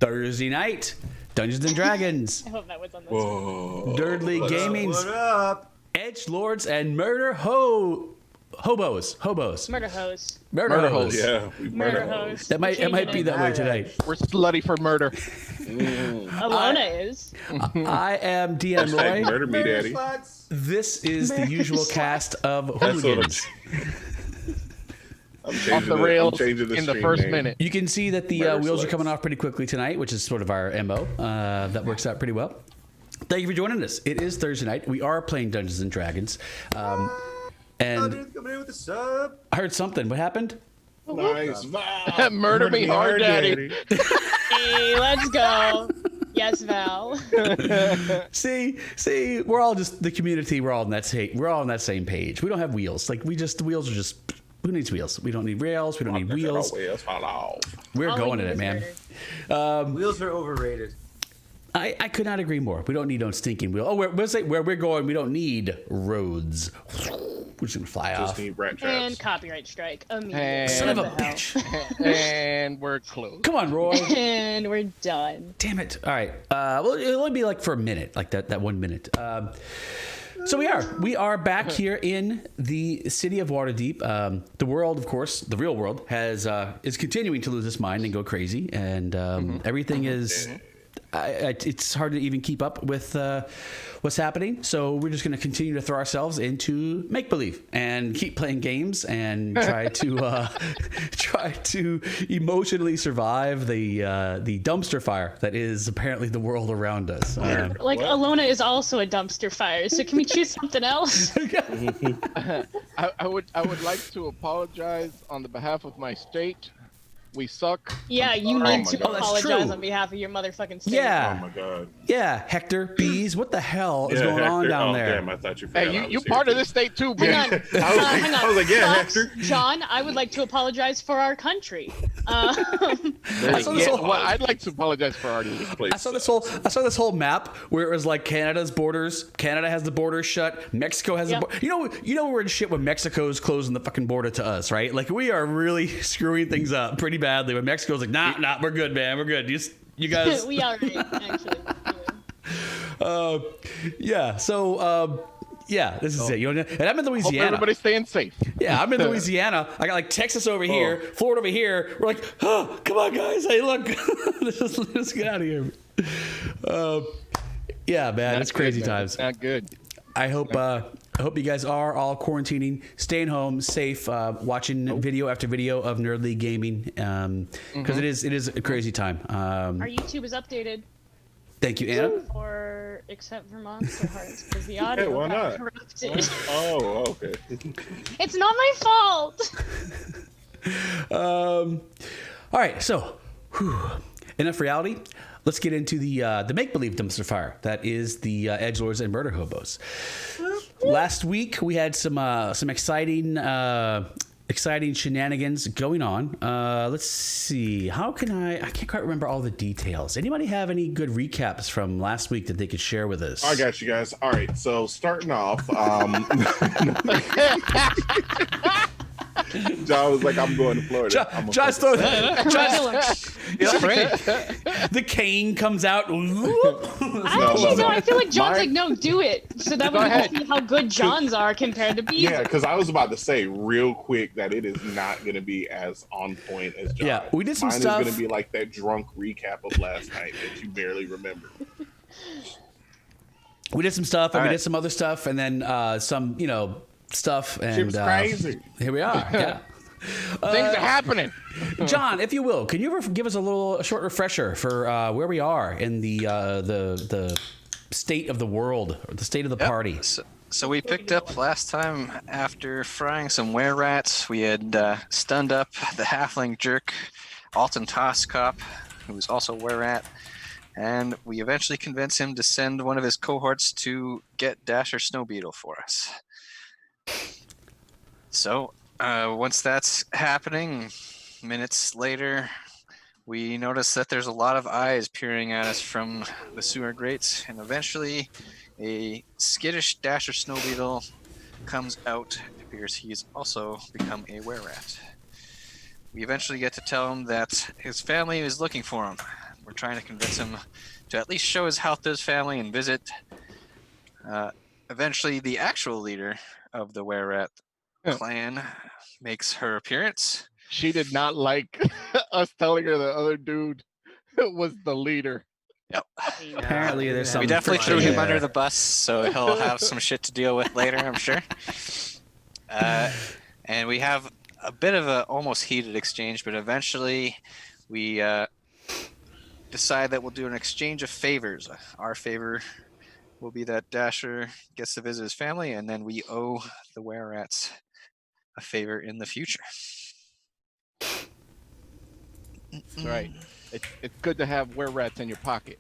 Thursday night, Dungeons and Dragons. I hope that was on this. Whoa. Nerdly Gaming's What up? Edgelords and Hobos. Murderhobos. Murderhobos. Yeah, we murder hoes. Murderhobos. It might be that way tonight. We're slutty for murder. Alona is. I am DM Hashtag Roy. murder me, daddy. Sluts. This is the usual cast of That's what hooligans. I'm changing Off the rails changing in the stream first name. minute. You can see that the Murder wheels are sluts. coming off pretty quickly tonight, which is sort of our MO. That works out pretty well. Thank you for joining us. It is Thursday night. We are playing Dungeons and Dragons. And Dude's coming in with the sub. I heard something. What happened? Nice. Murder me hard, daddy. Hey, let's go. Yes, Val. See, we're all just the community. We're all on that same page. We don't have wheels. Like the wheels are just. Who needs wheels? We don't need rails. We don't need wheels. We're All going we at it, need man. is murder. Wheels are overrated. I could not agree more. We don't need no stinking wheel. Oh, where we're going, we don't need roads. We're just gonna fly Just off. need rat And traps. copyright strike immediately. And- Son of a What the hell? bitch! And we're closed. Come on, Roy. And we're done. Damn it! All right. Well, it'll only be like for a minute, like that 1 minute. So we are back here in the city of Waterdeep. The world, of course, the real world is continuing to lose its mind and go crazy, and everything is. It's hard to even keep up with what's happening. So we're just going to continue to throw ourselves into make believe and keep playing games and try to emotionally survive the dumpster fire that is apparently the world around us. Like, Elona is also a dumpster fire, so can we choose something else? I would like to apologize on the behalf of my state. We suck. Yeah, you sorry. need Oh to my God. That's apologize true. on behalf of your motherfucking state. Oh Yeah, my god. yeah, Hector, bees, what the hell is Yeah, going on Hector. down Oh, there? Damn, I thought you forgot Hey, I was you here, part of too. this state too, Hang bro. on. hang on. I was like, yeah, Fox, Hector. John, I would like to apologize for our country. I saw this whole- Well, I'd like to apologize for our I saw this whole map where it was like Canada's borders. Canada has the borders shut. Mexico has Yeah. the border. You know we're in shit when Mexico's closing the fucking border to us, right? Like we are really screwing things up pretty badly. When Mexico's like, nah, we're good, man, we're good. You guys. We are right, actually. Yeah. So. Yeah, this is it. You know, and I'm in Hope Louisiana. everybody's staying safe. Yeah, I'm in Louisiana. I got like Texas over here, Florida over here. We're like, oh, come on, guys. Hey, look, let's get out of here. Yeah, man, it's crazy times. Not good. I hope you guys are all quarantining, staying home, safe, watching video after video of Nerdly Gaming, because it is a crazy time. Our YouTube is updated, Thank you, Anna. or except for Monster Hearts, because the audio why got not? corrupted. Oh, okay. It's not my fault. All right, so enough reality. Let's get into the make-believe dumpster fire. That is the Edgelords and Murderhobos. Last week we had some exciting shenanigans going on. Let's see. How can I can't quite remember all the details. Anybody have any good recaps from last week that they could share with us? I got you guys. All right, so starting off, John was like, "I'm going to Florida." I'm gonna Just fucking- the cane comes out. I actually don't. I feel like John's like, no, do it. So that way we ahead. can see how good John's are compared to B's. Yeah, because I was about to say real quick that it is not going to be as on point as John. Yeah, we did some Mine stuff. is going to be like that drunk recap of last night that you barely remember. We did some stuff, and All we right. did some other stuff, and then some, stuff. And Shit was crazy. Here we are. Yeah. Things are happening. John, if you will, can you ever give us a short refresher for where we are in the state of the world, or the state of the party? So we picked up last time after frying some were-rats. We had stunned up the halfling jerk, Alton Toskop, who was also were-rat, and we eventually convinced him to send one of his cohorts to get Dasher Snowbeetle for us. So once that's happening, minutes later, we notice that there's a lot of eyes peering at us from the sewer grates, and eventually a skittish Dasher Snowbeetle comes out. It appears he's also become a were-rat. We eventually get to tell him that his family is looking for him, we're trying to convince him to at least show his health to his family and visit. Eventually, the actual leader of the Were-Rat clan makes her appearance. She did not like us telling her the other dude was the leader. Yep. Apparently, there's some. We definitely friction threw him there. under the bus, so he'll have some shit to deal with later, I'm sure. And we have a bit of a almost heated exchange, but eventually we decide that we'll do an exchange of favors. Our favor will be that Dasher gets to visit his family, and then we owe the Were-Rats a favor in the future. That's right. It's good to have were-rats in your pocket.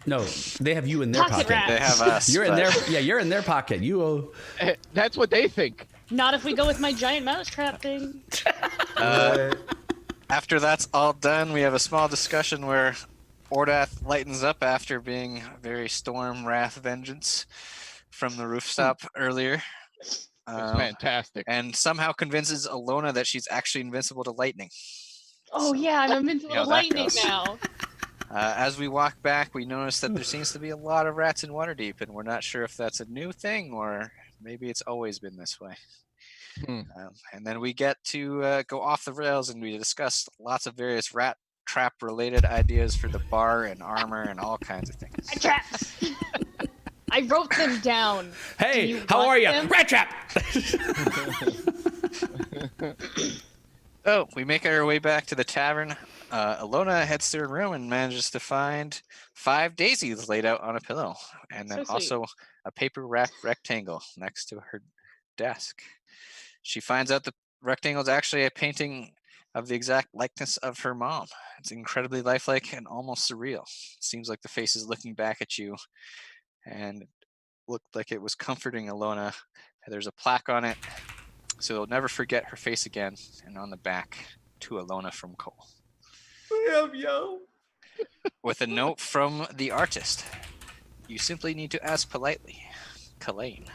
No, they have you in their Pocket pocket. rats. They have us. You're in but- their. Yeah, you're in their pocket. You owe. That's what they think. Not if we go with my giant mousetrap thing. After that's all done, we have a small discussion where Ordath lightens up after being very storm wrath vengeance from the rooftop earlier. It's fantastic. And somehow convinces Elona that she's actually invincible to lightning. Oh yeah, I'm invincible how to that lightning goes. now. As we walk back, we notice that there seems to be a lot of rats in Waterdeep, and we're not sure if that's a new thing or maybe it's always been this way. And then we get to go off the rails, and we discuss lots of various rat trap related ideas for the bar and armor and all kinds of things. Traps. I wrote them down. Do Hey, you how want are you? them? Rat trap. So we make our way back to the tavern. Elona heads to her room and manages to find 5 daisies laid out on a pillow, and then So sweet. also a paper wrapped rectangle next to her desk. She finds out the rectangle is actually a painting of the exact likeness of her mom. It's incredibly lifelike and almost surreal. It seems like the face is looking back at you, and it looked like it was comforting Elona. There's a plaque on it, so you'll never forget her face again, and on the back, to Elona from Cole. Yo. With a note from the artist. You simply need to ask politely. Kalain.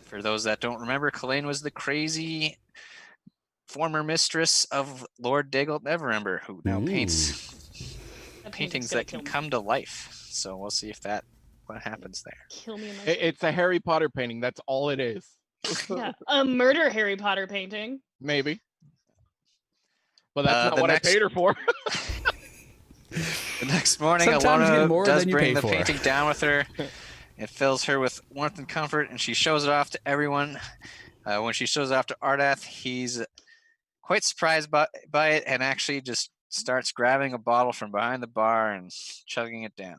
For those that don't remember, Kalain was the crazy former mistress of Lord Dagult Neverember, who now paints paintings that can come to life. So we'll see if what happens there. Kill me in my It's a Harry Potter painting. That's all it is. Yeah, a murder Harry Potter painting. Maybe. But that's not the what next- I paid her for. The next morning, Sometimes you get Elona more does than you bring pay the for. painting down with her. It fills her with warmth and comfort, and she shows it off to everyone. When she shows it off to Ardath, he's quite surprised by it and actually just starts grabbing a bottle from behind the bar and chugging it down.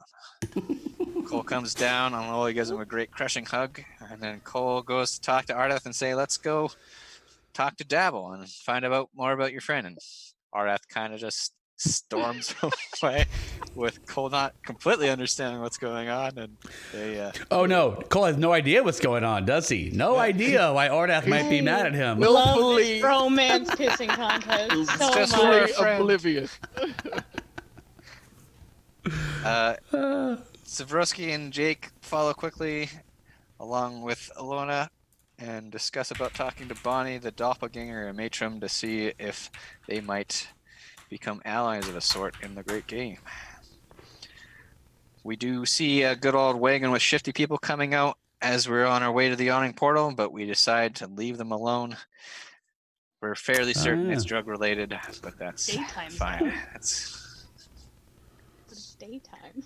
Cole comes down, and Loli gives him a great crushing hug, and then Cole goes to talk to Ardath and say, "Let's go talk to Dabble and find out more about your friend." And Ardath kind of just storms away with Cole not completely understanding what's going on, and they Oh no, Cole has no idea what's going on, does he? No idea why Ordath might be mad at him. Love Willfully- this romance kissing contest so just much. for Fully friend. oblivious. Zavroski and Jake follow quickly along with Elona and discuss about talking to Bonnie, the doppelganger, and Matrim to see if they might become allies of a sort in the great game. We do see a good old wagon with shifty people coming out as we're on our way to the yawning portal, but we decide to leave them alone. We're fairly certain it's yeah. drug related, but that's Daytime fine. zone. It's It's daytime.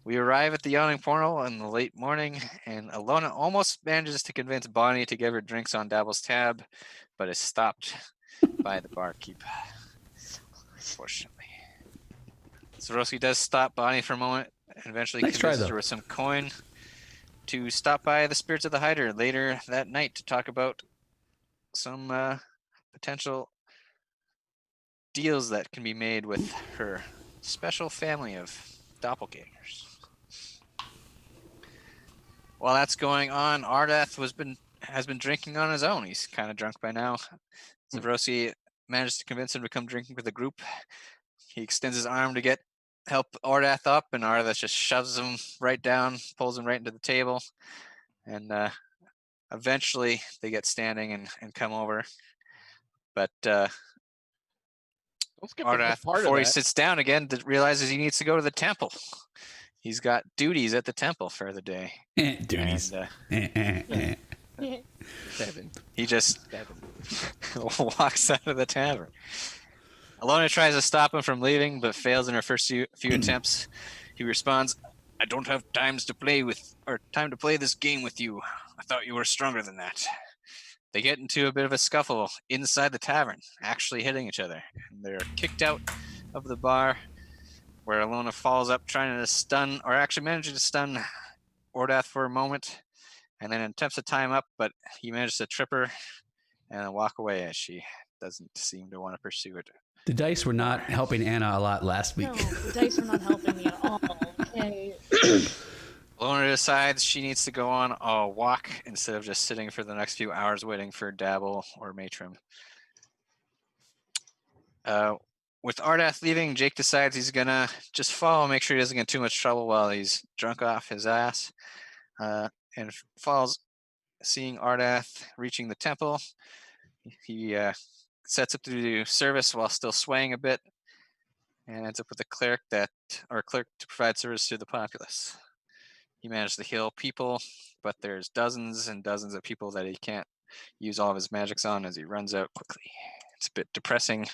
We arrive at the yawning portal in the late morning, and Elona almost manages to convince Bonnie to give her drinks on Dabble's tab, but is stopped by the barkeep, So close. unfortunately. Zavroski does stop Bonnie for a moment and eventually Nice try, convinces though. her with some coin to stop by the Spirits of the Hider later that night to talk about some potential deals that can be made with her special family of doppelgangers. While that's going on, Ardath has been drinking on his own. He's kind of drunk by now. Zavrosi managed to convince him to come drinking with the group. He extends his arm to help Ardath up, and Ardath just shoves him right down, pulls him right into the table, and eventually they get standing and come over. But Don't skip the Ardath, part of before he that. sits down again, realizes he needs to go to the temple. He's got duties at the temple for the day. Duties. And, Yeah. 7. he just 7. walks out of the tavern. Elona tries to stop him from leaving, but fails in her first few attempts. He responds, "I don't have time to play this game with you. I thought you were stronger than that." They get into a bit of a scuffle inside the tavern, actually hitting each other. And they're kicked out of the bar, where Elona falls up, trying to stun, or actually managing to stun Ordath for a moment, and then attempts to tie him up, but he manages to trip her and walk away as she doesn't seem to want to pursue it. The dice were not helping Anna a lot last week. No, the dice are not helping me at all. Okay. Elona decides she needs to go on a walk instead of just sitting for the next few hours waiting for Dabble or Matrim. With Ardath leaving, Jake decides he's gonna just follow, make sure he doesn't get too much trouble while he's drunk off his ass, and follows, seeing Ardath reaching the temple. He sets up to do service while still swaying a bit, and ends up with a cleric to provide service to the populace. He managed to heal people, but there's dozens and dozens of people that he can't use all of his magics on as he runs out quickly. It's a bit depressing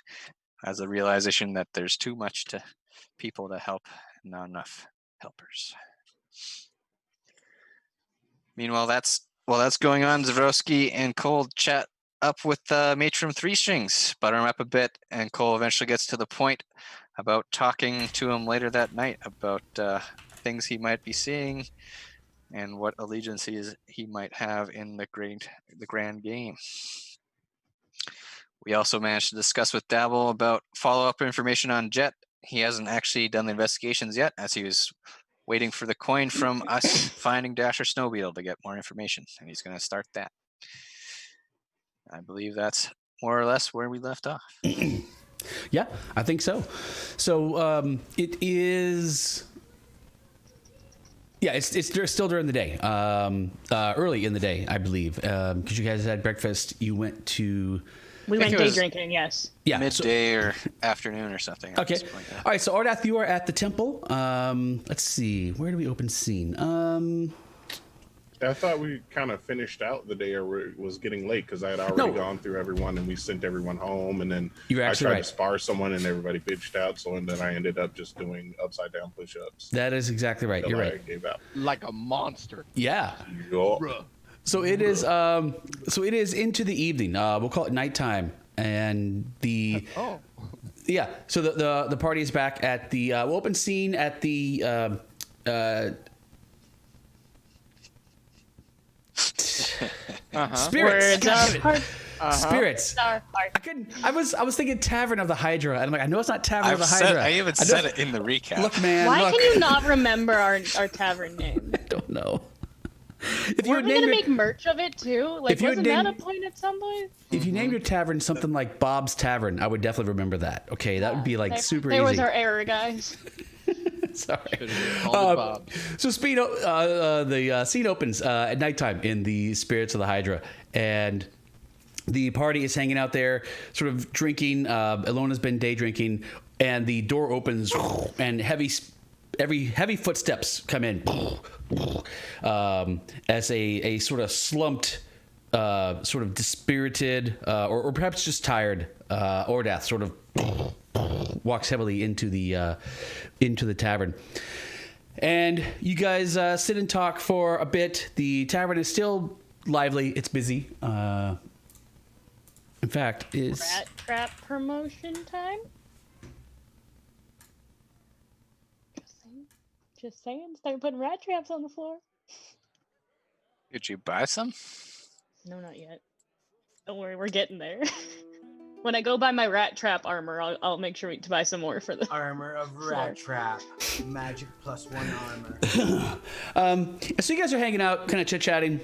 as a realization that there's too much to people to help and not enough helpers. Meanwhile, while that's going on, Zavroski and Cole chat up with Matrim Three Strings, butter him up a bit, and Cole eventually gets to the point about talking to him later that night about things he might be seeing and what allegiances he might have in the grand game. We also managed to discuss with Dabble about follow-up information on Jet. He hasn't actually done the investigations yet, as he was waiting for the coin from us finding Dasher Snowbeetle to get more information, and he's going to start that. I believe that's more or less where we left off. Yeah, I think so. So it is. Yeah, it's still during the day, early in the day, I believe, because you guys had breakfast. You went to. We went day drinking, yes. Yeah, midday or afternoon or something. Okay. All right. So Ardath, you are at the temple. Let's see. Where do we open scene? I thought we kind of finished out the day, or it was getting late because I had already gone through everyone and we sent everyone home, and then I tried to spar someone and everybody bitched out. So and then I ended up just doing upside down push-ups. That is exactly right. You're right. I gave out like a monster. Yeah. So it is. So it is into the evening. We'll call it nighttime, and the. Oh. Yeah. So the party is back at the. We'll open scene at the. Spirits. Spirits. I was thinking Tavern of the Hydra, and I'm like, I know it's not Tavern of the Hydra. I even said it in the recap. Look, man. Why can you not remember our tavern name? I don't know. Weren't we gonna make merch of it too? Like, wasn't that a point at some point? If you named your tavern something like Bob's Tavern, I would definitely remember that. Okay, that would be like super easy. There was our error, guys. Sorry. So the scene opens at nighttime in the Spirits of the Hydra, and the party is hanging out there, sort of drinking. Elona's been day drinking, and the door opens, and heavy footsteps come in, as a sort of slumped, sort of dispirited, or perhaps just tired Ordath sort of walks heavily into the tavern. And you guys sit and talk for a bit. The tavern is still lively. It's busy. In fact, is Rat trap promotion time? Just saying. Start putting rat traps on the floor. Did you buy some? No, not yet. Don't worry, we're getting there. When I go buy my rat trap armor, I'll make sure to buy some more for the armor of rat trap. Magic +1 armor. So you guys are hanging out, kind of chit-chatting,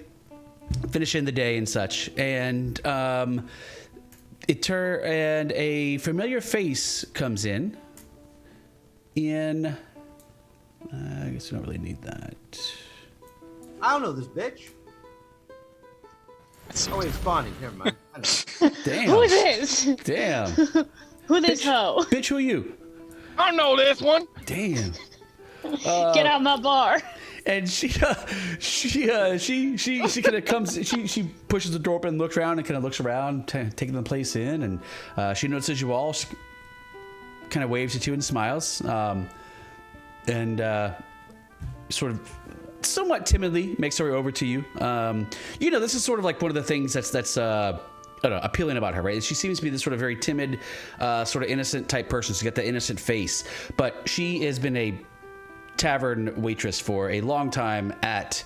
finishing the day and such, and and a familiar face comes in. I guess we don't really need that. I don't know this bitch. Oh wait, it's Bonnie. Never mind. I know. Damn. Who is this? Damn. Who this hoe? Bitch, who are you? I know this one. Damn. Get out my bar. And she kind of comes. She pushes the door open and looks around and kind of looks around, taking the place in. And she notices you all. She kind of waves at you and smiles, and sort of somewhat timidly makes her way over to you. This is sort of like one of the things that's I don't know, appealing about her, right? She seems to be this sort of very timid, sort of innocent type person. She's got that innocent face, but she has been a tavern waitress for a long time at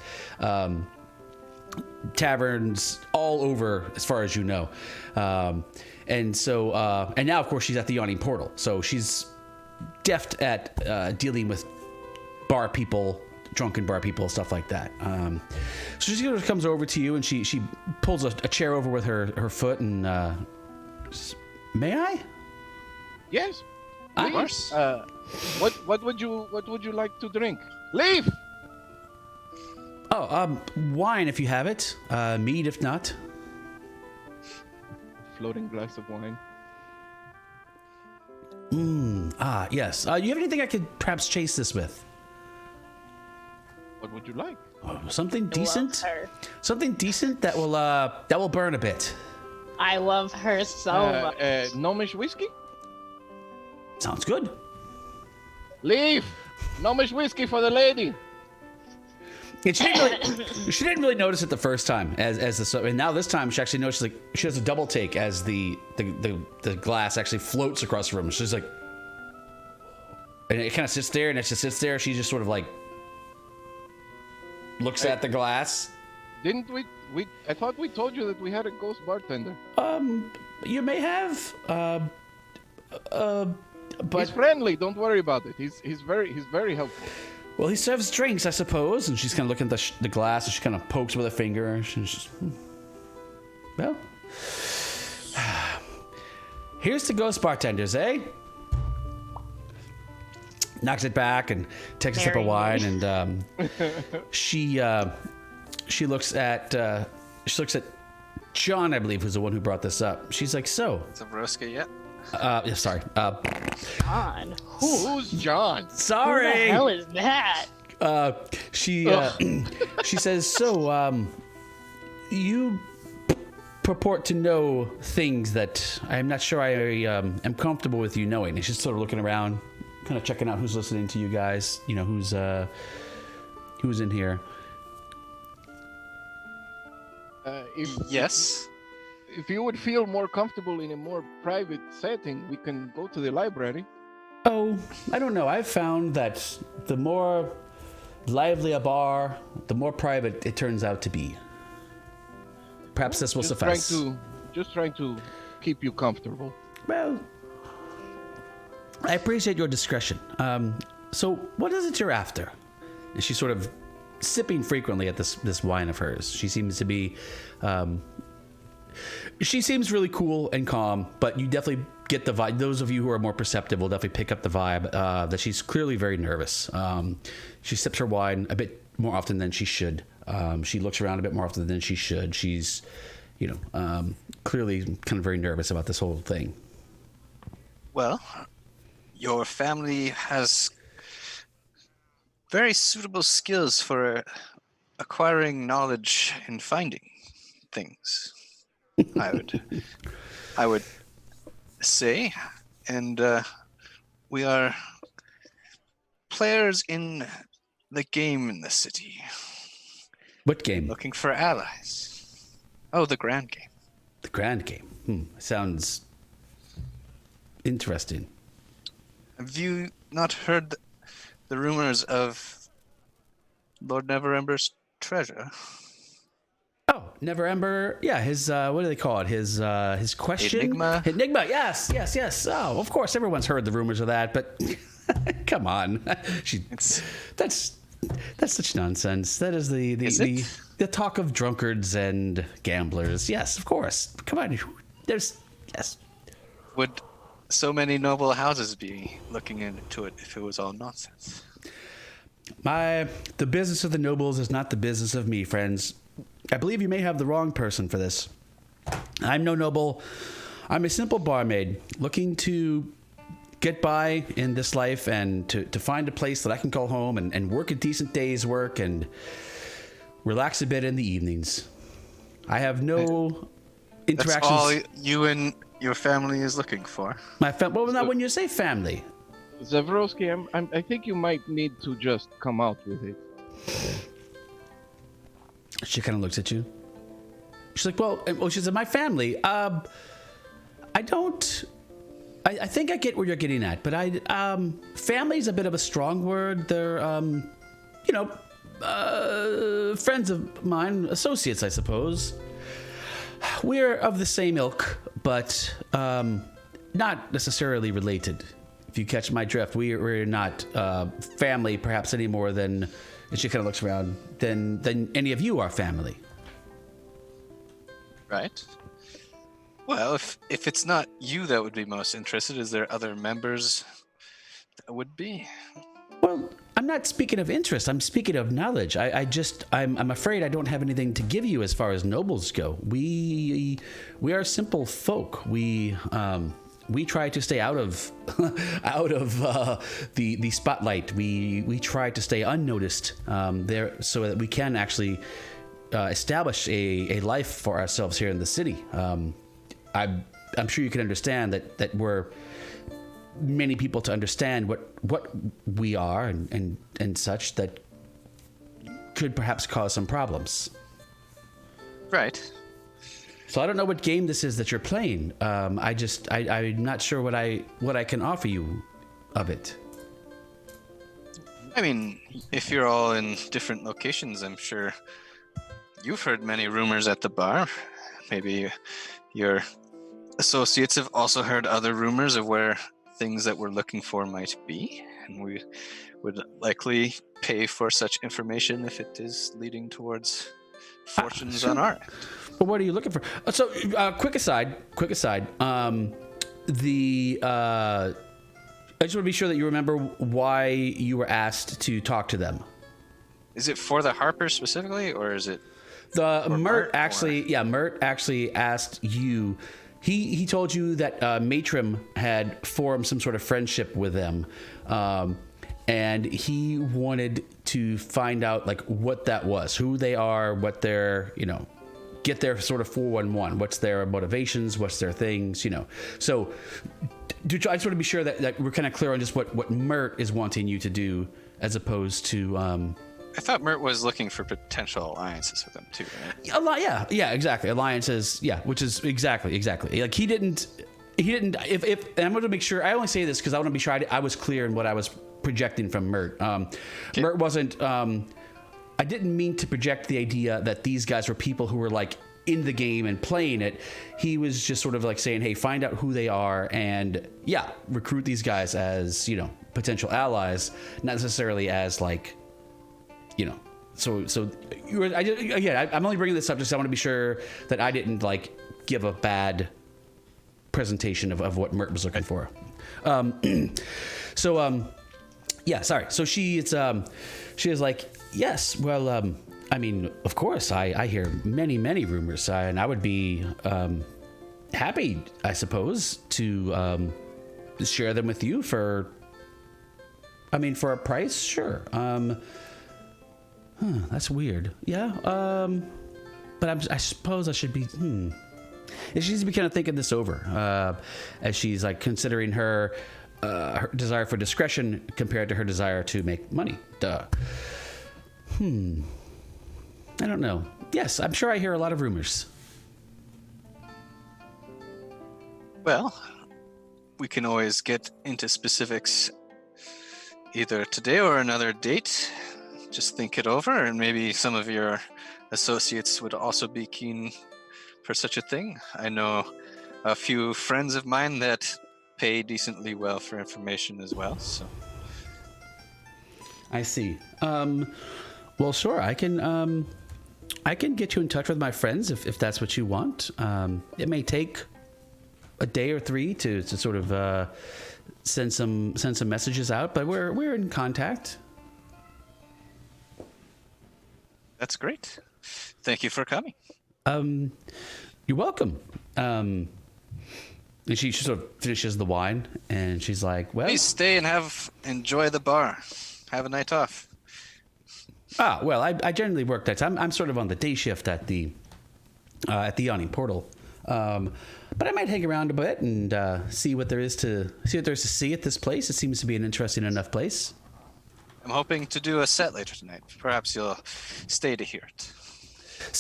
taverns all over, as far as you know, and now of course she's at the Yawning Portal, so she's deft at dealing with bar people, drunken bar people, stuff like that. So she comes over to you and she pulls a chair over with her foot and may I? Yes. Of course. What would you like to drink? Leave. Oh, wine if you have it. Mead if not. Floating glass of wine. Yes. You have anything I could perhaps chase this with? What would you like? Oh, something decent. Love her. Something decent that will burn a bit. I love her so much. Gnomish whiskey? Sounds good. Leave. Gnomish whiskey for the lady. And she didn't really notice it the first time, and now this time she actually notices, like, she does a double take as the glass actually floats across the room. She's like, and it kind of sits there, and it just sits there. She just sort of like looks at the glass. Didn't we? I thought we told you that we had a ghost bartender. You may have, but he's friendly. Don't worry about it. He's very helpful. Well, he serves drinks, I suppose. And she's kind of looking at the glass, and she kind of pokes with her finger. And she's just, well, here's to ghost bartenders, eh? Knocks it back and takes a sip of wine, and she looks at John, I believe, who's the one who brought this up. She's like, so. Zavroski, yeah. Yeah, sorry. John. Who's John? Sorry. Who the hell is that? She says, so, you purport to know things that I'm not sure I am comfortable with you knowing. And she's sort of looking around, kind of checking out who's listening to you guys, who's in here. Yes. If you would feel more comfortable in a more private setting, we can go to the library. Oh, I don't know. I've found that the more lively a bar, the more private it turns out to be. Perhaps this will suffice. Just trying to keep you comfortable. Well, I appreciate your discretion. So what is it you're after? And she's sort of sipping frequently at this wine of hers. She seems to be... she seems really cool and calm, but you definitely get the vibe. Those of you who are more perceptive will definitely pick up the vibe that she's clearly very nervous. She sips her wine a bit more often than she should. She looks around a bit more often than she should. She's, clearly kind of very nervous about this whole thing. Well, your family has very suitable skills for acquiring knowledge and finding things. I would say, and we are players in the game in the city. What game? Looking for allies. Oh, the grand game. The grand game. Sounds interesting. Have you not heard the rumors of Lord Neverember's treasure? Oh, Neverember. Yeah, his what do they call it? His question. Enigma. Enigma. Yes. Oh, of course, everyone's heard the rumors of that, but come on, that's such nonsense. That is the talk of drunkards and gamblers. Yes, of course. Come on, yes. Would so many noble houses be looking into it if it was all nonsense? The business of the nobles is not the business of me, friends. I believe you may have the wrong person for this. I'm no noble. I'm a simple barmaid looking to get by in this life and to find a place that I can call home and work a decent day's work and relax a bit in the evenings. I have no interactions. That's all you and your family is looking for. Well, not when you say family. Zavroski, I think you might need to just come out with it. She kind of looks at you. She's like, well, she said, my family. I think I get where you're getting at, but family's a bit of a strong word. They're, friends of mine, associates, I suppose. We're of the same ilk, but not necessarily related. If you catch my drift, we're not family, perhaps any more than, and she kind of looks around, than any of you are family. Right. Well, if it's not you that would be most interested, is there other members that would be? Well, I'm not speaking of interest. I'm speaking of knowledge. I'm afraid I don't have anything to give you as far as nobles go. We are simple folk. We try to stay out of the spotlight. We try to stay unnoticed there, so that we can actually establish a life for ourselves here in the city. I'm sure you can understand that we're many people to understand what we are and such that could perhaps cause some problems. Right. So I don't know what game this is that you're playing. I'm not sure what I can offer you of it. I mean, if you're all in different locations, I'm sure you've heard many rumors at the bar. Maybe your associates have also heard other rumors of where things that we're looking for might be, and we would likely pay for such information if it is leading towards fortunes on our end. Well, what are you looking for? So, quick aside. I just want to be sure that you remember why you were asked to talk to them. Is it for the Harper specifically, or is it? Mert actually asked you. He told you that Matrim had formed some sort of friendship with them, and he wanted to find out like what that was, who they are, what their get their sort of 411, what's their motivations, what's their things, So I just want to be sure that we're kind of clear on just what Mert is wanting you to do, as opposed to. I thought Mert was looking for potential alliances with them too, right? Yeah, exactly. Alliances, yeah, which is exactly. Like he didn't. If and I'm going to make sure. I only say this because I want to be sure I was clear in what I was projecting from Mert. Okay. Mert wasn't. I didn't mean to project the idea that these guys were people who were like in the game and playing it. He was just sort of like saying, "Hey, find out who they are and recruit these guys as potential allies, not necessarily as like." So I'm only bringing this up just I want to be sure that I didn't like give a bad presentation of what Mert was looking for. Sorry. So she is like, yes, well, I mean, of course, I hear many rumors, and I would be happy, I suppose, to share them with you for a price, sure. That's weird. Yeah. But I suppose I should be. And she's kind of thinking this over as she's like considering her desire for discretion compared to her desire to make money. Duh. I don't know. Yes, I'm sure I hear a lot of rumors. Well, we can always get into specifics either today or another date. Just think it over, and maybe some of your associates would also be keen for such a thing. I know a few friends of mine that pay decently well for information as well. So I see. Well, sure. I can get you in touch with my friends if that's what you want. It may take a day or three to sort of send some messages out, but we're in contact. That's great. Thank you for coming. You're welcome. And she sort of finishes the wine, and she's like, "Well, please stay and enjoy the bar. Have a night off." Well, I generally work that time. I'm sort of on the day shift at the yawning portal, but I might hang around a bit and see what there is to see at this place. It seems to be an interesting enough place. I'm hoping to do a set later tonight. Perhaps you'll stay to hear it.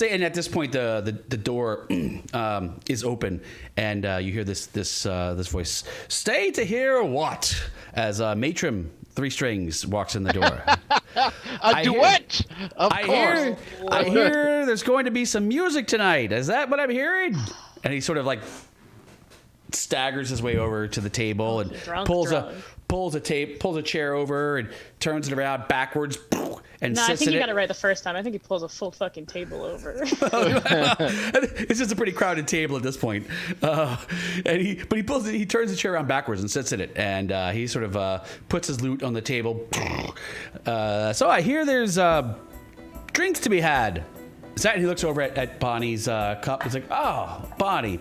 And at this point, the door is open, and you hear this voice: "Stay to hear what?" As Matrim 3 Strings walks in the door. A duet. I hear there's going to be some music tonight. Is that what I'm hearing? And he sort of like staggers his way over to the table and pulls a chair over and turns it around backwards. And no, I think you got it right the first time. I think he pulls a full fucking table over. It's just a pretty crowded table at this point. He turns the chair around backwards and sits in it, and he sort of puts his loot on the table. So I hear there's drinks to be had. He looks over at Bonnie's cup. He's like, "Oh, Bonnie.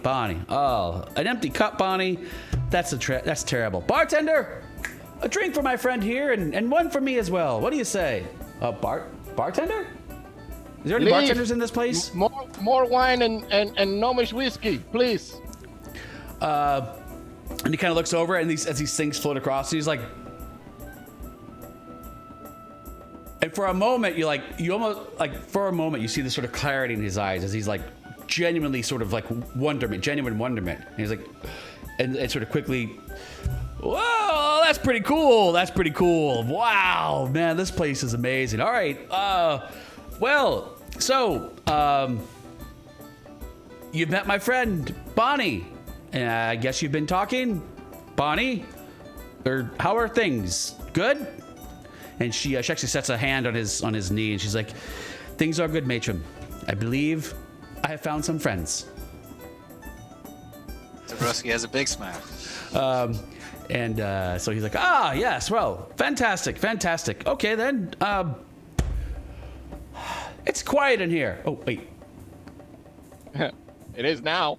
Oh, an empty cup, Bonnie. That's terrible. Bartender, a drink for my friend here, and one for me as well. What do you say?" Bartender? Is there any bartenders in this place? More wine and gnomish whiskey, please. And he kind of looks over, and as these things float across, he's like, and for a moment, you see this sort of clarity in his eyes as he's like genuinely sort of like genuine wonderment. And he's like, and sort of quickly, "Whoa, that's pretty cool. Wow, man, this place is amazing. All right, you've met my friend, Bonnie. And I guess you've been talking, Bonnie? Or how are things? Good?" And she actually sets a hand on his knee, and she's like, "Things are good, Matron. I believe I have found some friends." Zavroski has a big smile. And so he's like, yes, well, fantastic. Okay, then, it's quiet in here. Oh, wait. It is now.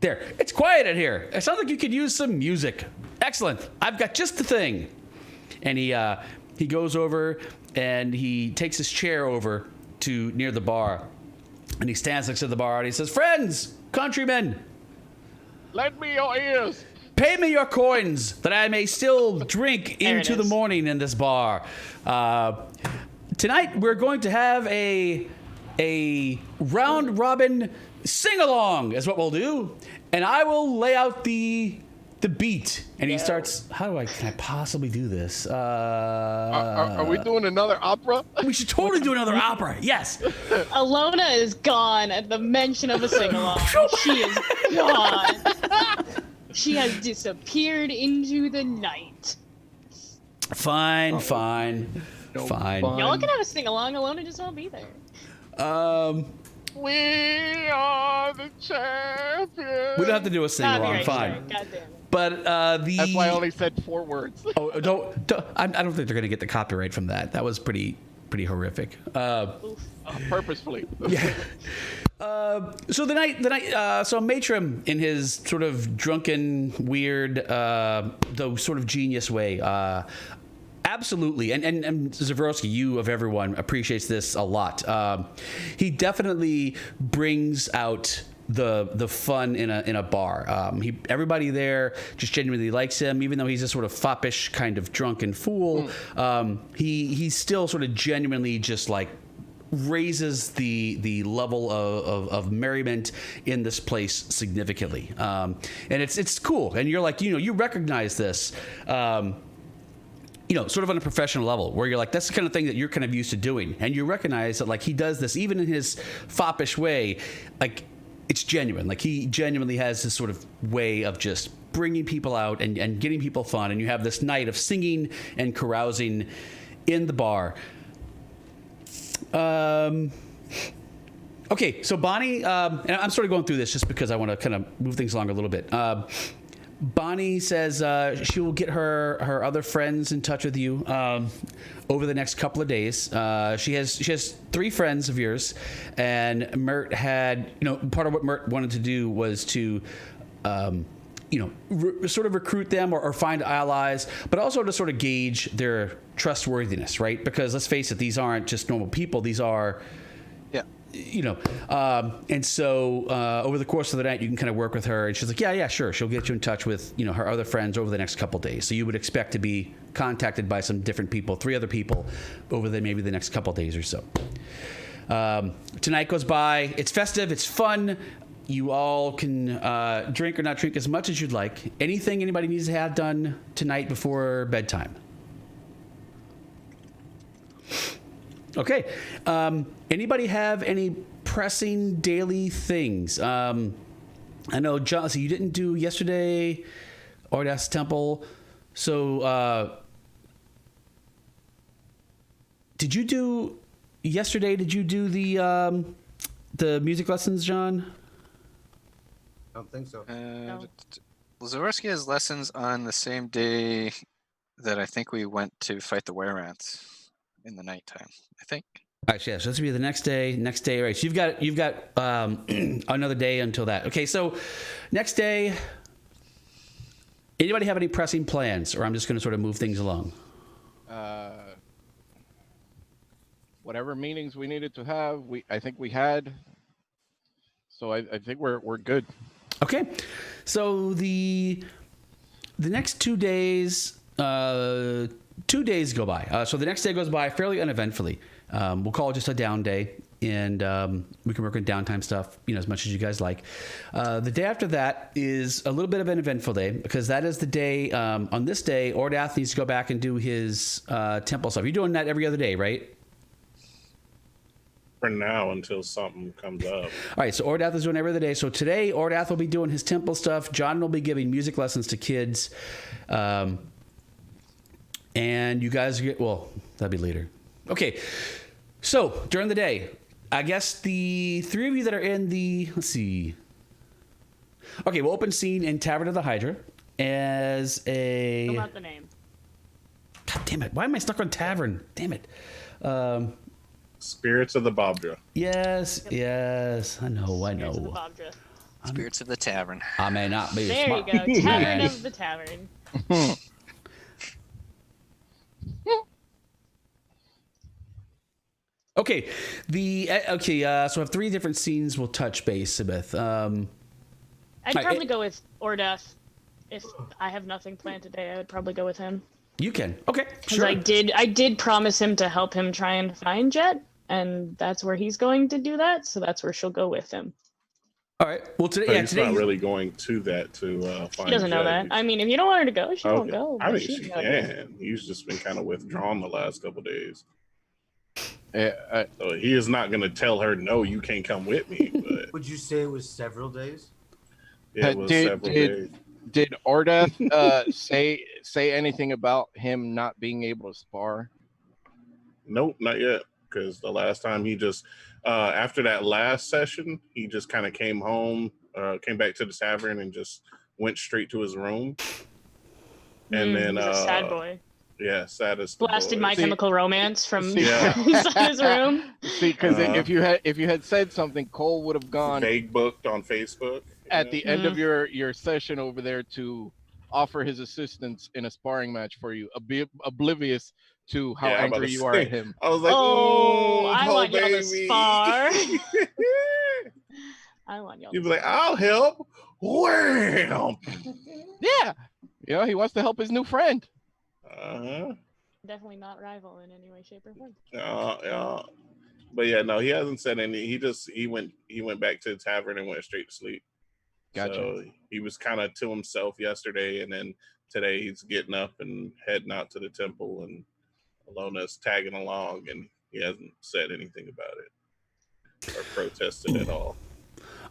There, it's quiet in here. It sounds like you could use some music. Excellent. I've got just the thing. And he goes over and he takes his chair over to near the bar. And he stands next to the bar and he says, "Friends, countrymen, lend me your ears. Pay me your coins that I may still drink into the morning in this bar. Tonight we're going to have a round robin sing along is what we'll do, and I will lay out the beat." And he starts. Can I possibly do this? Are we doing another opera? We should totally do another opera. Yes. Elona is gone at the mention of a sing-along. She is gone. She has disappeared into the night. Fine. Y'all can have a sing-along. Elona just won't be there. We are the champions. We don't have to do a sing-along. Fine. God damn it. But that's why I only said 4 words. I don't think they're gonna get the copyright from that. That was pretty horrific. Purposefully. Yeah. So so Matrim, in his sort of drunken, weird, though sort of genius way, absolutely, and Zavroski, you of everyone, appreciates this a lot. He definitely brings out the fun in a bar. Everybody there just genuinely likes him, even though he's a sort of foppish kind of drunken fool. He's still sort of genuinely just like raises the level of merriment in this place significantly, and it's cool. And you're like, you recognize this, sort of on a professional level, where you're like, that's the kind of thing that you're kind of used to doing, and you recognize that like he does this even in his foppish way, like it's genuine. Like he genuinely has this sort of way of just bringing people out and getting people fun, and you have this night of singing and carousing in the bar. Okay, so Bonnie, and I'm sort of going through this just because I want to kind of move things along a little bit. Bonnie says she will get her other friends in touch with you over the next couple of days. She has 3 friends of yours, and Mert had, part of what Mert wanted to do was to sort of recruit them or find allies, but also to sort of gauge their trustworthiness, right? Because let's face it, these aren't just normal people. These are, and so over the course of the night, you can kind of work with her, and she's like, yeah, sure. She'll get you in touch with, her other friends over the next couple days. So you would expect to be contacted by some different people, 3 other people over maybe the next couple days or so. Tonight goes by. It's festive. It's fun. You all can drink or not drink as much as you'd like. Anything anybody needs to have done tonight before bedtime? Okay. Anybody have any pressing daily things? I know, John, so you didn't do yesterday, Ordas Temple. So did you do yesterday? Did you do the music lessons, John? I don't think so. No. Zavroski has lessons on the same day that I think we went to fight the were-rats in the nighttime, I think. Actually, yeah, so this will be the next day, right? So you've got another day until that. Okay, so next day, anybody have any pressing plans, or I'm just going to sort of move things along? Whatever meetings we needed to have, I think we had. So I think we're good. Okay, so the next 2 days, 2 days go by. So the next day goes by fairly uneventfully. We'll call it just a down day, and we can work on downtime stuff, as much as you guys like. The day after that is a little bit of an eventful day, because that is the day. On this day, Ordath needs to go back and do his temple stuff. You're doing that every other day, right? For now, until something comes up. All right, so Ordath is doing every other day. So today, Ordath will be doing his temple stuff. John will be giving music lessons to kids. And you guys get, that'd be later. Okay, so during the day, I guess the 3 of you that are in let's see. Okay, we'll open scene in Tavern of the Hydra as a... Fill out the name. God damn it, why am I stuck on Tavern? Damn it. Spirits of the Bobdra. Yes, I know. Spirits of the Bobdra. Spirits of the Tavern. I may not be There smart. you go. Tavern Man. of the Tavern. Okay, so I have 3 different scenes we'll touch base with. I'd right, probably go with Ordath. If I have nothing planned today, I would probably go with him. You can. Okay, Because sure. I did promise him to help him try and find Jet, and that's where he's going to do that. So that's where she'll go with him. All right. Well, But today, he's not really going to that to find. He doesn't know that. I mean, if you don't want her to go, she won't Okay. go. I but mean, she she can go. can. He's just been kind of withdrawn the last couple of days. Yeah, So he is not going to tell her, no, you can't come with me. But Would you say it was several days? it was several days. Did Ordath say anything about him not being able to spar? Nope, not yet. Because the last time he just, after that last session, he just kind of came home, came back to the tavern and just went straight to his room. And then, he's a sad boy. Yeah, saddest. Blasted My Chemical Romance from Yeah. inside his room. See, because if you had said something, Cole would have gone Vague booked on Facebook. at the end of your session over there to offer his assistance in a sparring match for you, oblivious to how Yeah, I'm about angry to you are say. at him. I was like, Oh, I Cole, want y'all to baby." spar. I want y'all. You'd to be like, I'll help. Wham! Yeah, he wants to help his new friend. Uh-huh. Definitely not rival in any way, shape, or form. Yeah. But yeah, no, he hasn't said any. He went back to the tavern and went straight to sleep. Gotcha. So he was kind of to himself yesterday, and then today he's getting up and heading out to the temple, and Elona's tagging along, and he hasn't said anything about it or protested at all.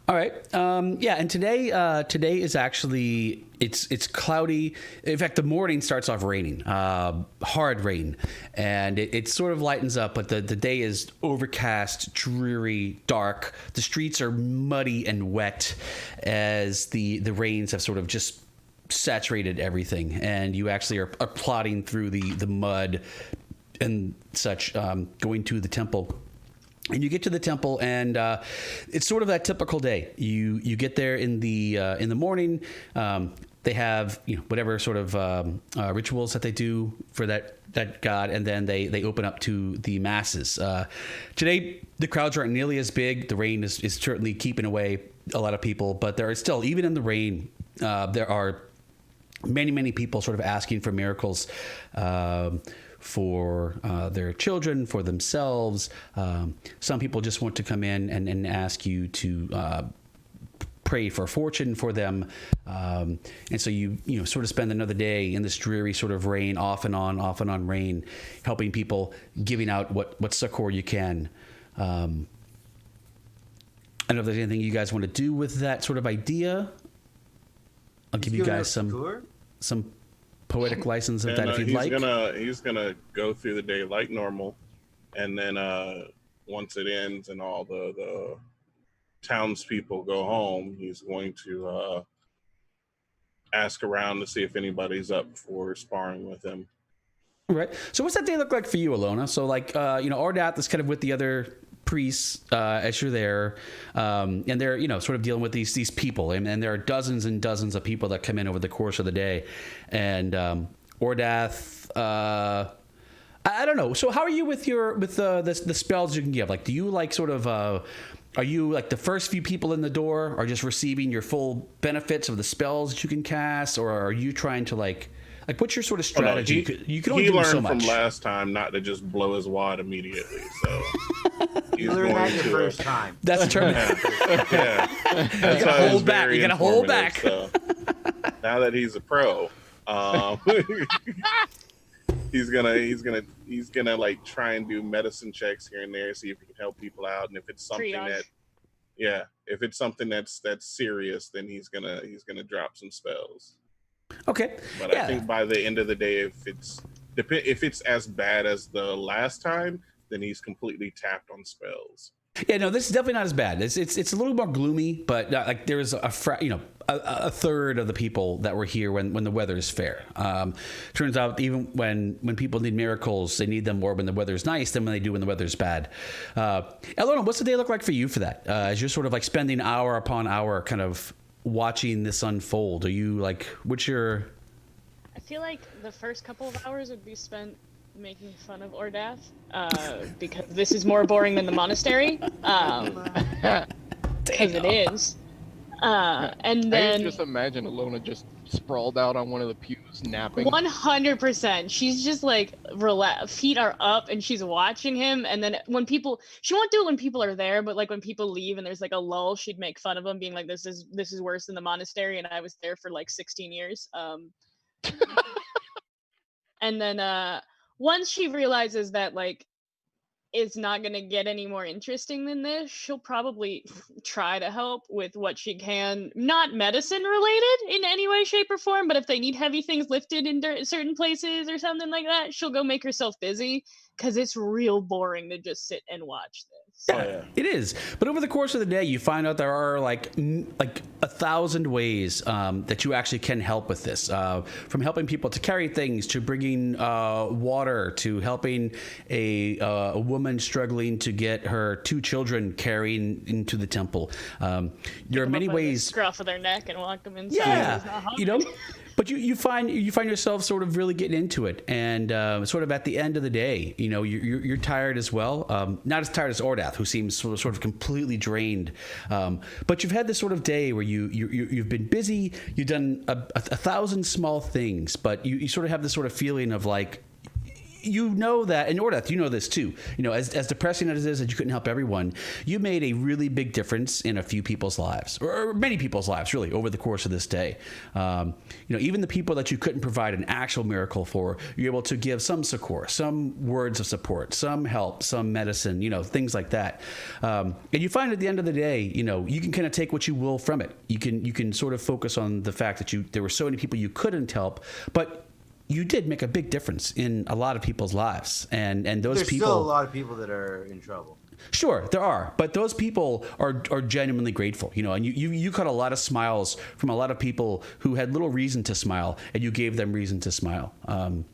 All right. Yeah, and today is actually it's cloudy. In fact, the morning starts off raining, hard rain, and it sort of lightens up. But the day is overcast, dreary, dark. The streets are muddy and wet as the rains have sort of just saturated everything, and you actually are plodding through the mud and such, going to the temple. And you get to the temple, and it's sort of that typical day. You get there in the morning. They have whatever sort of rituals that they do for that god, and then they open up to the masses. Today, the crowds aren't nearly as big. The rain is certainly keeping away a lot of people, but there are still, even in the rain, there are many people sort of asking for miracles. For their children, for themselves. Some people just want to come in and ask you to pray for fortune for them. And so you sort of spend another day in this dreary sort of rain, off and on rain, helping people, giving out what succor you can. I don't know if there's anything you guys want to do with that sort of idea. I'll give you guys some poetic license of that if you'd like. He's gonna go through the day like normal, and then once it ends and all the townspeople go home, he's going to ask around to see if anybody's up for sparring with him. Right. So what's that day look like for you, Elona? So like Ordath is kind of with the other priests as you're there, and they're sort of dealing with these people, and there are dozens and dozens of people that come in over the course of the day, and Ordath, I don't know. So how are you with the spells you can give? Like, do you like sort of are you like the first few people in the door are just receiving your full benefits of the spells that you can cast, or are you trying to like what's your sort of strategy? You can only do so much. He learned from last time not to just blow his wad immediately, so you learned that your first time. That's determined. Yeah. That's you gotta hold back. You gotta hold back. So, now that he's a pro, he's gonna like try and do medicine checks here and there, see if he can help people out, and if it's something if it's something that's serious, then he's gonna drop some spells. Okay. But I think by the end of the day, if it's as bad as the last time, then he's completely tapped on spells. Yeah, no, this is definitely not as bad. It's a little more gloomy, but like there is a third of the people that were here when the weather is fair. Turns out even when people need miracles, they need them more when the weather's nice than when they do when the weather's bad. Elona, what's the day look like for you for that? As you're sort of like spending hour upon hour kind of watching this unfold, are you like, what's your... I feel like the first couple of hours would be spent making fun of Ordath, because this is more boring than the monastery, because it is. And then I just imagine Elona just sprawled out on one of the pews napping. 100%. She's just like feet are up and she's watching him, and then when people, she won't do it when people are there, but like when people leave and there's like a lull, she'd make fun of them, being like, this is worse than the monastery and I was there for like 16 years. And then once she realizes that like it's not going to get any more interesting than this, she'll probably try to help with what she can, not medicine related in any way, shape, or form, but if they need heavy things lifted in certain places or something like that, she'll go make herself busy, because it's real boring to just sit and watch this. Yeah, it is. But over the course of the day, you find out there are like 1,000 ways that you actually can help with this. From helping people to carry things, to bringing water, to helping a woman struggling to get her 2 children carrying into the temple. There are many ways. Scruff of their neck and walk them inside. Yeah, but you find yourself sort of really getting into it, and sort of at the end of the day, you're tired as well. Not as tired as Ordath, who seems sort of completely drained. But you've had this sort of day where you've been busy. You've done a 1,000 small things, but you sort of have this sort of feeling of like, that, and Ordath, you know this too. As depressing as it is that you couldn't help everyone, you made a really big difference in a few people's lives, or many people's lives, really, over the course of this day. Even the people that you couldn't provide an actual miracle for, you're able to give some succor, some words of support, some help, some medicine, things like that. And you find at the end of the day, you can kind of take what you will from it. You can sort of focus on the fact that there were so many people you couldn't help, but you did make a big difference in a lot of people's lives, and those There's people. There's still a lot of people that are in trouble. Sure, there are, but those people are genuinely grateful, and you got a lot of smiles from a lot of people who had little reason to smile, and you gave them reason to smile. And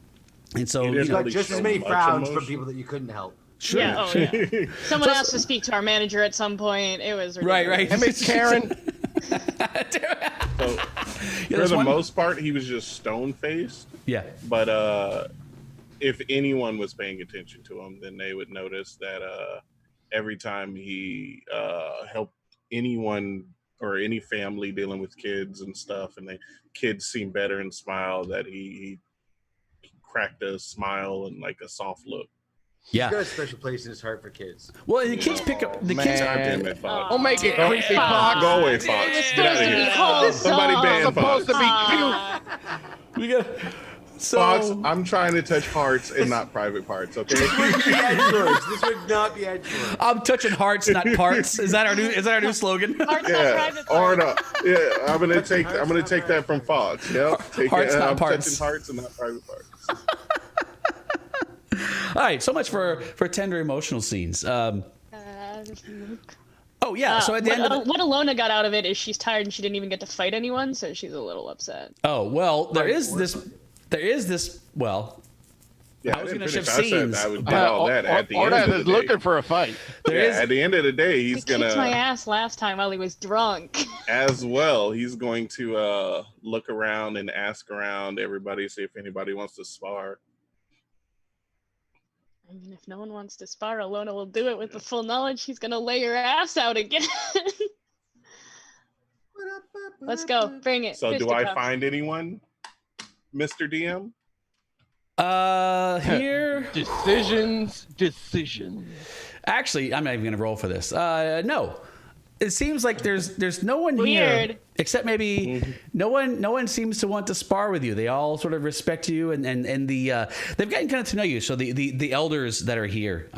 so you got just as many frowns from people that you couldn't help. Sure. Yeah, sure. yeah. Someone asked to speak to our manager at some point. It was ridiculous. Right. I miss Karen. So, for the most part, he was just stone-faced. Yeah. But if anyone was paying attention to him, then they would notice that every time he helped anyone or any family dealing with kids and stuff, and the kids seemed better and smiled, that he cracked a smile and like a soft look. Yeah. He's got a special place in his heart for kids. Well, the kids pick up the kids. Damn it, Fox. Don't make it creepy, Fox. Go away, Fox. It was Get out supposed of to be here. called Somebody ban supposed Fox. to be cute. We got so. Fox, I'm trying to touch hearts and not private parts, okay? This would be Edgelords. This would not be Edgelords. I'm touching hearts, not parts. Is that our new slogan? Hearts not Yeah, private or parts. no. Yeah, I'm gonna take that from Fox. Yep, take Hearts, it. not I'm parts. touching hearts and not private parts. All right, so much for tender emotional scenes. Oh yeah, so at the end of what Elona got out of it is she's tired and she didn't even get to fight anyone, so she's a little upset. oh well, there is this. Well, Yeah, I was didn't gonna shift finish. I said scenes. I would do all that at the end Ordat of the is day. looking for a fight. At the end of the day, He he's kicked my gonna, ass last time while he was drunk. as well. He's going to look around and ask around everybody, see if anybody wants to spar. I mean, if no one wants to spar, Elona will do it with the full knowledge she's gonna lay her ass out again. Let's go, bring it. So, do I fisticuffs. find anyone, Mr. DM? Here. Decisions. Actually, I'm not even gonna roll for this. No, it seems like there's no one here Weird. except maybe no one seems to want to spar with you. They all sort of respect you, and they've gotten kind of to know you. So the elders that are here,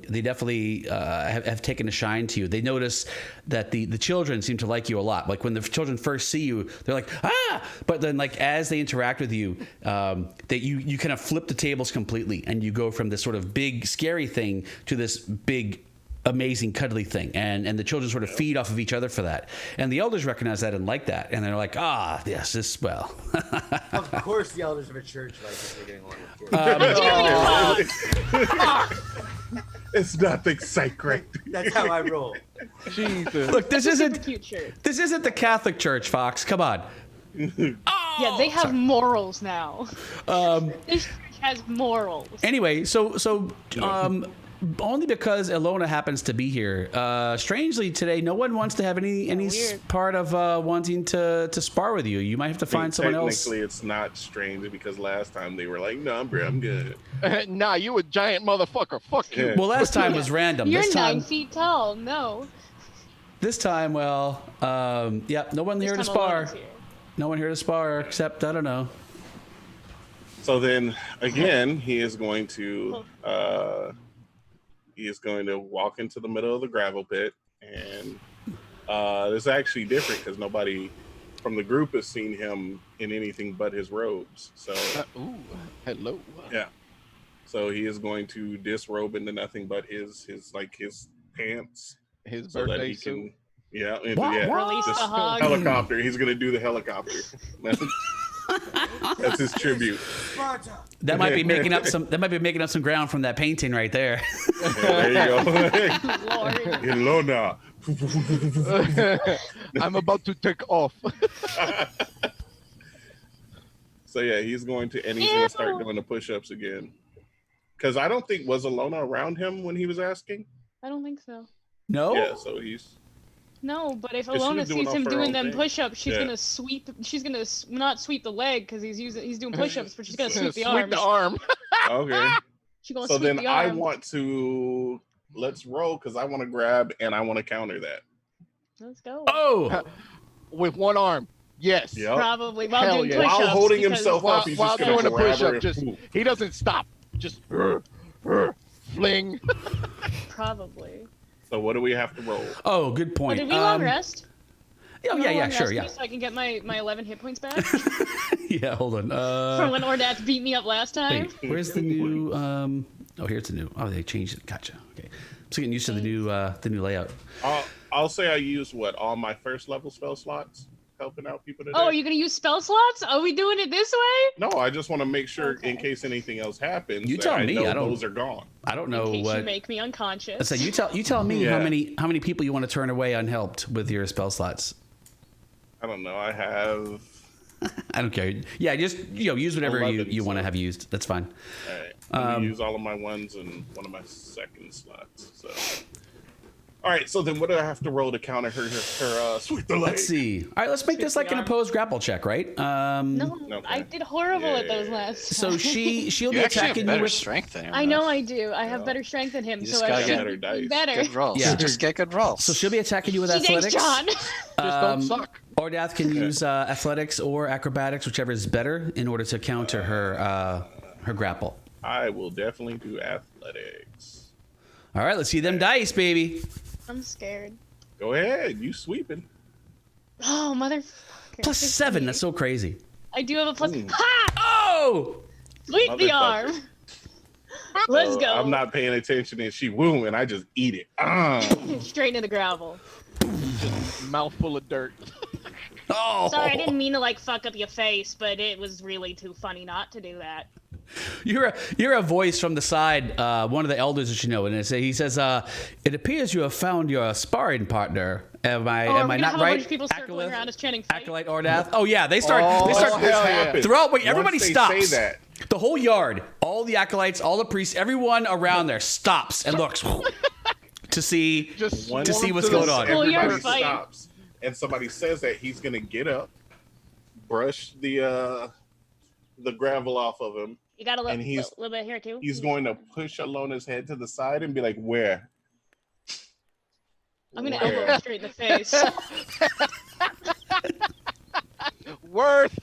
they definitely have taken a shine to you. They notice that the children seem to like you a lot. Like when the children first see you, they're like ah, but then like as they interact with you, that you kind of flip the tables completely, and you go from this sort of big scary thing to this big amazing cuddly thing, and the children sort of feed off of each other for that, and the elders recognize that and like that, and they're like, yes, this well. Of course, the elders of a church like this. They're getting along with kids. It's nothing sacred. That's how I roll. Jesus. Look, this Super isn't cute shirt. the Catholic Church, Fox. Come on. Yeah, they have morals now. This church has morals. Anyway, so only because Elona happens to be here. Strangely today, no one wants to have any Weird. part of wanting to spar with you. You might have to find someone else. Technically, it's not strange because last time they were like, "No, I'm good." Nah, you a giant motherfucker. Fuck you. Yeah. Well, last time was random. You're This 9 time, feet tall. No. no one here to This time spar. Elona's here. No one here to spar except I don't know. So then again, he is going to walk into the middle of the gravel pit, and it's actually different because nobody from the group has seen him in anything but his robes. So Ooh, hello. yeah, so he is going to disrobe into nothing but his pants, His so that birthday he suit. can yeah Release the just hog. helicopter. He's gonna do the helicopter. That's his tribute. That might be making up some. That might be making up some ground from that painting right there. Yeah, there you go. Lord. Elona. I'm about to take off. So yeah, he's going to start doing the push-ups again. Because I don't think was Elona around him when he was asking. I don't think so. No. Yeah, so he's No, but if Yeah, she Elona was doing sees off him her doing own them thing. push-ups, she's Yeah. gonna sweep. She's gonna not sweep the leg because he's doing push-ups, but she's gonna sweep the Sweep arm. the arm. okay. She's gonna So sweep then the I arm. want to let's roll because I want to grab and I want to counter that. Let's go. Oh. With one arm. Yes. Yep. Probably while Hell doing yeah. push-ups. While holding because- himself While, up, he's while just gonna doing a grab her push-up, and just boom. he doesn't stop. Just fling. Probably. So what do we have to roll? Oh, good Oh, point. did we long rest? Oh, You yeah, wanna yeah, long sure, rest yeah. me So I can get my 11 hit points back Yeah, hold on. from when Ordat beat me up last time. Wait, where's the new? Oh, here's the new. Oh, they changed it. Gotcha. Okay, I'm still getting used to the new layout. I'll say I use all my first level spell slots. helping out people today. Oh, are you gonna use spell slots? Are we doing it this way? No, I just want to make sure in case anything else happens. You tell me. I don't. Those are gone. I don't know in case what. you make me unconscious. So you tell me how many people you want to turn away unhelped with your spell slots. I don't know. I have. I don't care. Yeah, just use whatever 11, you want to have used. That's fine. All right. I'm gonna use all of my ones and one of my second slots. So. All right. So then, what do I have to roll to counter her sweep the leg? Let's see. All right, let's make this like an opposed grapple check, right? No, Okay. I did horrible at those last. So she'll be You actually have attacking you better with. strength than him. I know I do. I have better strength than him, You so just I gotta should get better dice. be better. Good rolls. Yeah. Just get good rolls. So she'll be attacking you with Thanks, athletics. John. Just don't suck. Ordath can use athletics or acrobatics, whichever is better, in order to counter her grapple. I will definitely do athletics. All right, let's see them dice, baby. I'm scared. Go ahead. You sweeping. Oh, motherfucker. Plus 7. That's so crazy. I do have a plus. Ooh. Ha! Oh! Sweep the Motherfucker. arm. Let's go. I'm not paying attention and she woo and I just eat it. Straight into the gravel. Mouthful of dirt. Oh! Sorry, I didn't mean to like fuck up your face, but it was really too funny not to do that. You're a voice from the side, one of the elders that you know, and he says, "It appears you have found your sparring partner. Am I Are we not gonna have right?" a bunch of people circling around us chanting fight? Acolyte Ordath. Oh yeah, they start. hell yeah. Throughout. Wait, everybody Once they stops. say that, The whole yard, all the acolytes, all the priests, everyone around there stops and looks to see Just to see what's to going the- on. Well, you're Everybody fighting. stops, and somebody says that he's gonna get up, brush the gravel off of him. You got a And little, he's- little bit here too. He's going to push Elona's head to the side and be like, "Where?" I'm gonna Where? elbow him straight in the face. Worth.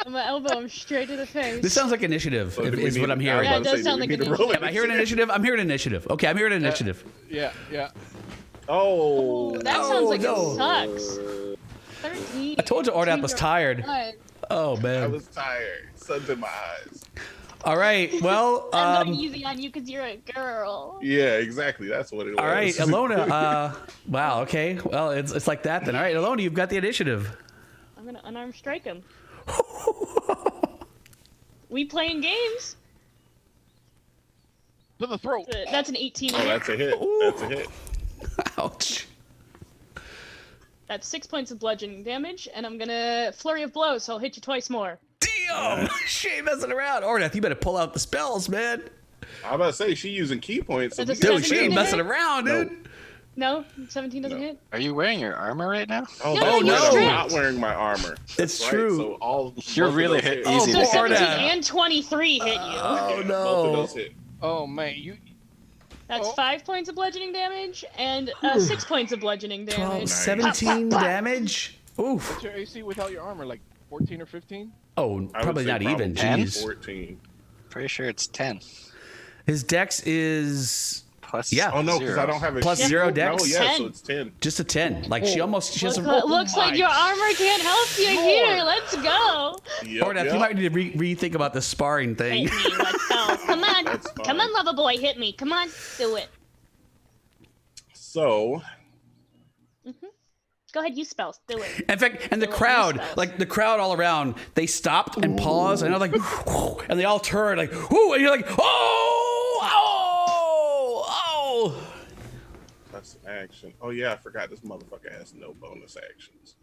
I'm gonna elbow him straight to the face. This sounds like initiative, So do we is need- what I'm I hearing. was Yeah, about it to does say, sound do we like need an to roll Am I hearing initiative? I'm hearing initiative. Okay, I'm hearing initiative. Yeah. Oh, That sounds like no. it sucks. 13. I told you Ordath was tired. Oh I man. was tired. Sun's in my eyes. All right. Well. I'm going easy on you because you're a girl. Yeah, exactly. That's what it was. All right, Elona. Wow. Okay. Well, it's like that then. All right, Elona, you've got the initiative. I'm gonna unarmed strike him. We playing games. To the throat. That's an 18. Oh, that's a hit. That's a hit. Ouch. That's 6 points of bludgeoning damage, and I'm gonna flurry of blows, so I'll hit you twice more. Damn. She ain't messing around. Ordath, you better pull out the spells, man. I'm about to say she using key points. So That's we a got- Dude, she ain't 17 messing hit? around, dude. No, 17 doesn't No. hit. Are you wearing your armor right now? Oh, No, that's you're right, I'm stripped. not wearing my armor. It's That's right. true. So all You're both of really those hit hit. easy So to poor hit. 17 Ordath. and 23 hit you. Oh Both of no. those hit. Oh man, you. That's Oh. 5 points of bludgeoning damage and 6 points of bludgeoning 12, damage. 17 damage. Oof. What's your AC without your armor? Like 14 or 15? Oh, I would probably say not even. probably Jeez. 14. Pretty sure it's 10. His dex is Plus Yeah. Oh no, because I 0. don't have a Plus shield. 0 No, dex? yeah, 10. so it's 10. just a 10. Like she has a Looks like your armor can't help you here. Let's go. Yep, Ordath, yep. you might need to rethink about the sparring thing. Hit me. Let's go. Come on. That's Come fine. on, lover boy. Hit me. Come on. Do it. So Go ahead. Use spells. Do it. In fact, and the They let crowd, you spells. like the crowd all around, they stopped and paused, and they're like, and they all turn like, whoo, and you're like, oh, oh, oh. that's an action. Oh yeah, I forgot this motherfucker has no bonus actions.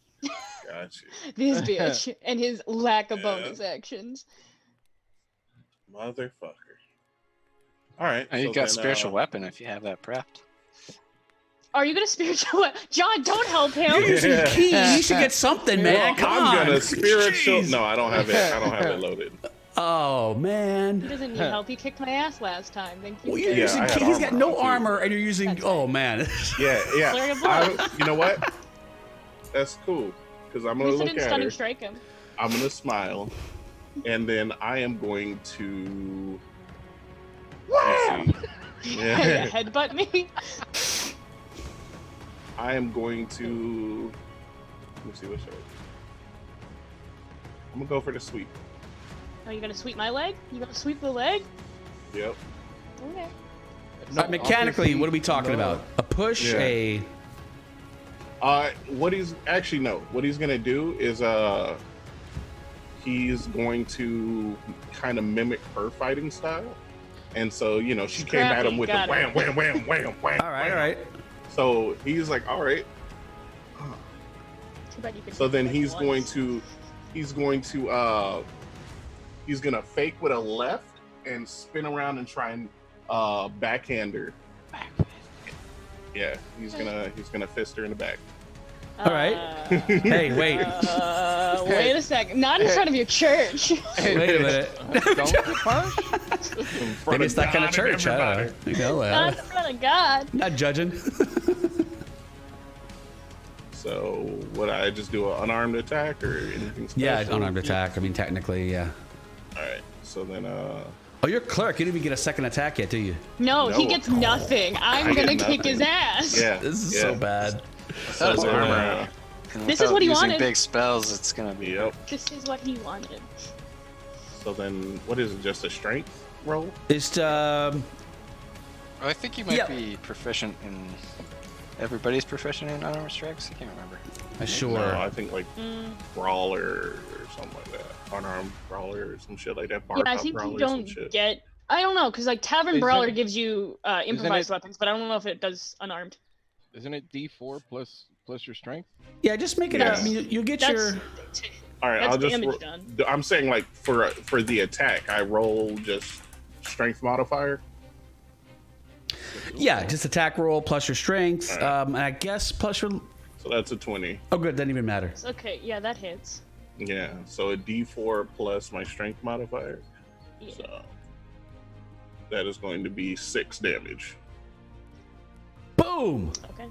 Gotcha. This bitch and his lack of Yeah. bonus actions. Motherfucker. All right. Oh, you so got then, spiritual weapon if you have that prepped. Are you gonna spiritual? John, don't help him. You're using Yeah. key. You should get something, man. Well, Come I'm on. gonna spiritual. Jeez. No, I don't have it. I don't have it loaded. Oh He man. doesn't need help. He kicked my ass last time. Thank you. Well, you're Yeah, using I had key. He's got armor no on, too. armor, and you're using. That's Oh man. Yeah, Flurry yeah. of blows. You know what? That's cool. Because I'm gonna At least I look didn't at stunning her. strike him. I'm gonna smile, and then I am going to. Let's see. Yeah. Headbutt me. I am going to. Let me see what show. I'm gonna go for the sweep. Are you gonna sweep my leg? You gonna sweep the leg? Yep. Okay. Mechanically, what are we talking about? A push, Yeah. a. What he's gonna do is he's going to kind of mimic her fighting style, and so she came at him with the wham, wham, wham, wham, wham. All right. So he's like, all right. So then he's going to fake with a left and spin around and try and backhand her. Yeah, he's gonna fist her in the back. All right. Hey, wait. Wait a second. Not in front of your church. Wait a minute. Don't push. Maybe it's that kind of church. I don't know. Not in front of God. Not judging. So would I just do an unarmed attack or anything special? Yeah, unarmed attack. I mean, technically, yeah. All right. So then, Oh, you're a cleric. You didn't even get a second attack yet, do you? No, he gets nothing. I'm gonna kick his ass. Yeah. This is so bad. Without armor, This is what he using wanted. big spells, it's gonna be. Yep. This is what he wanted. So then, what is it? Just a strength roll? It's I think you might Yeah. be proficient in. Everybody's proficient in unarmed strikes. I can't remember. sure. No, I think like brawler or something like that. Unarmed brawler or some shit like that. Bar Yeah, I top think brawler you or some don't shit. get. I don't know, because like Tavern Isn't Brawler it- gives you improvised it- weapons, but I don't know if it does unarmed. Isn't it D4 plus your strength? Yeah, just make it. Yeah. I mean, you get That's your. All right, that's I'll just. damage done. I'm saying like for the attack, I roll just strength modifier. Yeah, just attack roll plus your strength. All right. And I guess plus your. So that's a 20. Oh, good. Doesn't even matter. Okay, yeah, that hits. Yeah. So a D4 plus my strength modifier. Yeah. So that is going to be 6 damage. Boom. Okay.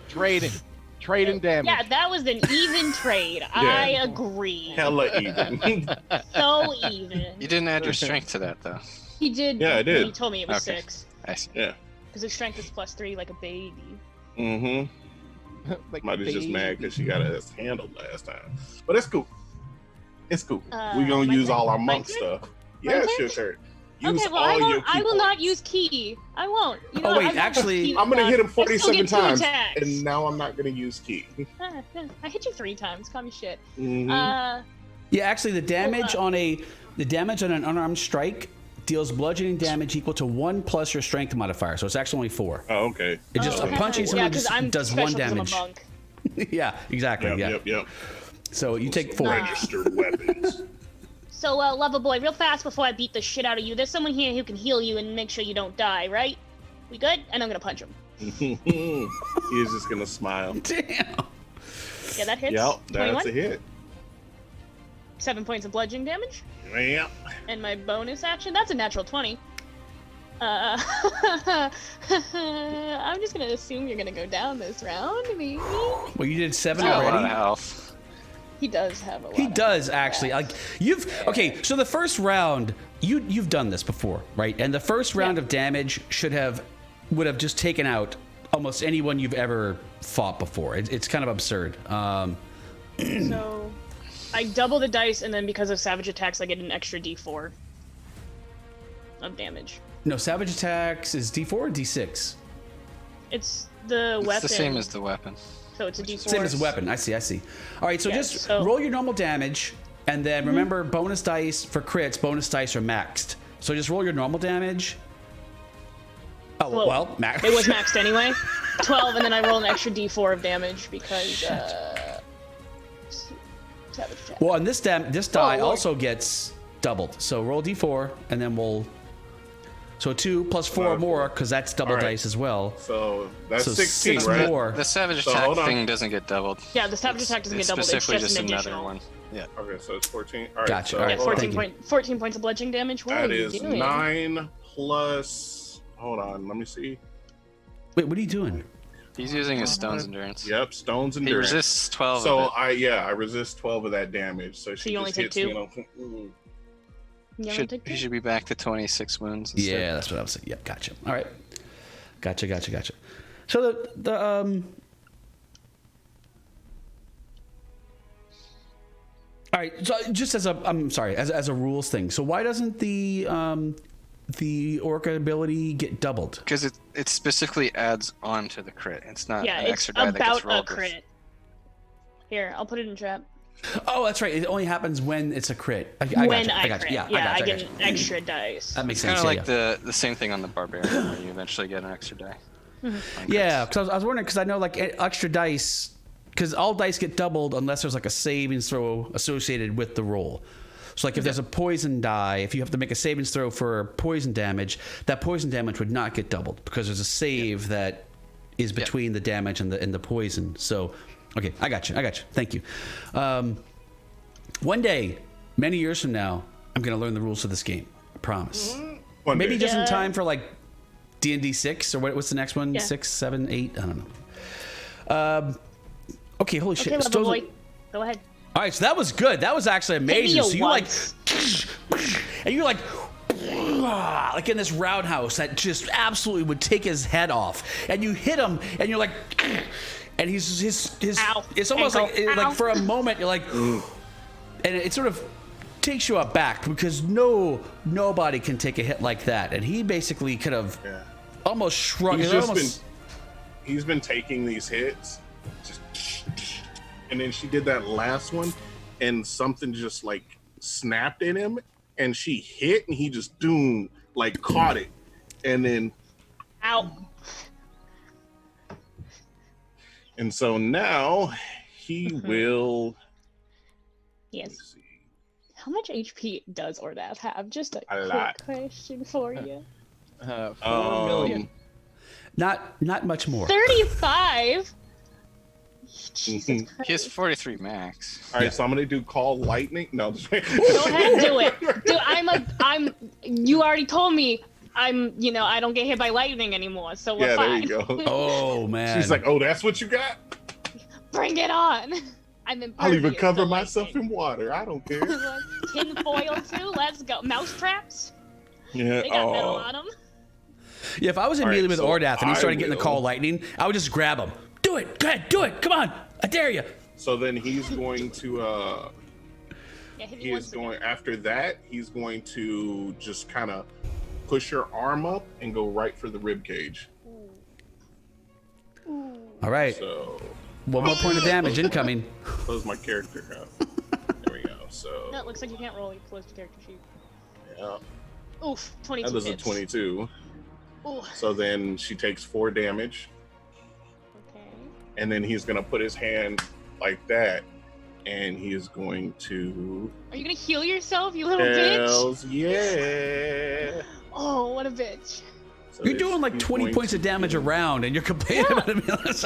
Trading damage. Yeah, that was an even trade. I agree. Hella even. So even. You didn't add your strength to that though. He did. Yeah, I did. He told me it was Okay. 6. I see. Yeah. Because his strength is +3, like a baby. Mm-hmm. Like Somebody's just mad baby. because she got us handled last time. But it's cool. It's cool. We gonna my use turn? all our My monk turn? stuff. My Yeah, it's turn? your turn. Use Okay, well, I all your won't. I key will not points. use key. I won't. You know, Oh, wait, I won't actually- use key I'm gonna this hit him round. I still 47 get 2 times, attacks. and now I'm not gonna use key. I hit you 3 times. Call me shit. Mhm. Yeah, actually, the damage on an unarmed strike deals bludgeoning damage equal to 1 plus your strength modifier. So it's actually only 4. Oh, okay. It just okay. punching Yeah, someone 'cause just I'm does special 1 'cause I'm a damage. monk. Yeah, exactly. Yep, yeah. yep. So you take 4. Registered weapons. So, Lover Boy, real fast before I beat the shit out of you, there's someone here who can heal you and make sure you don't die, right? We good? And I'm gonna punch him. He's just gonna smile. Damn. Yeah, that hits. Yep, 21. that's a hit. 7 points of bludgeoning damage. Yep. And my bonus action, that's a natural 20. I'm just gonna assume you're gonna go down this round, maybe. Well, you did 7 Got a lot of already. health. He does have a lot. He of does health. actually. Like okay. So the first round, you've done this before, right? And the first round of damage would have just taken out almost anyone you've ever fought before. It's kind of absurd. So, I double the dice, and then because of savage attacks, I get an extra D4 of damage. No, savage attacks is D4 or D6. It's the weapon. It's the same as the weapon. So it's a D4. Same as a weapon. I see. All right, so Yeah, just so- roll your normal damage, and then remember bonus dice for crits. Bonus dice are maxed. So just roll your normal damage. Oh well, max. It was maxed anyway. 12, and then I roll an extra D4 of damage because savage attack. Well, and this die Lord. also gets doubled. So roll D4, and then So 2 plus 4 more, because that's double All right. dice as well. So that's So 16, 6 right? more. The savage So, attack hold on. thing doesn't get doubled. Yeah, the savage attack doesn't get doubled. It's Specifically just an another additional one. Yeah. Okay, so it's 14. All right, Gotcha. So All right, Yeah, thank you. 14 points of bludgeoning damage. What that are you is doing? 9 plus. Hold on, let me see. Wait, what are you doing? He's using his stone's endurance. Yep, stones He endurance. resists 12 So of I resist 12 of that damage. So she you only just take hits 2? me. You it. only take He two? should be back to 26 wounds. instead. Yeah, that's what I was saying. Yep, gotcha. All right. Gotcha. So the all right. So just as a rules thing. So why doesn't the the orca ability get doubled? Because it specifically adds on to the crit. It's not Yeah, an it's extra die that gets about a rolled. crit. Here, I'll put it in chat. Oh, that's right. It only happens when it's a crit. I got When you. I got crit. you. Yeah, Yeah, I I got get you. an extra dice. That makes It's kind sense. of like the same thing on the barbarian, where you eventually get an extra die. Yeah, because I was wondering, because I know like extra dice, because all dice get doubled unless there's like a saving throw associated with the roll. So like if there's a poison die, if you have to make a savings throw for poison damage, that poison damage would not get doubled because there's a save that is between the damage and the poison. So, okay, I got you. Thank you. One day, many years from now, I'm going to learn the rules of this game. I promise. Maybe just in time for like D&D 6 or what's the next one? Yeah. 6, 7, 8? I don't know. Okay, holy shit. Okay, level boy. Go ahead. All right, so that was good. That was actually amazing. So you once. and you're like in this roundhouse that just absolutely would take his head off, and you hit him, and you're like, and he's his. Ow. It's almost Ankle. like Ow. for a moment you're like, and it sort of takes you aback because nobody can take a hit like that, and he basically could have almost shrugged. He's been taking these hits, and then she did that last one, and something just like snapped in him, and she hit, and he just like caught it, and then Ow. And so now he will. Yes. How much HP does Ordath have? Just a quick lot. question for you. 4 million. Not much more. 35. Jesus Christ. He has 43 max. All right, so I'm gonna do call lightning. No, Go ahead and do it. Dude, you already told me I don't get hit by lightning anymore, so we're fine. There you go. Oh man. She's like, oh, that's what you got? Bring it on. I'm impervious I'll even cover to myself lightning. in water. I don't care. Tin foil too. Let's go. Mouse traps. Yeah. They got metal on them. Yeah, if I was immediately with so Ordath and he started getting the will. call lightning, I would just grab him. Do it. Go ahead. Do it. Come on. I dare you. So then he's going to Yeah, hit me he once is again. going after that, he's going to just kind of push her arm up and go right for the rib cage. All right. So One more point of damage incoming. close my character out. There we go. So No, it looks like you can't roll. You closed the character sheet. yeah, Oof, 22 that was a hits. 22. Ooh, So then she takes 4 damage, okay. and then he's gonna put his hand like that, and he is going to. Are you gonna heal yourself, you little bitch? Hells yeah! Oh, what a bitch. So You're doing like he's 20 going points to of damage do- around, and you're complaining about it.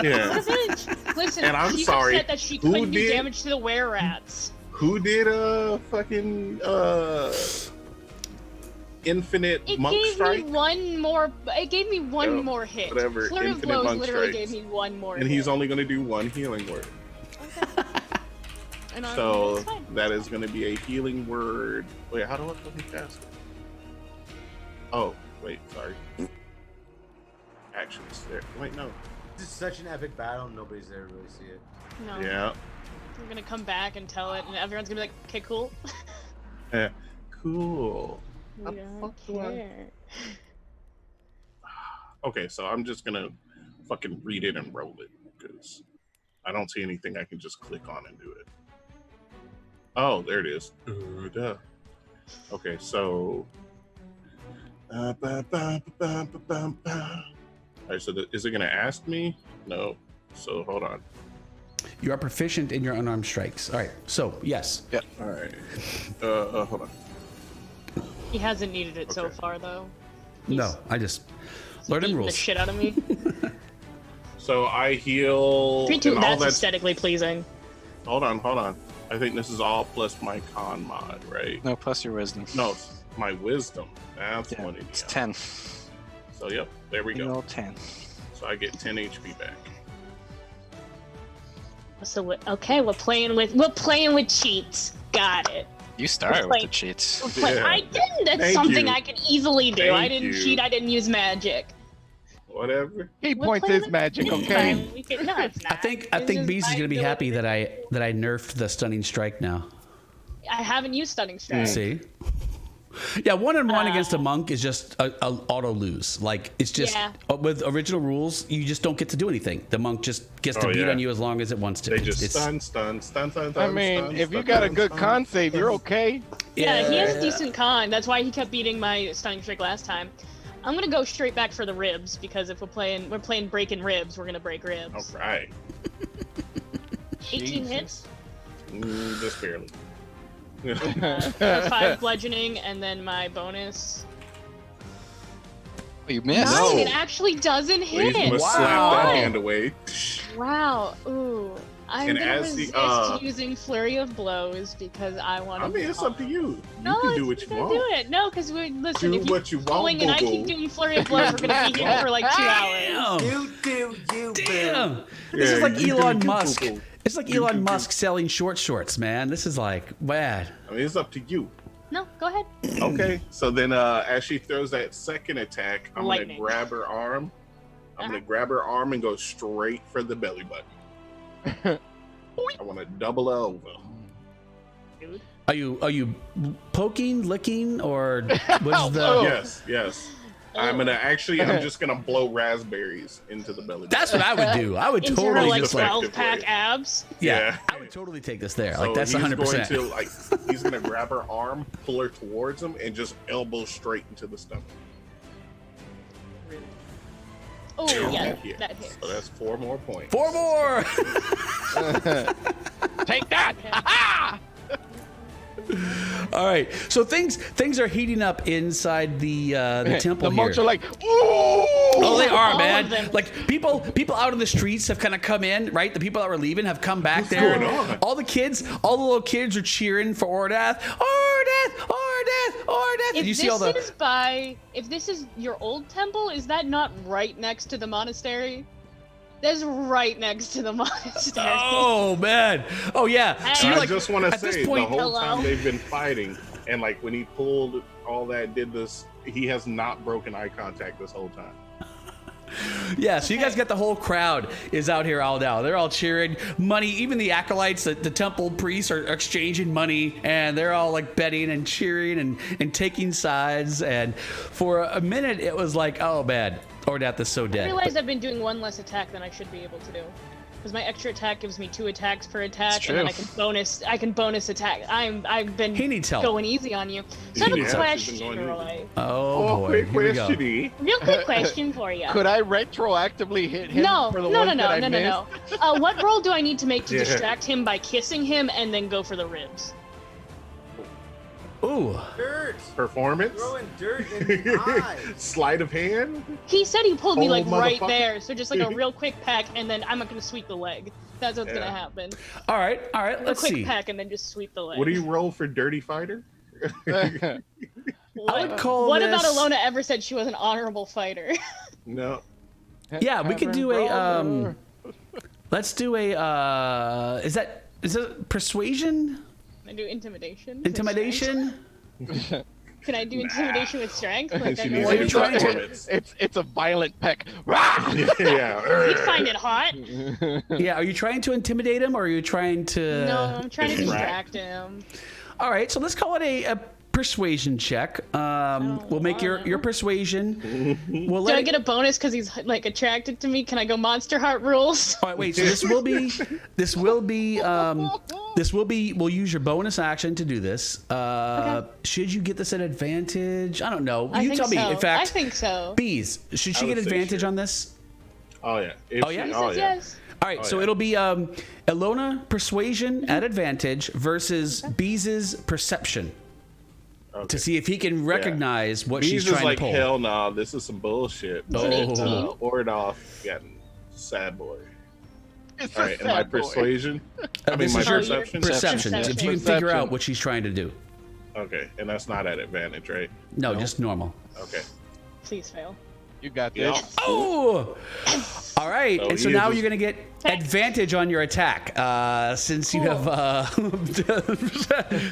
Yeah. What a bitch. Listen, And I'm she's sorry, upset that she who couldn't do did- damage to the were-rats. Who did a fucking infinite It monk gave strike? me one more. It gave me one Yeah, more hit. whatever, Flurry of infinite blows monk literally strikes. gave me one more. And hit. he's only going to do 1 healing word. And So it's fine. that is going to be a healing word. Wait, how do I fucking cast it? Oh, wait, sorry. Actions there. Wait, no. This is such an epic battle, nobody's there to really see it. No. Yeah. We're gonna come back and tell it, and everyone's gonna be like, "Okay, cool." Cool. We How the don't fuck do I- care. Okay, so I'm just going to fucking read it and roll it because I don't see anything I can just click on and do it. Oh, there it is. Duh. Okay, so. All right, so is it going to ask me? No. So hold on. You are proficient in your unarmed strikes. All right. So, yes. Yeah. All right. Hold on. He hasn't needed it so Okay. far, though. No, I just learned Beating the rules. shit out of me. So I heal. 3, 2, and all that's that's- aesthetically pleasing. Hold on. I think this is all plus my con mod, right? No, plus your wisdom. No, my wisdom. That's Yeah, what it it's is. 10. So yep, there we You go. roll 10. So I get 10 HP back. So okay, we're playing with cheats. Got it. You started with Like- the cheats. Yeah. I didn't. That's Thank something you. I can easily do. I Thank didn't you. cheat. I didn't use magic. Whatever. Key We're points playing is with- magic, it's okay? fine. We can, no, it's not. I think It's just Beast is my going to be happy ability. that I nerfed the stunning strike now. I haven't used stunning strike. See? Yeah, 1-on-1 against a monk is just a auto lose. Like it's just with original rules, you just don't get to do anything. The monk just gets to beat on you as long as it wants to. They just stun. I mean, if you got a good con save, you're okay. Yeah, he has a decent con. That's why he kept beating my stunning streak last time. I'm gonna go straight back for the ribs because if we're playing breaking ribs, we're gonna break ribs. All right. 18 hits. Just barely. For 5 bludgeoning, and then my bonus. You missed. 9, it actually doesn't hit. He's gonna slap that hand away. Wow. Ooh. I'm And gonna as resist the, using Flurry of Blows because I want to. I mean, it's up to you. No, You can do what you want. Do it. No, because listen, Do if what you want, going and I keep doing Flurry of Blows, we're gonna be here for like 2 hours. Damn. This is like Elon Musk. It's like Elon Musk selling shorts, man. This is like bad. I mean, it's up to you. No, go ahead. Okay, so then as she throws that second attack, I'm Lightning. gonna grab her arm. I'm gonna grab her arm and go straight for the belly button. I want to double over. Dude. Are you poking, licking, or what's the? Yes. I'm just gonna blow raspberries into the belly button. That's what I would do. I would Into totally her like just like 12-pack abs. yeah. I would totally take this there. So Like that's he's 100%. he's gonna grab her arm, pull her towards him, and just elbow straight into the stomach. Oh yeah, that hits. So that's 4 more points. 4 more. Take that! Ha! All right. So things are heating up inside the temple The here. monks are like, ooh! Oh, they are, All man. of them. Like people out in the streets have kind of come in, right? The people that were leaving have come back there. going on? All the little kids are cheering for Ordath. Ordath, Ordath, Ordath. Did you see all the? If this is your old temple, is that not right next to the monastery? That's right next to the monastery. Oh man. Oh yeah. So I you're like, just want to at this say point, the whole time they've been fighting, and like when he pulled all that, did this, he has not broken eye contact this whole time. yeah, so you guys got the whole crowd is out here all now. They're all cheering. Money, even the acolytes, the temple priests are exchanging money, and they're all like betting and cheering and taking sides. And for a minute, it was like, oh man, Ordath is so I dead. realize I've been doing 1 less attack than I should be able to do. Because my extra attack gives me 2 attacks per attack, and then I can bonus attack. I've been He needs help. going easy on you. So I have a question, Roy. Oh boy, quick here we go. question. Real quick question for you. Could I retroactively hit him for the ones that I missed? What roll do I need to make to distract him by kissing him and then go for the ribs? Ooh. Dirt. Performance. Throwing dirt in the eyes. Sleight of hand. He said he pulled me Oh, like right motherfucker. there, so just like a real quick peck, and then I'm not gonna sweep the leg. That's what's gonna happen. All right. A quick Let's see. peck and then just sweep the leg. What do you roll for Dirty Fighter? I would call What this... about Elona ever said she was an honorable fighter? No. Yeah, we could do a. Let's do a. Is it persuasion? Can I do intimidation? Intimidation? Can I do intimidation with strength? Like I She know needs What are to you do trying to- performance. It's a violent peck. Yeah. you find it hot? Yeah. Are you trying to intimidate him, or are you trying to? No, I'm trying to Distract. distract him. All right. So let's call it a persuasion check. We'll make your persuasion. We'll Do let I it- get a bonus because he's like attracted to me? Can I go Monster Heart rules? All right, wait. So we'll use your bonus action to do this. Should you get this at advantage? I don't know. I You think tell me. so. In fact, I think so. Bees, should she I get would say advantage sure. on this? Oh yeah. Oh, yeah? He Oh says yeah. yes. All right, so yeah. it'll be Elona persuasion at advantage versus Bees' perception Okay. to see if he can recognize what she's He's trying just like, to pull. hell nah, this is some bullshit. It's an 18. Ordoff getting sad boy. It's All a right, and my sad boy. persuasion. This my is your perception. perception. Perception. If you can figure Perception. out what she's trying to do. Okay, and that's not at advantage, right? No, just normal. Okay. Please fail. You got Yeah. this. Oh! All right, So and so he now is you're going to get advantage on your attack since you have... I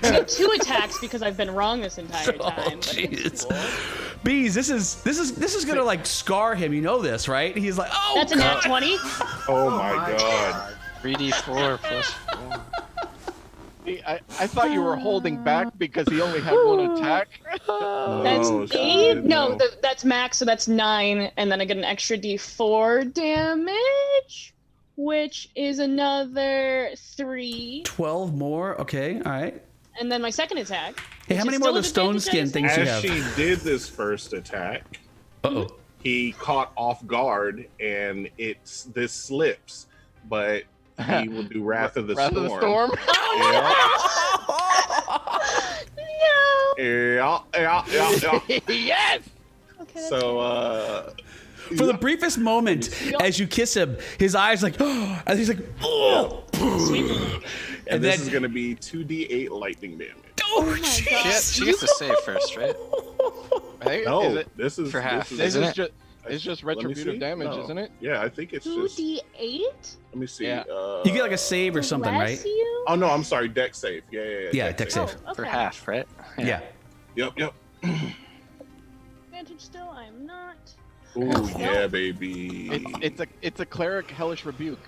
get 2 attacks because I've been wrong this entire Oh, time. but it's jeez. cool. Bees, this is gonna like scar him. You know this, right? He's like, oh, That's a God. nat 20. Oh my god. 3d4 plus 4. See, I thought you were holding back because he only had one attack. That's No, 8. No, no. that's max, so that's 9, and then I get an extra D4 damage, which is another 3. 12 more. Okay, all right. And then my second attack. Hey, how which many is more of still the stone advantage, skin I things you As have? she did this first attack, Uh-oh. he caught off guard, and this slips, but he will do Wrath of the Wrath Storm. of the Storm. No. Yeah. Yes. Okay, that's So, For the briefest moment, as you kiss him, his eyes like, and he's like, oh. and this then- is going to be 2d8 lightning damage. Oh, my jeez. God. She gets to save first, right? I think, No, is it, this is for half, This this isn't is it? just it's just let me retributive see. damage, No. isn't it? Yeah, I think it's just. 2d8? Let me see. Yeah. You get like a save or something, Bless right? You? Oh no, I'm sorry. Deck save. Yeah. Yeah, deck save. Oh, For okay. half, right? Yeah. Yep. Advantage still, I'm not. Ooh, yeah, baby. It's a cleric hellish rebuke.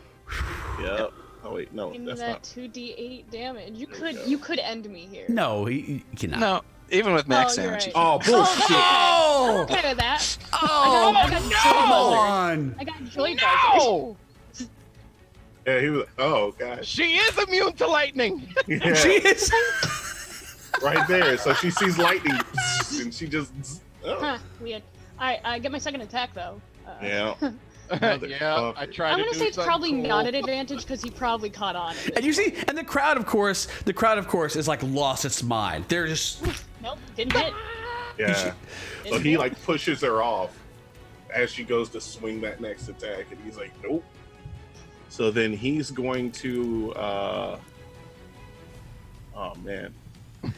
Yep. Oh wait, no, Give me that's that not. 2d8 damage. You There we could go. you could end me here. No, he cannot. No, even with max Oh, you're damage. right. Oh bullshit! Oh! I'm okay with that. Oh, I got come joy on! I got joy buzzers. Oh, Yeah, he was. Oh gosh. she is immune to lightning. Yeah, She is. right there. So she sees lightning, and she just. Oh. Huh, weird. I get my second attack though. Yeah. Yeah, I tried I'm to gonna do say it's something probably cool. not an advantage because he probably caught on. And you see, and the crowd, of course, is like lost its mind. They're just. Nope, didn't hit. Yeah. So Didn't he hit. like pushes her off as she goes to swing that next attack, and he's like, nope. So then he's going to. Oh man.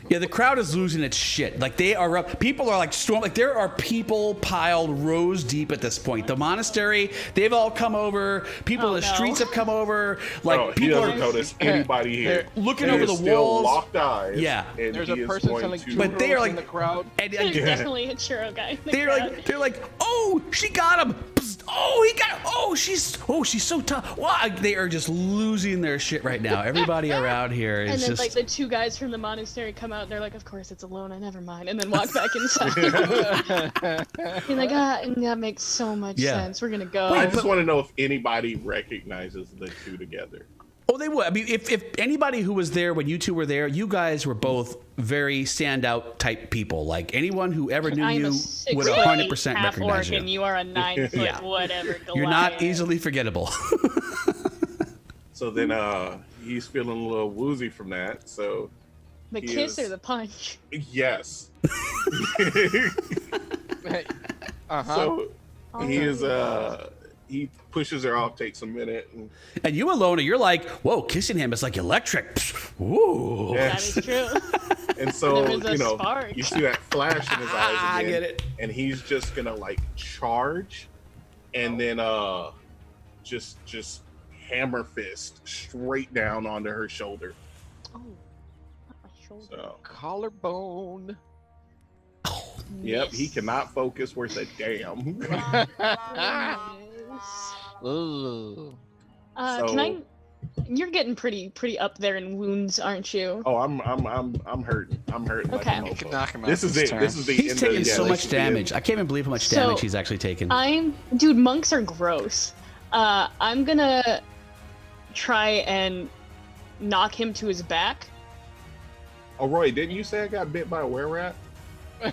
Yeah, the crowd is losing its shit. Like they are, people are like storm. Like there are people piled rows deep at this point. The monastery, they've all come over. People Oh, in the no. streets have come over. Like Oh, he people doesn't are notice anybody here. looking He over is the still walls. locked eyes. Yeah. And There's he a is person going selling to. But they are churros like- in the crowd. And, There's Yeah. definitely a churro guy. in the they're crowd. like, oh, she got him. Psst. Oh, he got. Oh, she's so tough. Wow, they are just losing their shit right now. Everybody around here And is then just. like the two guys from the monastery come out and they're like, of course it's Elona, never mind, and then walk back inside. You're like, and that makes so much Yeah. sense. We're gonna go. I just want to know if anybody recognizes the two together. Oh, they would. I mean, if anybody who was there when you two were there, you guys were both very standout type people. Like anyone who ever knew I'm you a would 6'8" 100% half recognize orc, and you. you are a 9 foot Yeah. whatever. You're not Goliath. easily forgettable. So then he's feeling a little woozy from that. So The he kiss is- or the punch? yes. Uh-huh. So he Oh, is he pushes her off, takes a minute, and And you, Elona, you're like, whoa, kissing him is like electric. Psst. Ooh. Yeah. That is true. and so There is a you know spark. you see that flash in his eyes again, I get it. and he's just gonna like charge, and then just hammer fist straight down onto her shoulder. Oh, not my shoulder. So Collarbone. yep, he Miss. cannot focus worth a damn. Miss. Ooh. Can I? You're getting pretty up there in wounds, aren't you? Oh, I'm hurting. I'm hurting. Okay. Like a You can mofo. knock him out. This is it. turn. This is the He's end taking of, so this much is the end. damage. I can't even believe how much So, damage he's actually taken. Dude, monks are gross. I'm gonna try and knock him to his back. Oh, Roy, didn't you say I got bit by a were-rat? I'm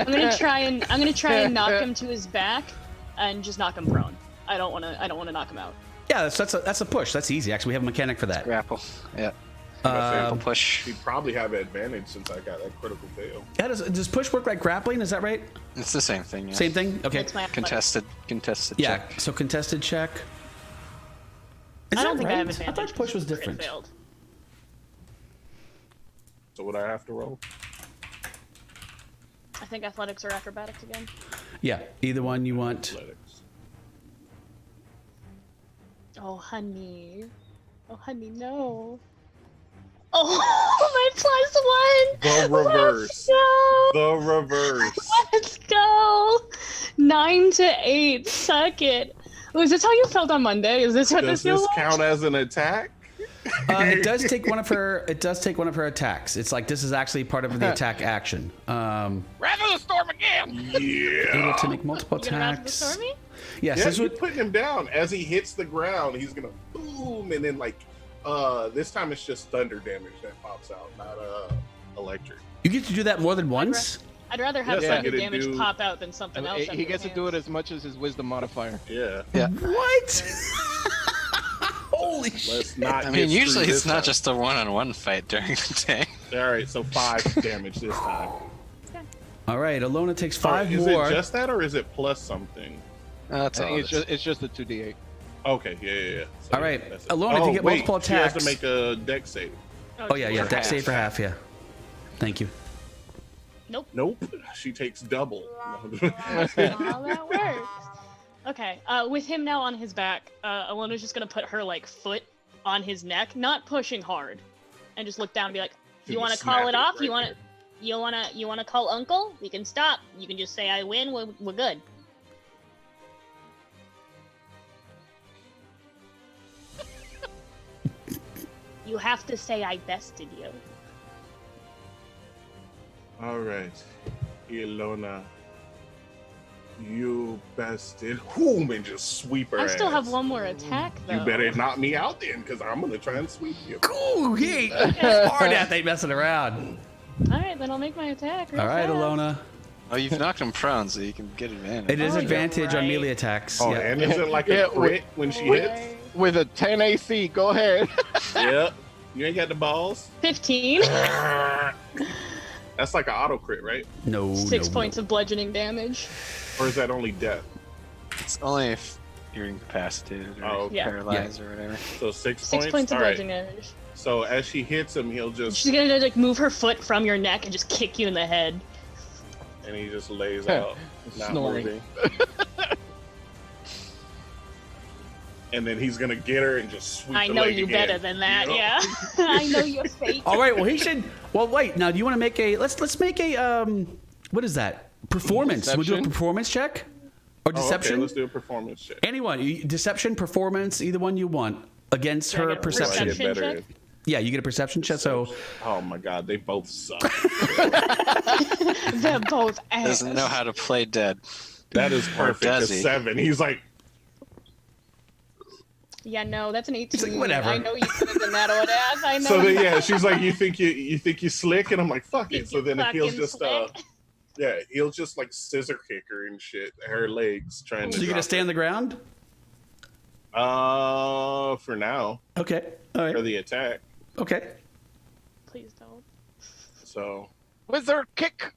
gonna try and knock him to his back and just knock him prone. I don't wanna knock him out. Yeah, that's a push. That's easy. Actually, we have a mechanic for that. Grapple. Yeah. Grapple Push. He'd probably have an advantage since I got that critical fail. Yeah, does push work like grappling? Is that right? It's the same thing. Yeah. Same thing? Okay. That's my athletics. Contested Yeah, check. so contested check. Is I don't that think I have right? advantage. I thought push was because crit different. failed. So would I have to roll? I think athletics or acrobatics again. Yeah, either one you want. Athletics. Oh honey. Oh honey, no. Oh, my +1. The reverse. Let's go. The reverse. Let's go. 9 to 8. Suck it. Was this how you felt on Monday? Is this what Does this feels this like? count as an attack? It does take one of her. It does take one of her attacks. It's like this is actually part of the attack action. Rather the storm again. Yeah. Able to make multiple You gonna rattle the attacks. Stormy? Yes, Yeah, this you're would. putting him down. As he hits the ground, he's gonna boom, and then like this time it's just thunder damage that pops out, not electric. You get to do that more than once. I'd rather have Yes, I thunder get to damage do- pop out than something else. He gets to do it as much as his wisdom modifier. Yeah. What? Holy shit! Let's not. I mean, get usually through it's this not time. just a one-on-one fight during the day. All right, so 5 damage this time. All right, Elona takes All 5 right, is more. it just that, or is it plus something? That's I all. think it's just a 2d8. Okay, yeah. So All right, that's it. Elona, if you get wait, multiple she has attacks- to make a dex save. Oh yeah, For dex half. save for half. Yeah. Thank you. Nope, she takes double. How that works. Okay, with him now on his back, Alona's just gonna put her like foot on his neck, not pushing hard, and just look down and be like, "You want to Snap call it it off? right You want to call Uncle? We can stop. You can just say I win. We're good." You have to say I bested you. All right, Elona, you bested whom and just sweep her I still have ass. one more attack though. You better knock me out then, because I'm gonna try and sweep you. Cool. He ain't hard at they messing around. All right, then I'll make my attack. real All right, fast. Elona. Oh, you've knocked him prone, so you can get advantage. It is Oh, you're advantage on right. melee attacks. Oh, yeah. and is it like Yeah, a crit when she hits? With a 10 AC, go ahead. Yep. You ain't got the balls. 15. That's like an auto crit, right? No. 6 no, points of bludgeoning damage. Or is that only death? It's only if you're incapacitated or Oh, okay. Yeah. paralyzed or whatever. So 6 6 points. points of All right. bludgeoning damage. So as she hits him, he'll just She's gonna like move her foot from your neck and just kick you in the head. and he just lays out, not Snoring. moving. And then he's gonna get her and just sweep I the know leg you again. better than that, Yup. yeah. I know you're fake. All right. Well, he should. Well, wait. Now, do you want to make a? Let's make a. What is that? Performance. We'll do a Deception? performance check, or Oh, okay, deception. let's do a performance check. Anyone. Deception, performance, either one you want against Can I her get a perception. Get perception better check? Yeah, you get a perception check. So Oh my god, they both suck. They're both ass. Doesn't know how to play dead. That is perfect. A does he? 7. He's like, Yeah, no, that's an 18. like, whatever. I know you could have done that old ass. I know. so then yeah, she's like, you think you slick, and I'm like, fuck it. So then he'll Fucking just slick. he'll just like scissor kick her and shit. Her legs trying to. so you're gonna drop stay on the ground. her. For now, Okay. All for right. the attack. Okay. Please don't. So Wizard kick.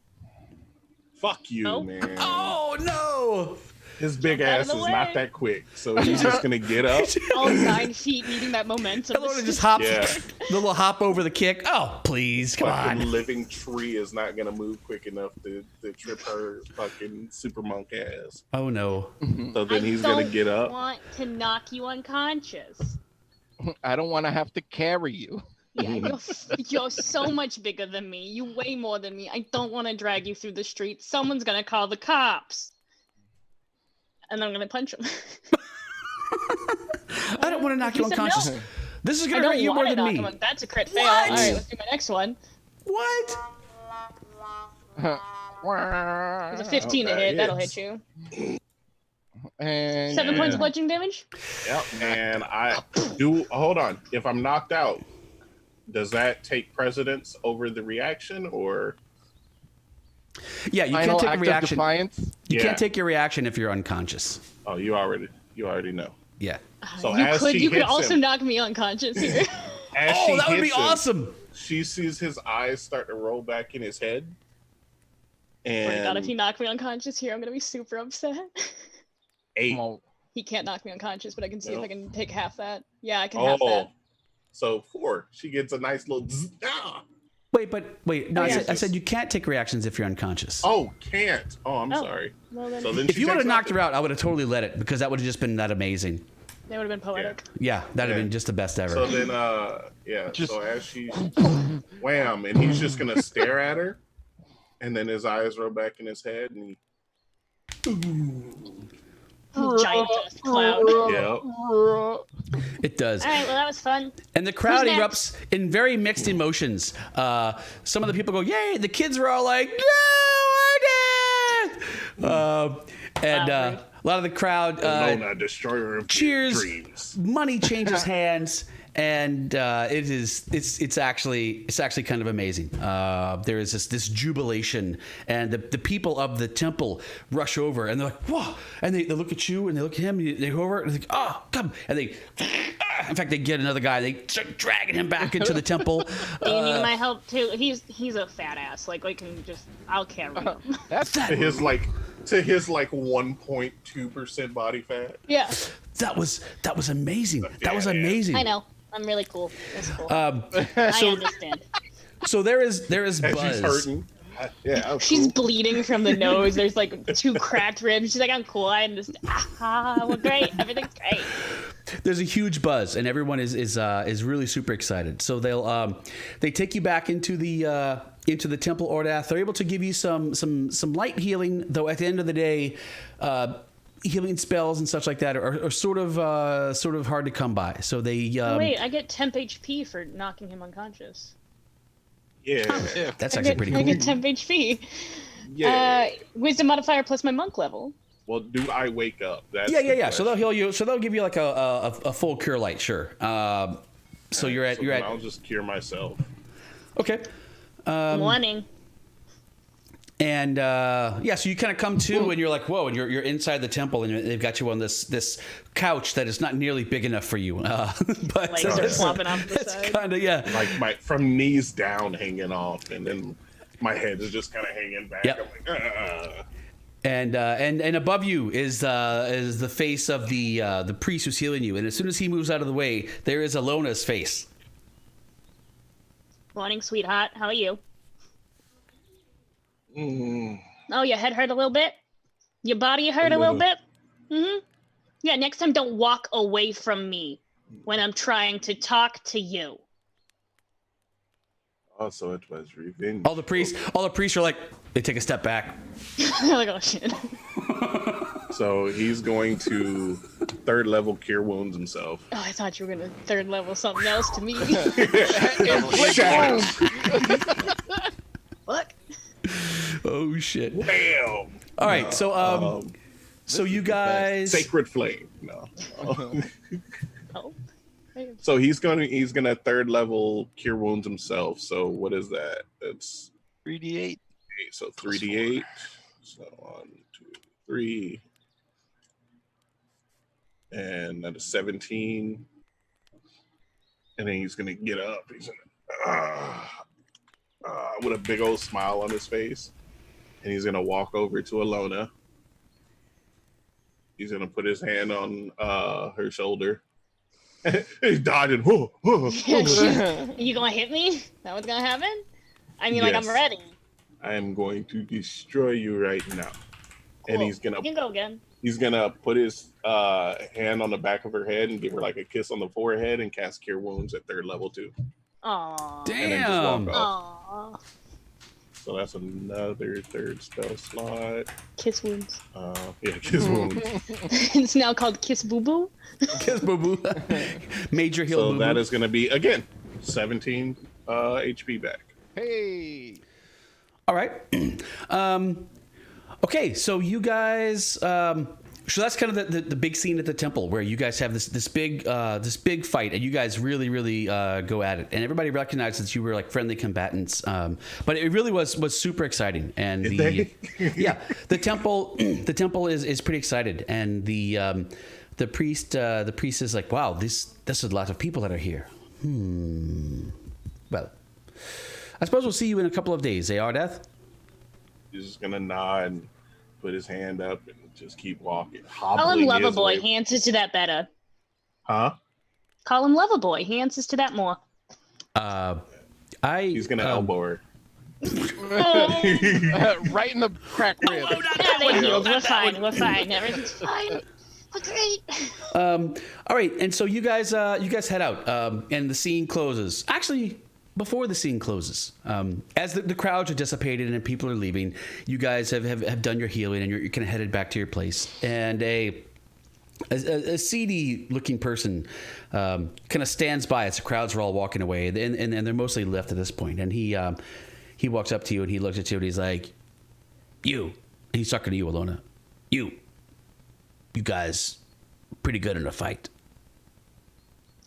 fuck you, Nope. man. Oh no! His big Jump out ass of is the not way. that quick, so he's just gonna get up. All 9 feet needing that momentum. Elona just hops. Yeah. The little hop over the kick. Oh, please, come Fucking on. living tree is not gonna move quick enough to trip her fucking super monk ass. Oh no. So then he's gonna get I up. want to knock you unconscious. I don't want to have to carry you. Yeah, you're so much bigger than me. You weigh more than me. I don't want to drag you through the street. Someone's gonna call the cops. And then I'm gonna punch him. I don't want to knock you He said unconscious. no. This is I gonna hurt don't you more want to than knock me. him. That's a crit fail. What? All right, let's do my next one. What? It's a 15 to Okay, hit. That'll yes. hit you. And 7 points Yeah. of bludgeoning damage. Yep. And I do. Hold on. If I'm knocked out, does that take precedence over the reaction, or Yeah, you final can't take a act of reaction. defiance. You Yeah. can't take your reaction if you're unconscious. oh, you already know. Yeah. So you as could she you could hits also him- knock me unconscious here. As Oh, she that would be hits him, awesome. She sees his eyes start to roll back in his head, Swear to God, if and you knock me unconscious here, I'm gonna be super upset. 8. Well, He can't knock me unconscious, but I can see if Nope. I can take half that. Yeah, I can have Oh, that. so 4. She gets a nice little. Wait. No, Oh, yeah. I said you can't take reactions if you're unconscious. Oh, can't. Oh, I'm Oh. sorry. Well, then So then If she you would have takes knocked off her out, I would have totally let it because that would have just been that amazing. they would have been poetic. Yeah, that'd have Yeah. been just the best ever. So then, yeah. Just- So as she, wham, and he's just gonna stare at her, and then his eyes roll back in his head, and he, Giant dust cloud. Yeah. It does. All right, well, that was fun. And the crowd Who's erupts in very mixed emotions. Some of the people go, "Yay!" The kids were all like, "No, our dad!" And a lot of the crowd Elona, destroyer of cheers. dreams. Money changes hands, and it's actually kind of amazing. There is this jubilation, and the people of the temple rush over, and they're like, "Whoa!" And they look at you, and they look at him, and they go over, and they're like, "Oh, come!" And they, in fact, they get another guy, they start dragging him back into the temple. Do you need my help too? He's a fat ass. Like we can just, I'll carry him. That's that. To his 1.2% body fat. Yeah. That was amazing. That was amazing. I know. I'm really cool. That's cool. So, I understand. So there is Buzz. She's hurting. Yeah, She's cool. bleeding from the nose. There's like 2 cracked ribs. She's like, I'm cool. I understand. Well, great. Everything's great. There's a huge buzz, and everyone is really super excited. So they take you back into the temple Ordath. They're able to give you some light healing, though at the end of the day, healing spells and such like that are sort of hard to come by. So they wait, I get temp HP for knocking him unconscious. Yeah. That's actually pretty cool. I get temp HP. Yeah. Wisdom modifier plus my monk level. Well, do I wake up? That's Yeah. So they'll heal you. So they'll give you like a full cure light, sure. So you're at. I'll just cure myself. Okay. Morning. And so you kind of come to, and you're like, whoa, and you're inside the temple, and they've got you on this couch that is not nearly big enough for you. But Legs are flopping off the it's side. kind of Like from knees down, hanging off, and then my head is just kind of hanging back. Yep. I'm like, And above you is the face of the priest who's healing you, and as soon as he moves out of the way, there is Elona's face. Morning, sweetheart. How are you? Oh, your head hurt a little bit? Your body hurt a little bit? Mm-hmm. Yeah, next time don't walk away from me when I'm trying to talk to you. Also, it was revenge. All the priests are like, they take a step back. They're like, oh shit. So he's going to 3rd level cure wounds himself. Oh, I thought you were gonna 3rd level something else to me. What? Oh shit. Bam! All right, so you guys. Sacred flame. No. Oh. So he's gonna 3rd level cure wounds himself. So what is that? That's 3d8. So 3d8. So 1, 2, 3, and that is 17. And then he's gonna get up. He's gonna with a big old smile on his face, and he's gonna walk over to Elona. He's gonna put his hand on her shoulder. He's dodging. You gonna hit me? Is that what's gonna happen? I mean, like, I'm Yes. ready. I am going to destroy you right now. Cool. And he's gonna You can go again. He's gonna put his hand on the back of her head and give her like a kiss on the forehead and cast Cure Wounds at 3rd level too. Aww. And then just Damn. walk off. Aww. So that's another 3rd spell slot. Kiss wounds. Kiss Wounds. It's now called Kiss Boo Boo. Kiss boo boo. Major heal So boo that boo. is gonna be again 17 HP back. Hey. All right. Okay, so you guys. So that's kind of the big scene at the temple where you guys have this big fight, and you guys really go at it, and everybody recognizes that you were like friendly combatants. But it really was super exciting, and the temple is pretty excited, and the priest is like, wow, this is a lot of people that are here. Well, I suppose we'll see you in a couple of days, Ardeth? He's just gonna nod and put his hand up and just keep walking. Call him Loverboy. He answers to that better. Huh? Call him Loverboy. He answers to that more. He's gonna elbow her. Right in the crack rib. Yeah, they healed. We're fine. Everything's fine. We're great. All right, and so you guys head out, and the scene closes. Actually, before the scene closes, as the crowds are dissipated and people are leaving, you guys have done your healing, and you're kind of headed back to your place. And a A seedy-looking person kind of stands by as the crowds are all walking away, and they're mostly left at this point. And he walks up to you and he looks at you and he's like, "You." And he's talking to you, Elona. You guys, pretty good in a fight.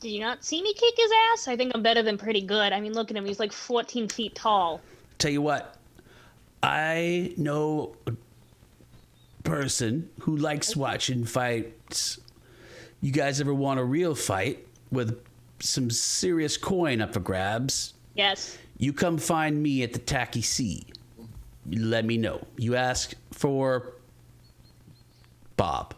Did you not see me kick his ass? I think I'm better than pretty good. I mean, look at him. He's like 14 feet tall. Tell you what, I know a person who likes watching fights. You guys ever want a real fight with some serious coin up for grabs? Yes. You come find me at the Tacky Sea. Let me know. You ask for Bob.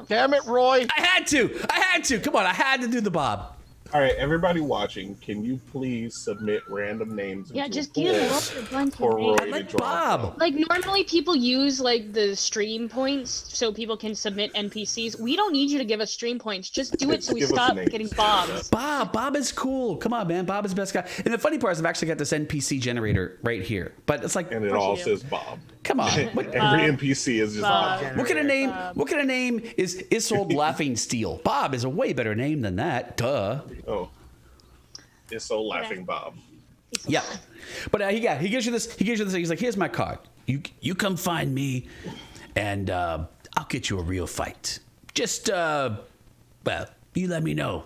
Damn it, Roy! I had to. Come on, I had to do the Bob. All right, everybody watching, can you please submit random names? Yeah, into just a give pool up a bunch for of Roy names. to like draw Bob. from? Like, normally people use, like, the stream points so people can submit NPCs. We don't need you to give us stream points. Just do it so we Give us stop names. getting Bobs. Bob is cool. Come on, man. Bob is the best guy. And the funny part is I've actually got this NPC generator right here. But it's like, And it course all you do. says Bob. come on. Every NPC is just Bob. Bob. What kind of name is Isolde Laughing Steel? Bob is a way better name than that. Duh. Oh, it's so laughing, Bob. Yeah. But he gives you this. He's like, here's my card. You come find me, and I'll get you a real fight. Just well, you let me know.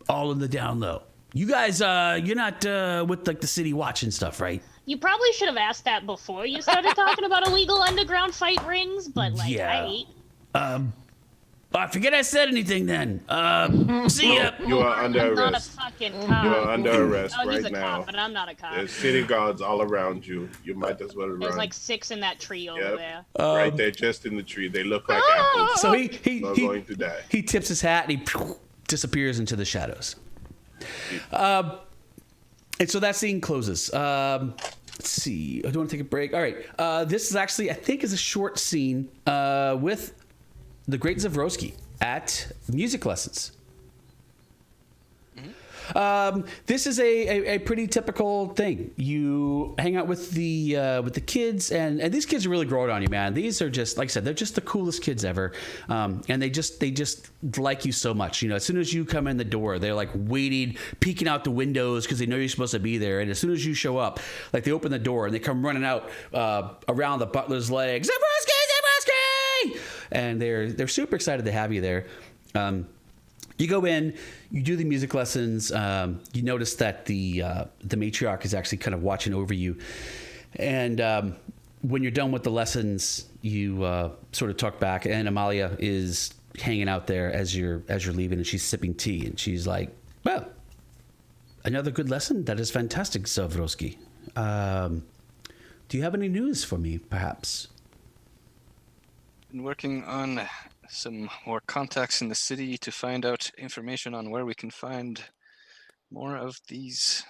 All in the down low. You guys, you're not with like the city watch and stuff, right? You probably should have asked that before you started talking about illegal underground fight rings, but, like, Yeah. I I forget I said anything then. See ya. You are under I'm not a arrest. fucking You cop. are under arrest Oh, he's right a now. cop, but I'm not a cop. There's city guards all around you. You might as well There's run. like 6 in that tree over Yep. there. Right there, just in the tree. They look like apples. So You're going to die. he tips his hat and he disappears into the shadows. And so that scene closes. Let's see. I do want to take a break. All right. This is actually, I think, is a short scene with the great Zavroski at music lessons. This is a pretty typical thing. You hang out with the kids, and these kids are really growing on you, man. These are just, like I said, they're just the coolest kids ever, and they just like you so much. You know, as soon as you come in the door, they're like waiting, peeking out the windows because they know you're supposed to be there. And as soon as you show up, like they open the door and they come running out around the butler's legs, Zavroski, and they're super excited to have you there. You go in, you do the music lessons. You notice that the matriarch is actually kind of watching over you, and when you're done with the lessons, you sort of talk back. And Amalia is hanging out there as you're leaving, and she's sipping tea, and she's like, "Well, another good lesson. That is fantastic, Zavroski. Do you have any news for me, perhaps?" Been working on some more contacts in the city to find out information on where we can find more of these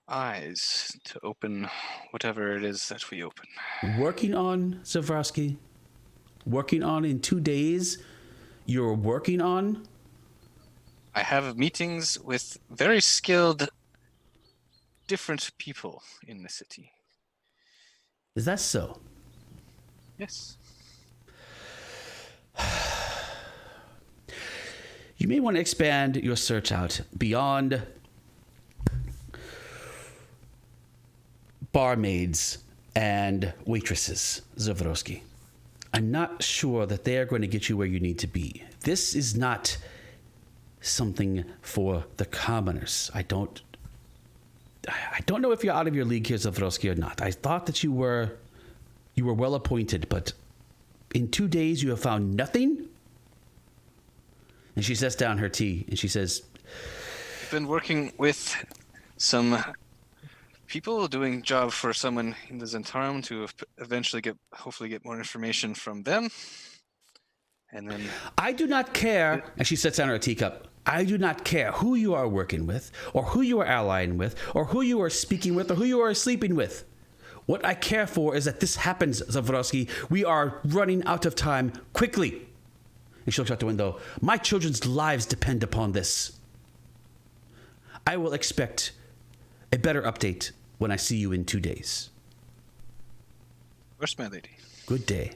eyes to open whatever it is that we open. Working on, Zavroski? Working on in 2 days? You're working on? I have meetings with very skilled, different people in the city. Is that so? Yes. You may want to expand your search out beyond barmaids and waitresses, Zavroski. I'm not sure that they are going to get you where you need to be. This is not something for the commoners. I don't know if you're out of your league here, Zavroski, or not. I thought that you were well appointed, but in 2 days you have found nothing? And she sets down her tea and she says, I've been working with some people doing job for someone in the Zentarum to eventually hopefully get more information from them. And then I do not care. And she sets down her teacup. I do not care who you are working with, or who you are allying with, or who you are speaking with, or who you are sleeping with. What I care for is that this happens, Zavroski. We are running out of time quickly. And she looks out the window. My children's lives depend upon this. I will expect a better update when I see you in 2 days. Of course, my lady. Good day.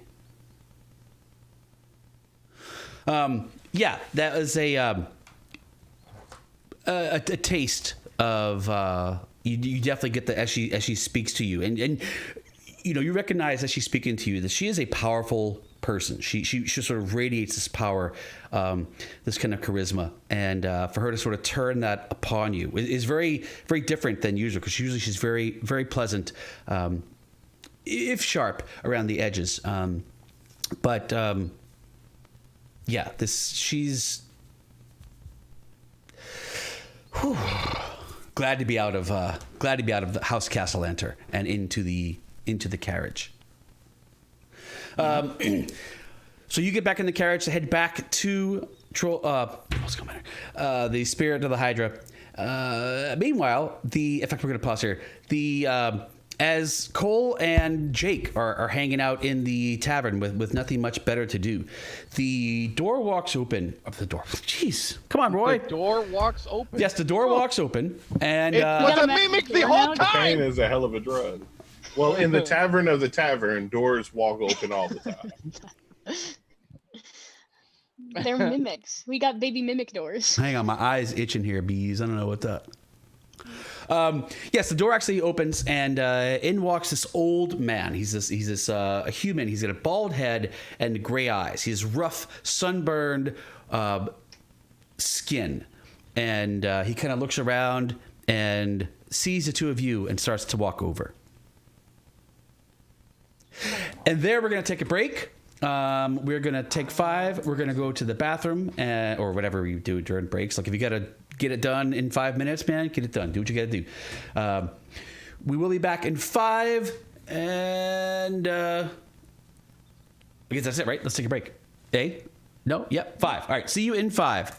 Yeah, that was a taste of you definitely get that as she speaks to you, and you recognize as she's speaking to you that she is a powerful person. She sort of radiates this power, this kind of charisma, and for her to sort of turn that upon you is very, very different than usual, because usually she's very, very pleasant, if sharp around the edges. But yeah, she's glad to be out of the house Castle Enter and into the carriage. So you get back in the carriage to head back to the Spirit of the Hydra. Meanwhile, in fact, we're going to pause here. As Cole and Jake are hanging out in the tavern with nothing much better to do, the door walks open. The door. Jeez, come on, Roy. The door walks open. Yes, the door walks open, and it was a mimic the whole time. Cocaine is a hell of a drug. Well, in the tavern of the tavern, doors walk open all the time. They're mimics. We got baby mimic doors. Hang on, my eye's itching here, bees. I don't know what's up. Yes, the door actually opens, and in walks this old man. He's a human. He's got a bald head and gray eyes. He has rough, sunburned skin, and he kind of looks around and sees the two of you and starts to walk over. And there we're going to take a break. We're going to take 5. We're going to go to the bathroom or whatever we do during breaks. Like if you got to get it done in 5 minutes, man, get it done. Do what you got to do. We will be back in 5. And I guess that's it, right? Let's take a break. No? Yep, 5. All right, see you in 5.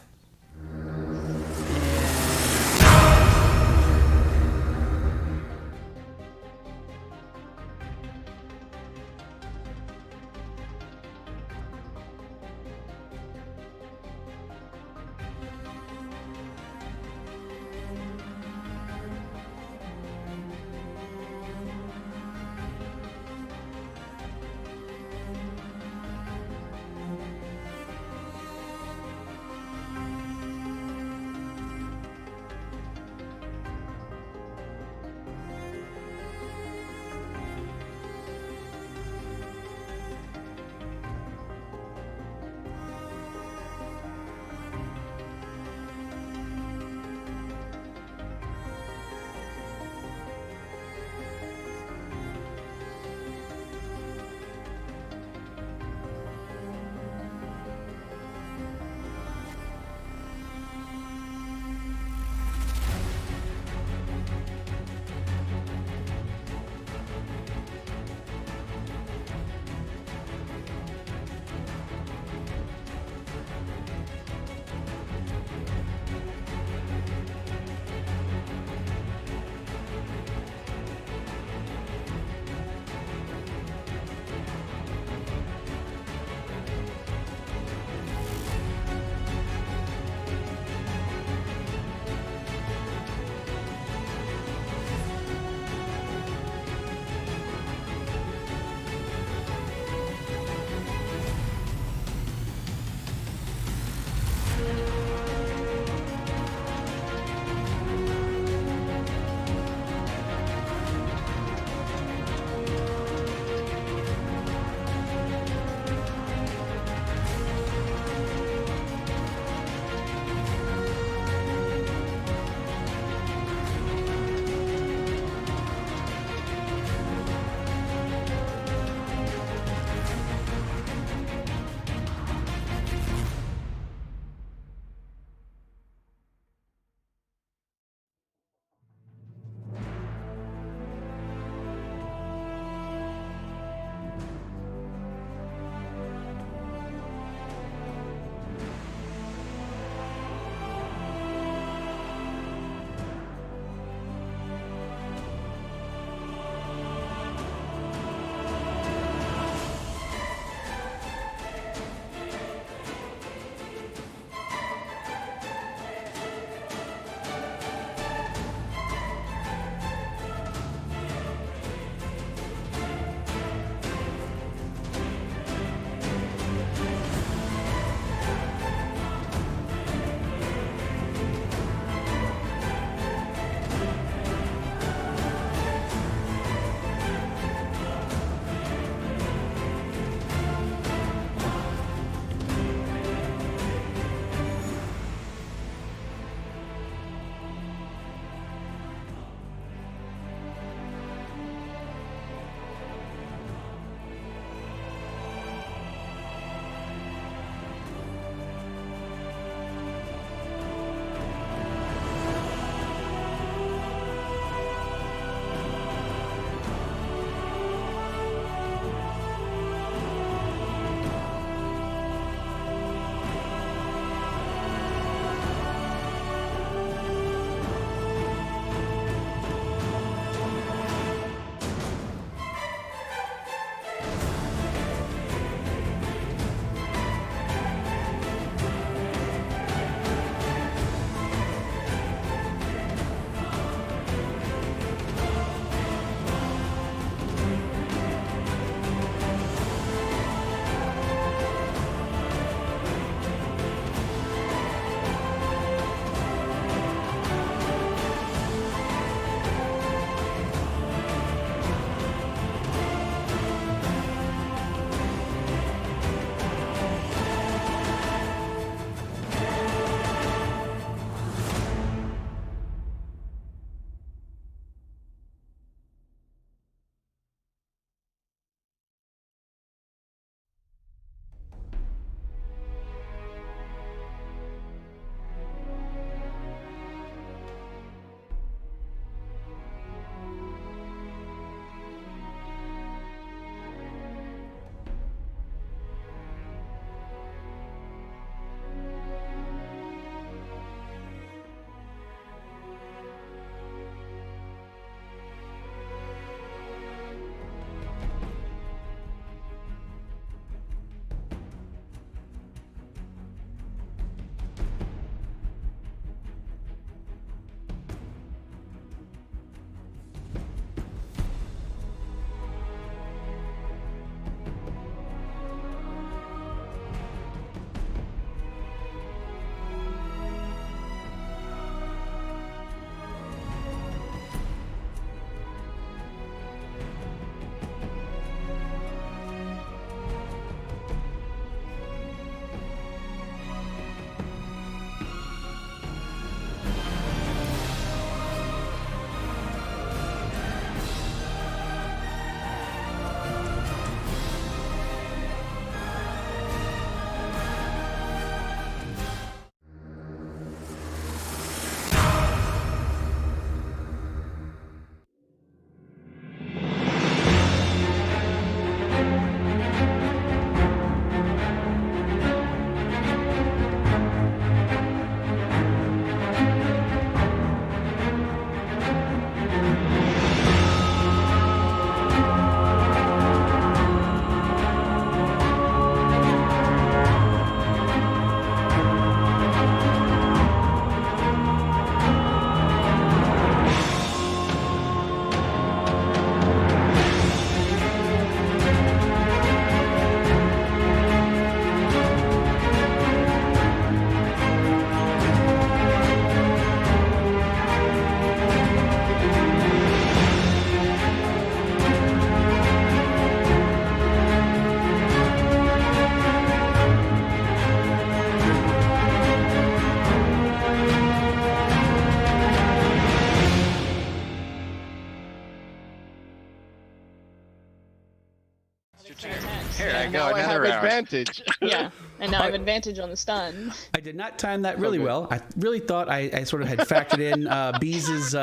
go. Now I have Another round. advantage. Yeah, and now I have advantage on the stun. I did not time that really well. I really thought I sort of had factored in Bees'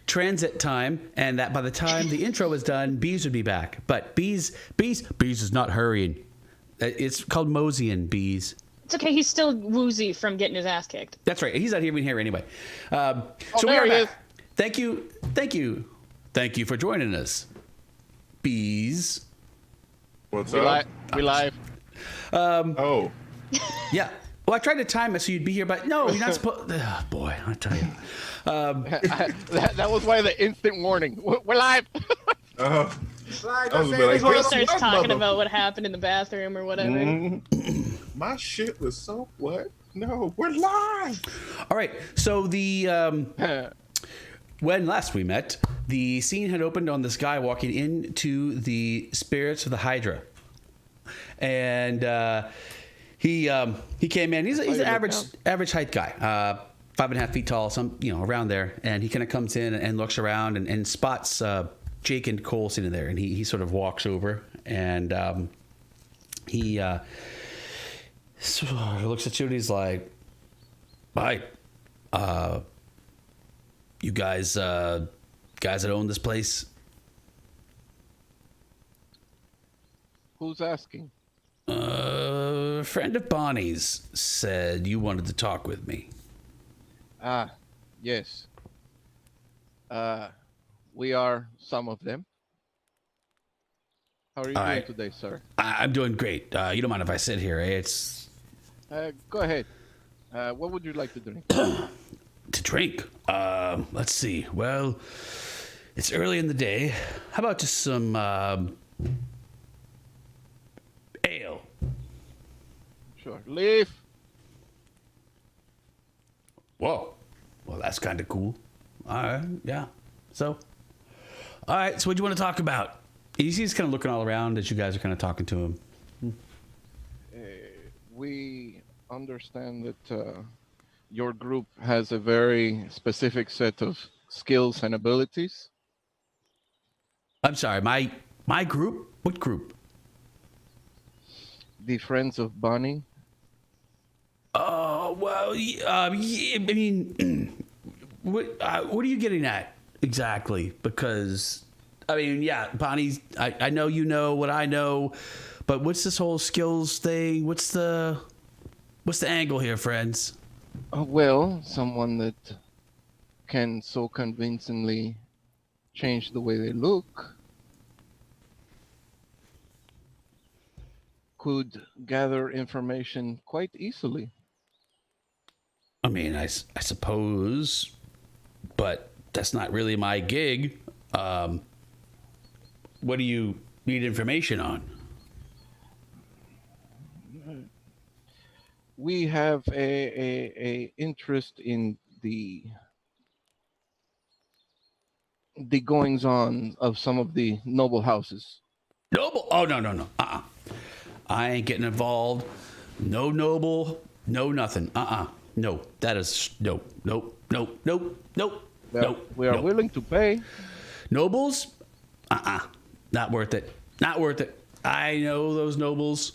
transit time, and that by the time the intro was done, Bees would be back. But Bees is not hurrying. It's called moseying, Bees. It's okay. He's still woozy from getting his ass kicked. That's right. He's not even here anyway. So there he is. Thank you for joining us, Bees. What's We up? live. Oh, Yeah. Well, I tried to time it so you'd be here, but no, you're not supposed. Oh, boy, I tell you. That was why the instant warning. We're live. Slide, I was don't gonna be say like, He anything. starts talking about what happened in the bathroom or whatever. my shit was so what? No, we're live. All right. So when last we met, the scene had opened on this guy walking into the spirits of the Hydra, and he came in. He's an average height guy, 5.5 feet tall, around there, and he kind of comes in and looks around and spots Jake and Cole sitting there, and he sort of walks over and he looks at you and he's like, "Hi, you guys that own this place." Who's asking? A friend of Bonnie's said you wanted to talk with me. Ah, yes. We are some of them. How are you All doing right. today, sir? I'm doing great. You don't mind if I sit here, eh? It's Go ahead. What would you like to drink? to drink. Let's see. Well, it's early in the day. How about just some ale? Sure. Leaf. Whoa. Well, that's kind of cool. All right. Yeah. So, all right. So, what do you want to talk about? He's kind of looking all around as you guys are kind of talking to him. We understand that your group has a very specific set of skills and abilities. I'm sorry. My group? What group? The Friends of Bonnie. Oh, well, I mean, what are you getting at exactly? Because, I mean, yeah, Bonnie's, I know you know what I know, but what's this whole skills thing? What's the angle here, friends? Well, someone that can so convincingly change the way they look could gather information quite easily. I mean, I suppose, but that's not really my gig. What do you need information on? We have a interest in the goings on of some of the noble houses. Noble? Oh, no. I ain't getting involved. No noble, no nothing. No, that is nope. We are willing to pay. Nobles? Not worth it. Not worth it. I know those nobles.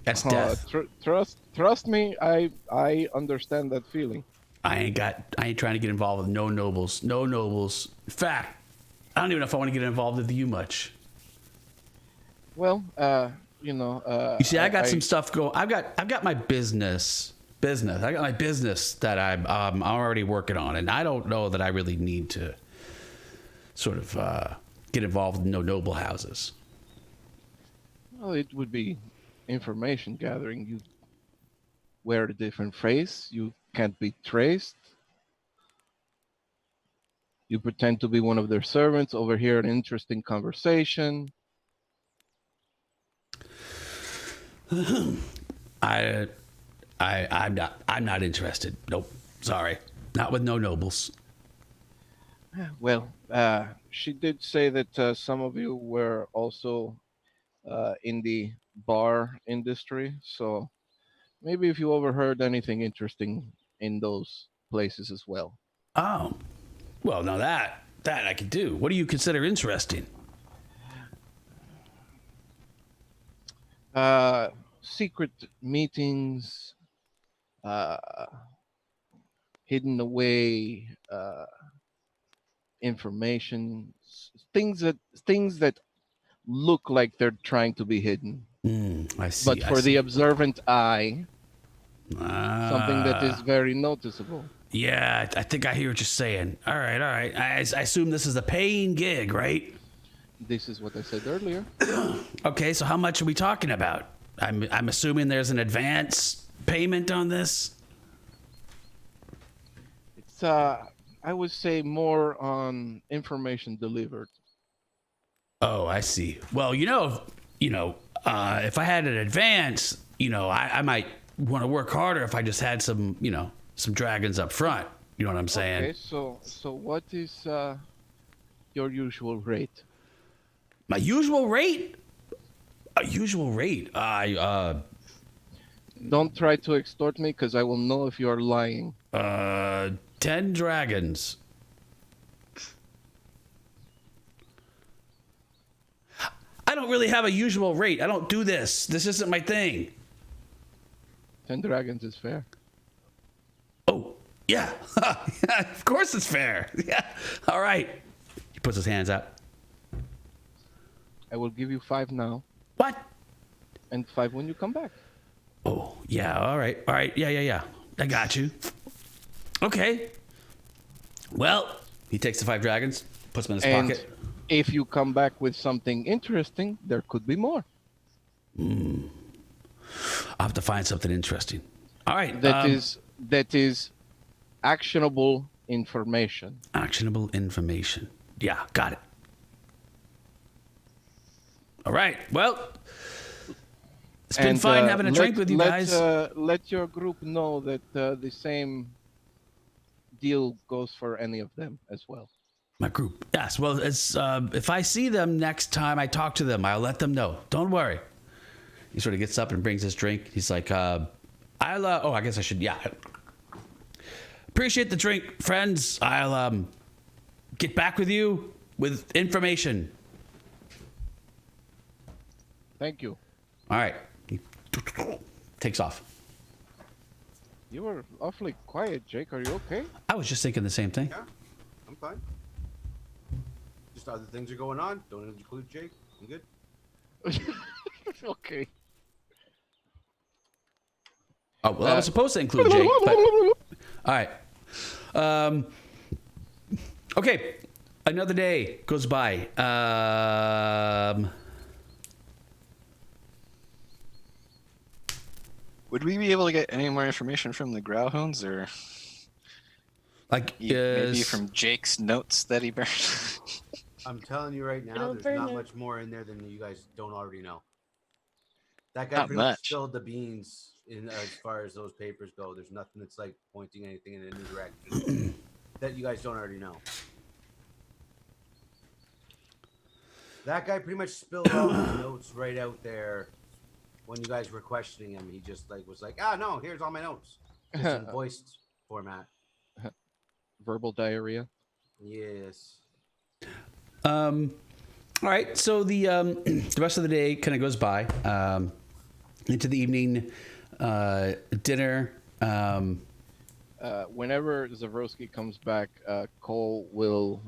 That's death. Trust me, I understand that feeling. I ain't trying to get involved with no nobles. No nobles. In fact, I don't even know if I want to get involved with you much. Well, you see, I got some stuff going. I've got my business. I got my business that I'm already working on, and I don't know that I really need to sort of get involved with no noble houses. Well, it would be information gathering. You wear a different face. You can't be traced. You pretend to be one of their servants, overhear an interesting conversation. I'm not interested. Nope. Sorry. Not with no nobles. Well, she did say that some of you were also in the bar industry, so maybe if you overheard anything interesting in those places as well. Oh. Well, now that I could do. What do you consider interesting? Secret meetings, uh, hidden away information, things that look like they're trying to be hidden. I see. But for the observant eye, something that is Ah. very noticeable. Yeah, I think I hear what you're saying. All right. I assume this is a paying gig, right? This is what I said earlier. Okay, so how much are we talking about? I'm assuming there's an advance payment on this. It's I would say more on information delivered. Oh, I see. Well, if I had an advance, I might want to work harder if I just had some dragons up front. You know what I'm saying? Okay, so what is your usual rate? My usual rate? A usual rate? Don't try to extort me, because I will know if you are lying. 10 dragons. I don't really have a usual rate. I don't do this. This isn't my thing. 10 dragons is fair. Oh, yeah. Of course it's fair. Yeah. All right. He puts his hands out. I will give you 5 now, What? and 5 when you come back. Oh, yeah. All right. Yeah. I got you. Okay. Well, he takes the 5 dragons, puts them in his And pocket. if you come back with something interesting, there could be more. I'll have to find something interesting. All right. That is actionable information. Actionable information. Yeah, got it. All right. Well, it's been fun having a drink with you guys. Let your group know that the same deal goes for any of them as well. My group. Yes. Well, if I see them next time I talk to them, I'll let them know. Don't worry. He sort of gets up and brings his drink. He's like, I guess I should. Yeah. Appreciate the drink, friends. I'll get back with you with information. Thank you. All right. He takes off. You were awfully quiet, Jake. Are you okay? I was just thinking the same thing. Yeah, I'm fine. Just other things are going on. Don't include Jake. I'm good. Okay. Oh, well, I was supposed to include Jake, but... All right. Okay. Another day goes by. Would we be able to get any more information from the Growlhounds, or maybe from Jake's notes that he burned? I'm telling you right now, Don't there's burn not it. much more in there than you guys don't already know. That guy Not pretty much much. spilled the beans in as far as those papers go. There's nothing that's like pointing anything in a new direction that you guys don't already know. That guy pretty much spilled all his notes right out there when you guys were questioning him. He just was like, no, here's all my notes. Just in voiced format. Verbal diarrhea. Yes. All right. So the rest of the day kind of goes by. Into the evening, dinner. Whenever Zavroski comes back, Cole will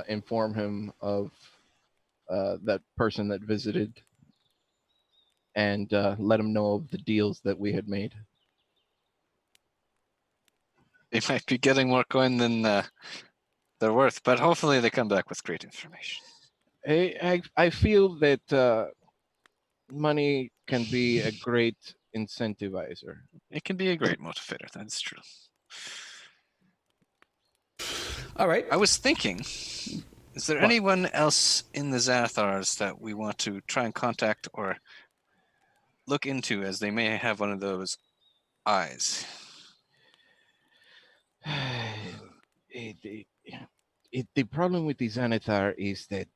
inform him of that person that visited, and let him know of the deals that we had made. They might be getting more coin than they're worth, but hopefully they come back with great information. I feel that money can be a great incentivizer. It can be a great motivator. That's true. All right. I was thinking, is there anyone else in the Xanathars that we want to try and contact or look into, as they may have one of those eyes? The problem with the Xanathar is that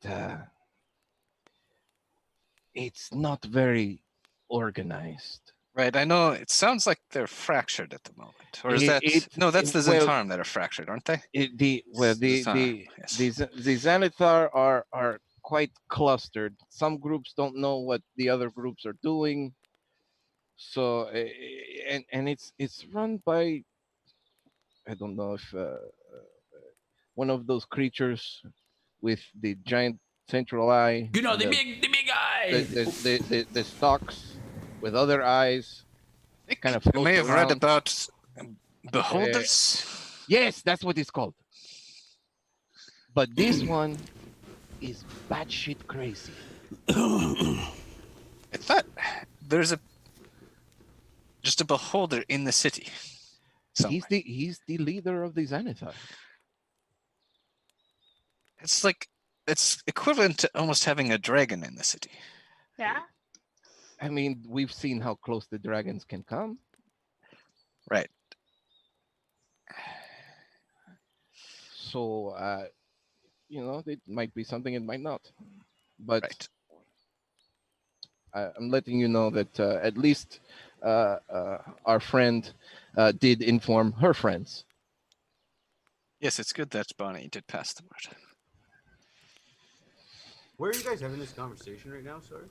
it's not very organized. Right, I know. It sounds like they're fractured at the moment. Or is that's the Xanatharm that are fractured, aren't they? The Yes. Xanathar are quite clustered. Some groups don't know what the other groups are doing. So and it's run by, I don't know if one of those creatures with the giant central eye. You know, and the big eye. the stalks with other eyes. think Kind of you may floats have read around. about beholders. Yes, that's what it's called. But this one is batshit crazy. I thought there's just a beholder in the city. Somewhere. He's the leader of the Xanathar. It's like it's equivalent to almost having a dragon in the city. Yeah. I mean, we've seen how close the dragons can come. Right. So, it might be something, it might not. But Right. I'm letting you know that at least our friend did inform her friends. Yes, it's good that Bonnie did pass the word. Where are you guys having this conversation right now? Sorry.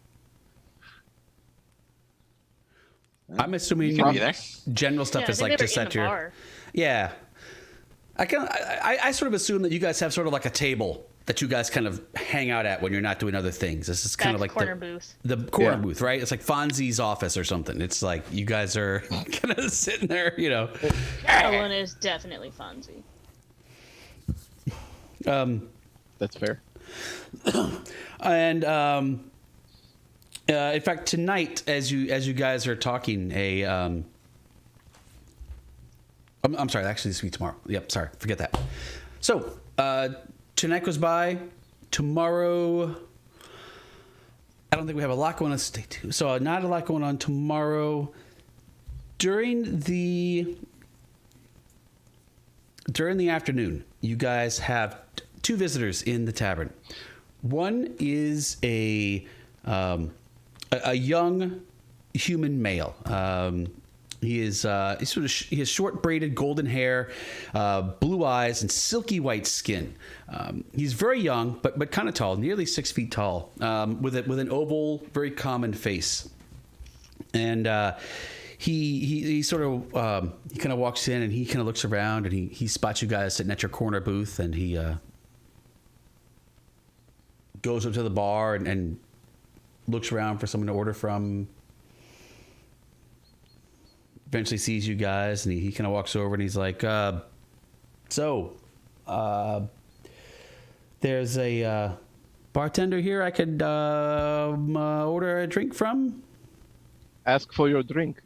I'm assuming You can be there. general stuff Yeah, is I think like they were just in at the your. bar. Yeah. I sort of assume that you guys have sort of like a table that you guys kind of hang out at when you're not doing other things. This is kind of like corner booth. the corner Yeah. booth, right? It's like Fonzie's office or something. It's like you guys are kind of sitting there, Elona is definitely Fonzie. That's fair. And in fact, tonight, as you guys are talking, I'm sorry, actually, this will be tomorrow. Yep, sorry, forget that. So tonight goes by. Tomorrow, I don't think we have a lot going on. Stay tuned. So not a lot going on tomorrow. During the afternoon, you guys have two visitors in the tavern. One is a young human male. He has short braided golden hair, blue eyes, and silky white skin. He's very young, but kind of tall, nearly 6 feet tall, with an oval, very common face. And he sort of he kind of walks in and he kind of looks around and he spots you guys sitting at your corner booth, and he goes up to the bar and looks around for someone to order from. Eventually sees you guys, and he kind of walks over and he's like, there's a bartender here I could order a drink from. Ask for your drink.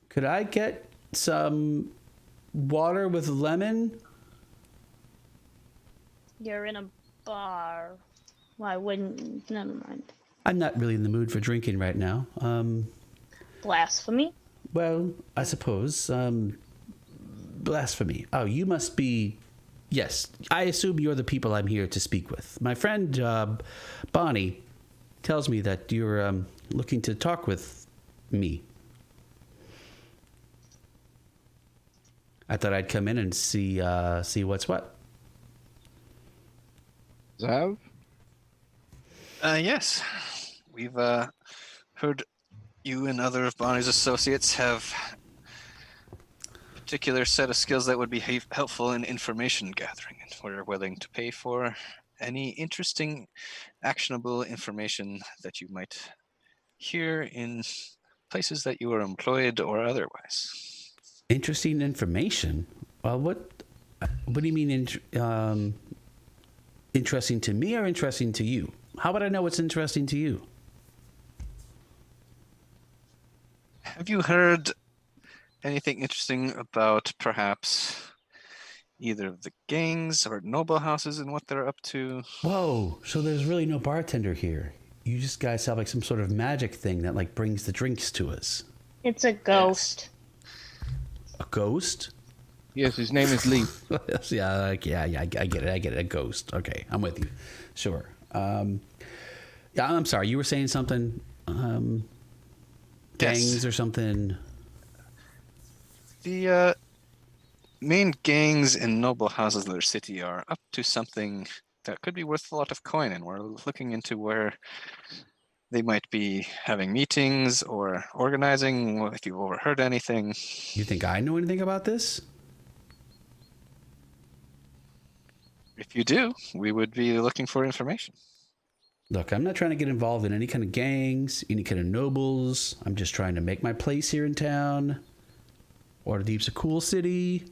Could I get some water with lemon? You're in a bar. Why wouldn't? Never mind. I'm not really in the mood for drinking right now. Blasphemy? Well, I suppose. Blasphemy. Oh, you must be... Yes, I assume you're the people I'm here to speak with. My friend, Bonnie, tells me that you're looking to talk with me. I thought I'd come in and see what's what. Zav? Yes. We've heard you and other of Bonnie's associates have a particular set of skills that would be helpful in information gathering, and we're willing to pay for any interesting, actionable information that you might hear in places that you are employed or otherwise. Interesting information? Well, what do you mean interesting to me or interesting to you? How would I know what's interesting to you? Have you heard anything interesting about perhaps either of the gangs or noble houses and what they're up to? Whoa, so there's really no bartender here. You just guys have like some sort of magic thing that like brings the drinks to us. It's a ghost. A ghost? Yes, his name is Lee. Yeah, I get it. A ghost. Okay, I'm with you. Sure. Yeah, I'm sorry. You were saying something. Gangs Yes. or something. The main gangs and noble houses of their city are up to something that could be worth a lot of coin, and we're looking into where they might be having meetings or organizing, if you've overheard anything. You think I know anything about this? If you do, we would be looking for information. Look, I'm not trying to get involved in any kind of gangs, any kind of nobles. I'm just trying to make my place here in town. Waterdeep's a cool city.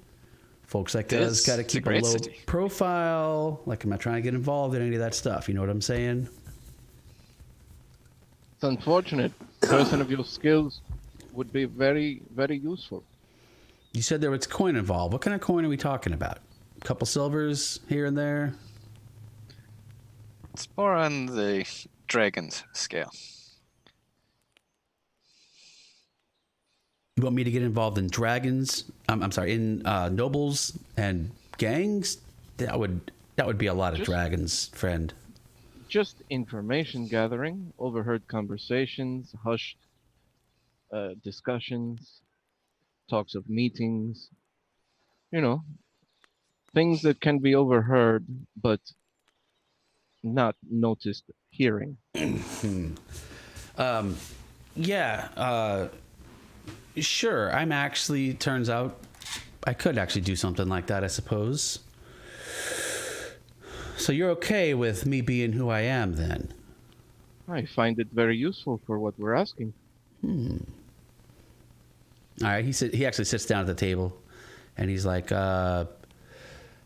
Folks like us got to keep a low profile. Like, I'm not trying to get involved in any of that stuff. You know what I'm saying? It's unfortunate. A person of your skills would be very, very useful. You said there was coin involved. What kind of coin are we talking about? A couple silvers here and there? It's more on the dragon's scale. You want me to get involved in dragons? I'm sorry, in nobles and gangs? That would be a lot of dragons, friend. Just information gathering, overheard conversations, hushed discussions, talks of meetings. You know, things that can be overheard but not noticed hearing. Sure, I'm actually, turns out, I could actually do something like that, I suppose. So you're okay with me being who I am, then? I find it very useful for what we're asking. All right, he actually sits down at the table, and he's like,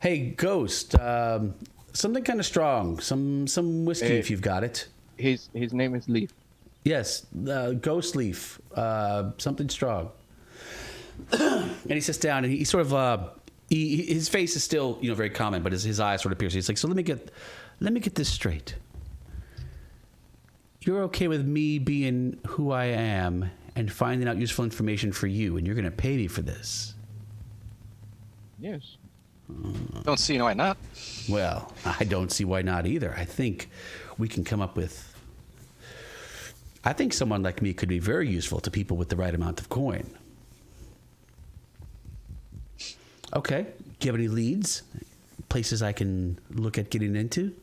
hey, Ghost, something kind of strong, some whiskey if you've got it. His name is Leaf. Yes, Ghost Leaf, something strong. And he sits down, and he sort of, his face is still, very common, but his eyes sort of pierce. He's like, so let me get this straight. You're okay with me being who I am and finding out useful information for you, and you're going to pay me for this? Yes. Don't see why not. Well, I don't see why not either. I think we can come up with... I think someone like me could be very useful to people with the right amount of coin. Okay. Do you have any leads? Places I can look at getting into?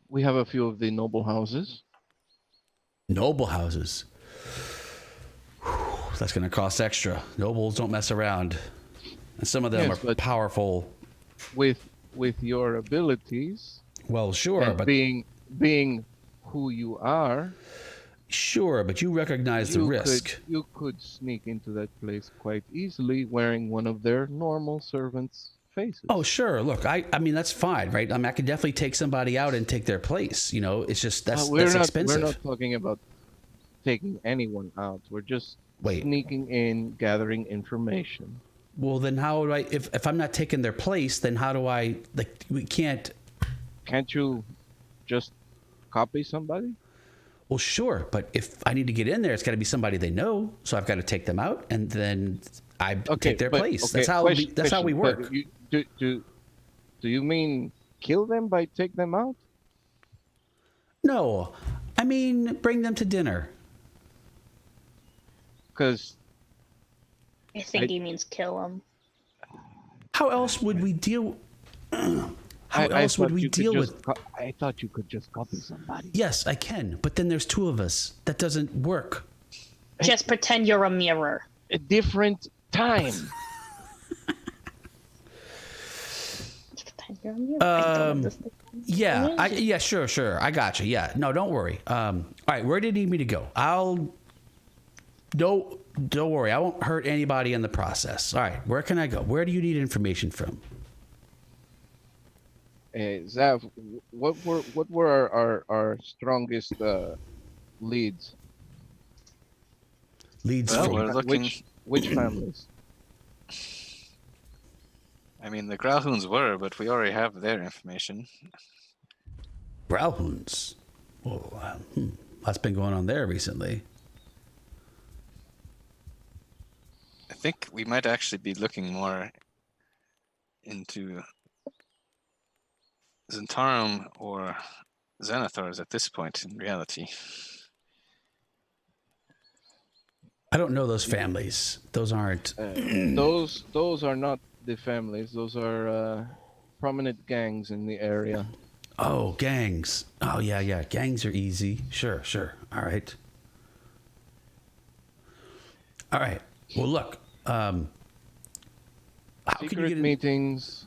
We have a few of the noble houses. Noble houses? Whew, that's going to cost extra. Nobles don't mess around. And some of them are powerful. With your abilities, well, sure, but being who you are, sure, but you recognize the risk. You could sneak into that place quite easily wearing one of their normal servants' faces. Oh, sure. Look, I mean that's fine, right? I mean, I could definitely take somebody out and take their place. It's just that's expensive. We're not talking about taking anyone out. We're just sneaking in, gathering information. Well, then how do I, if I'm not taking their place, then how do I, we can't. Can't you just copy somebody? Well, sure. But if I need to get in there, it's got to be somebody they know. So I've got to take them out and then I take their place. Okay, that's how we work. Do you mean kill them by take them out? No, I mean, bring them to dinner. Because I think he means kill him. How else would we deal? How else would we deal with? I thought you could just copy somebody. Yes, I can, but then there's two of us. That doesn't work. Just pretend you're a mirror. A different time. Just pretend you're a mirror. Yeah, sure. I got you. Yeah, no, don't worry. All right, where did you need me to go? Don't worry. I won't hurt anybody in the process. All right, where can I go? Where do you need information from? Zav, what were our strongest leads? Leads well, from we're looking... which families? I mean, the Growlhounds were, but we already have their information. Growlhounds? Oh, what's been going on there recently? I think we might actually be looking more into Zentarum or Xanathars at this point in reality. I don't know those families. Those aren't. Those are not the families. Those are prominent gangs in the area. Oh, gangs. Oh, yeah. Gangs are easy. Sure. All right. Well, look. How can you Secret get in? meetings,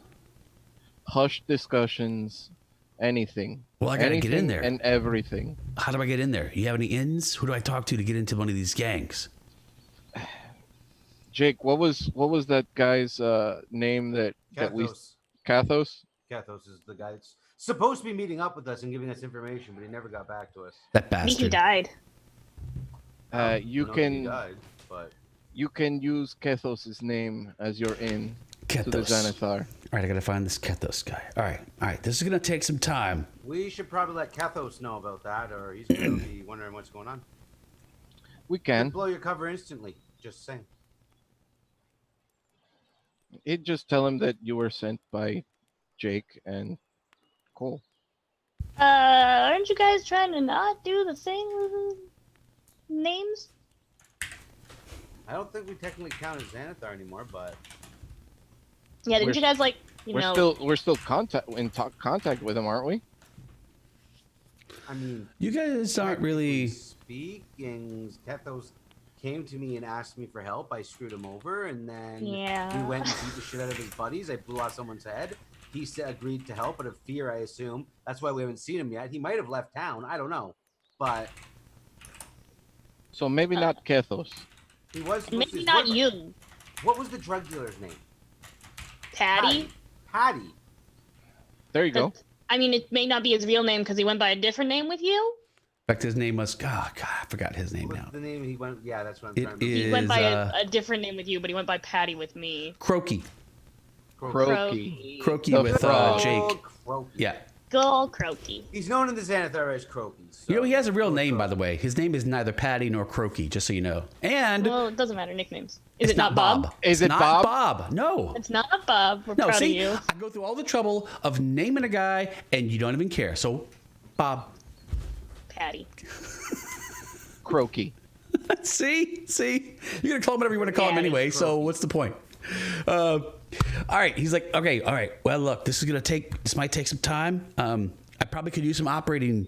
hushed discussions, anything. Well, I gotta get in there. And everything. How do I get in there? You have any ins? Who do I talk to get into one of these gangs? Jake, what was that guy's name that we Cathos. Cathos? Cathos is the guy that's supposed to be meeting up with us and giving us information, but he never got back to us. That I think he bastard. died. You I know can he died, but you can use Cathos's name as your in to the Kethos. Xanathar. All right, I gotta find this Kethos guy. All right. This is gonna take some time. we should probably let Cathos know about that, or he's going to be wondering what's going on. We Could can. blow your cover instantly. Just saying. It just tell him that you were sent by Jake and Cole. Aren't you guys trying to not do the thing with the names? I don't think we technically count as Xanathar anymore, but Yeah, didn't We're- you guys like, you know? We're still contact with him, aren't we? I mean, You guys aren't really. speaking. Cathos came to me and asked me for help. I screwed him over, and then Yeah. we went and beat the shit out of his buddies. I blew off someone's head. He said, agreed to help out of fear, I assume. That's why we haven't seen him yet. He might have left town. I don't know, but So maybe not Cathos. he was. Maybe not you, What was the drug dealer's name? Patty. Patty. There you go. That's- I mean, it may not be his real name because he went by a different name with you. In fact, his name was. God, I forgot his name What's now. the name he went? Yeah, that's what I'm It trying to is- He went by uh, a different name with you, but he went by Patty with me. Croaky. Croaky. Croaky The with frog. Jake. Croaky. Yeah. Go Croaky. He's known in the Xanathar as Croaky. So. You know, he has a real name, by the way. His name is neither Patty nor Croaky, just so you know. And Well, it doesn't matter. Nicknames. Is it's it not Bob? Is it not Bob? Bob? No. It's not Bob. We're No, proud see, of you. I go through all the trouble of naming a guy, and you don't even care. So, Bob. Patty. Croaky. see? You're going to call him whatever you want to call him Yeah, anyway, it's so Croaky. what's the point? All right. He's like, okay, all right. Well, look, this might take some time. I probably could use some operating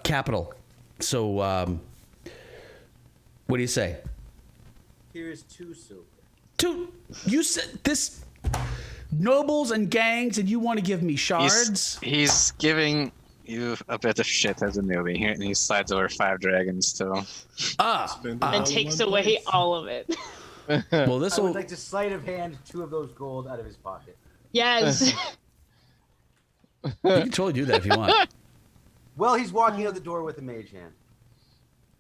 capital. So, what do you say? Here's 2 silver. Dude, you said this nobles and gangs, and you want to give me shards? He's giving you a bit of shit as a newbie. Here, and he slides over 5 dragons to. Spend it all And in takes one away place. all of it. Well, this I would will. like to sleight of hand 2 of those gold out of his pocket. Yes. You can totally do that if you want. Well, he's walking out the door with a mage hand.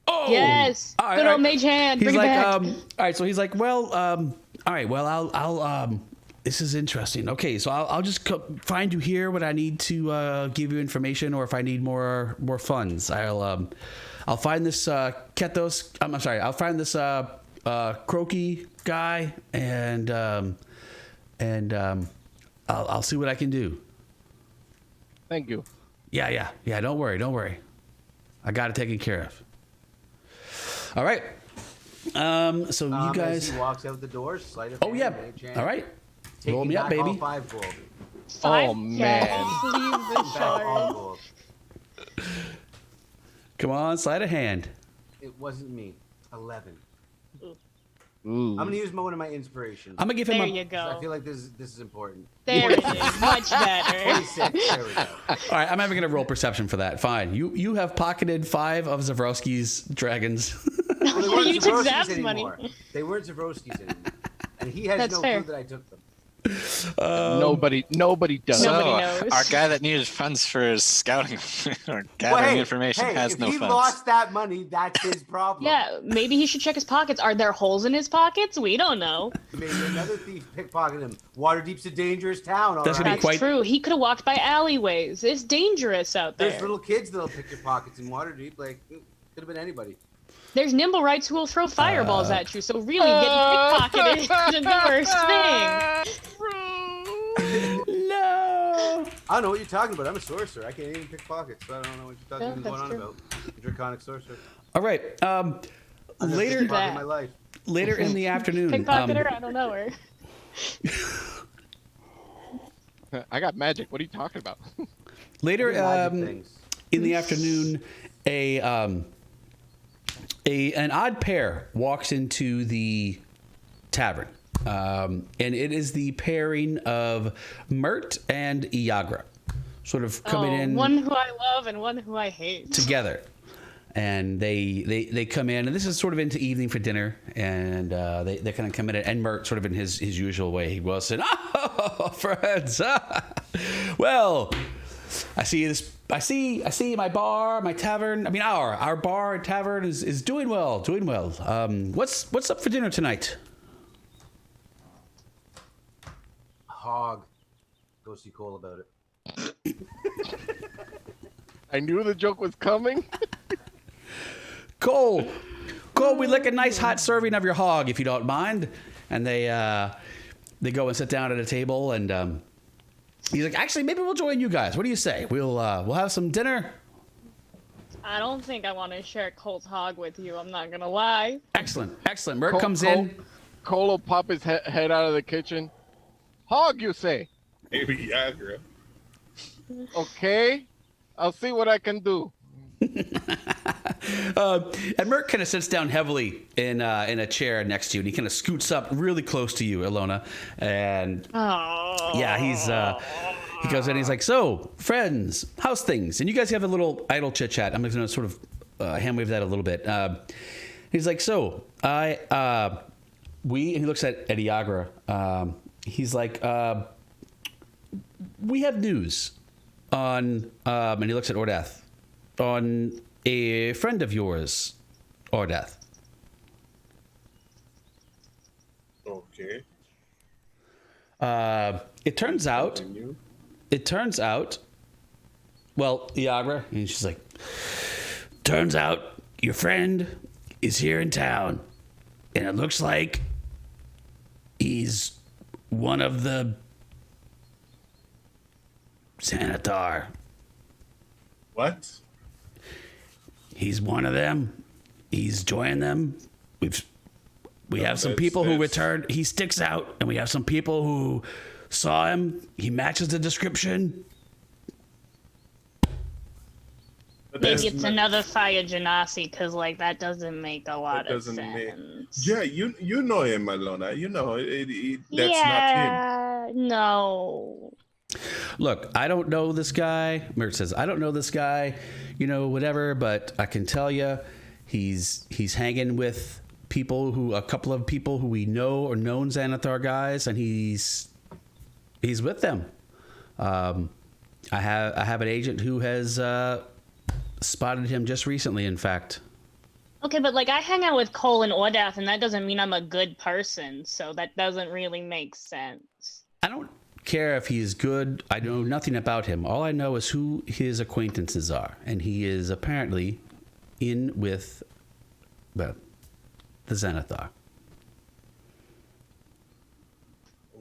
Oh, Yes. All right, Good all old right. mage hand. He's Bring like, it back. all right. So he's like, well, all right. Well, I'll. This is interesting. Okay, so I'll just find you here when I need to give you information, or if I need more funds. I'll find this Kethos. I'm sorry. I'll find this Croaky guy, and I'll see what I can do. Thank you. Yeah. Don't worry. I got it taken care of. All right. So you As guys. he walks out the door, sleight of Oh hand, yeah. mage hand, All right. taking Roll me up, back all baby. 5 gold. 5? Oh, man. Please, the Back all shard. gold. Come on, slide a hand. It wasn't me. 11. Ooh. I'm gonna use one of my inspirations. I'm gonna give him There a. you I go. feel like this is important. There it is. Much better. 26. There we go. All right, I'm even gonna roll perception for that. Fine. You have pocketed 5 of Zavroski's dragons. Well, they weren't You took Zavroski's Zav's money. anymore. They weren't Zavroski's anymore. And he has That's no fair. clue that I took them. Nobody does. Nobody So, knows. our guy that needed funds for his scouting or gathering information has if no he funds. lost that money, that's his problem. Yeah, maybe he should check his pockets. Are there holes in his pockets? We don't know. Maybe another thief pickpocketed him. Waterdeep's a dangerous town. All That's gonna be right. That's quite- true. He could have walked by alleyways. It's dangerous out there. There's little kids that'll pick your pockets in Waterdeep. Like, it could have been anybody. There's Nimblewrights who will throw fireballs at you. So really, getting pickpocketed isn't the worst thing. No. I don't know what you're talking about. I'm a sorcerer. I can't even pick pockets. So I don't know what you're Yeah, talking going on that's about. Draconic sorcerer. All right. I've never Later, pickpocketed that. in my life. later in the afternoon. Pickpocketer? I don't know her. I got magic. What are you talking about? Later Magic things. in the afternoon, an odd pair walks into the tavern. And it is the pairing of Mert and Iagra, sort of coming in. One who I love and one who I hate. Together. And they come in, and this is sort of into evening for dinner, and they kind of come in, and Mert sort of in his usual way, he will say, "Oh, friends, well, I see my bar, my tavern. I mean, our bar and tavern is doing well. What's up for dinner tonight?" Hog. Go see Cole about it. I knew the joke was coming. Cole, we'd like a nice hot serving of your hog, if you don't mind. And they go and sit down at a table, and he's like, "Actually, maybe we'll join you guys. What do you say? We'll have some dinner." I don't think I want to share Cole's hog with you. I'm not gonna lie. Excellent. Mert comes in. Cole will pop his head out of the kitchen. Hog, you say? Maybe Iagra. Okay, I'll see what I can do. And Mert kind of sits down heavily in a chair next to you, and he kind of scoots up really close to you, Elona. And yeah, he goes in and he's like, "So, friends, how's things?" And you guys have a little idle chit chat. I'm going to sort of hand wave that a little bit. He's like, "So, and he looks at Iagra. He's like, we have news on, and he looks at Ordath, on a friend of yours, Ordath." Okay. It turns out, well, Iagra, and she's like, "Turns out your friend is here in town, and it looks like he's one of the Xanathar." What? He's one of them. He's joined them. We have some people who returned. He sticks out, and we have some people who saw him. He matches the description. Maybe it's another Fire Genasi, because like that doesn't make a lot of sense. Yeah, you know him, Elona. You know that's not him. No. Look, I don't know this guy. Mert says, "I don't know this guy, whatever, but I can tell you he's hanging with a couple of people who we know or known Xanathar guys, and he's with them. I have an agent who has spotted him just recently, in fact." Okay, but like I hang out with Cole and Ordath, and that doesn't mean I'm a good person, so that doesn't really make sense. I don't care if he's good. I know nothing about him. All I know is who his acquaintances are, and he is apparently in with the Xanathar.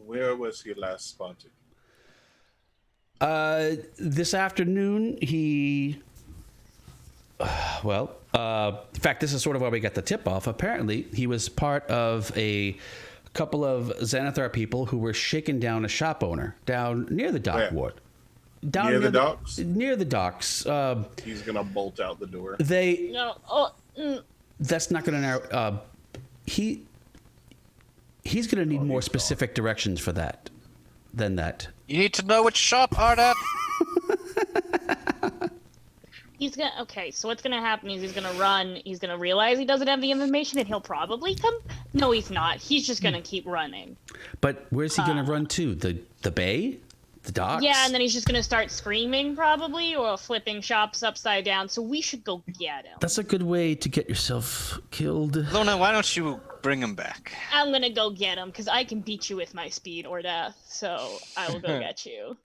Where was he last spotted? This afternoon, in fact, this is sort of where we got the tip off. Apparently, he was part of a couple of Xanathar people who were shaking down a shop owner down near the dock ward. Down near the docks? Near the docks. He's going to bolt out the door. That's not going to narrow. He's going to need more specific directions for that than that. You need to know which shop are at. So what's gonna happen is he's gonna run, he's gonna realize he doesn't have the information, and he'll probably come. No, he's not. He's just gonna keep running. But where's he gonna run to? The bay? The docks? Yeah, and then he's just gonna start screaming probably, or flipping shops upside down, so we should go get him. That's a good way to get yourself killed. Lona, why don't you bring him back? I'm gonna go get him, because I can beat you with my speed or death, so I will go get you.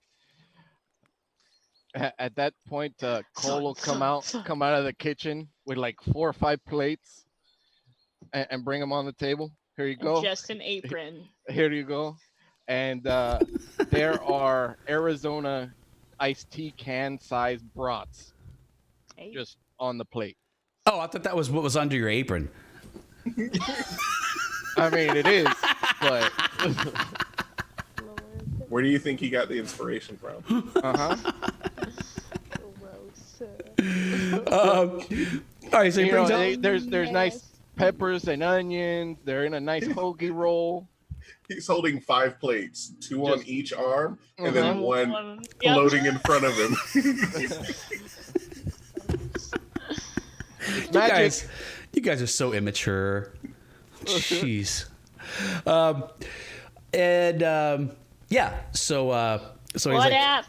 At that point, Cole will come out of the kitchen with like 4 or 5 plates and bring them on the table. Here you go. Just an apron. Here you go. And there are Arizona iced tea can sized brats just on the plate. Oh, I thought that was what was under your apron. I mean, it is, but Where do you think he got the inspiration from? All right, so he brings up. There's nice peppers and onions. They're in a nice hoagie roll. He's holding 5 plates, 2 on each arm, and then one Yep. floating in front of him. You guys are so immature. Jeez. Yeah. So he's like,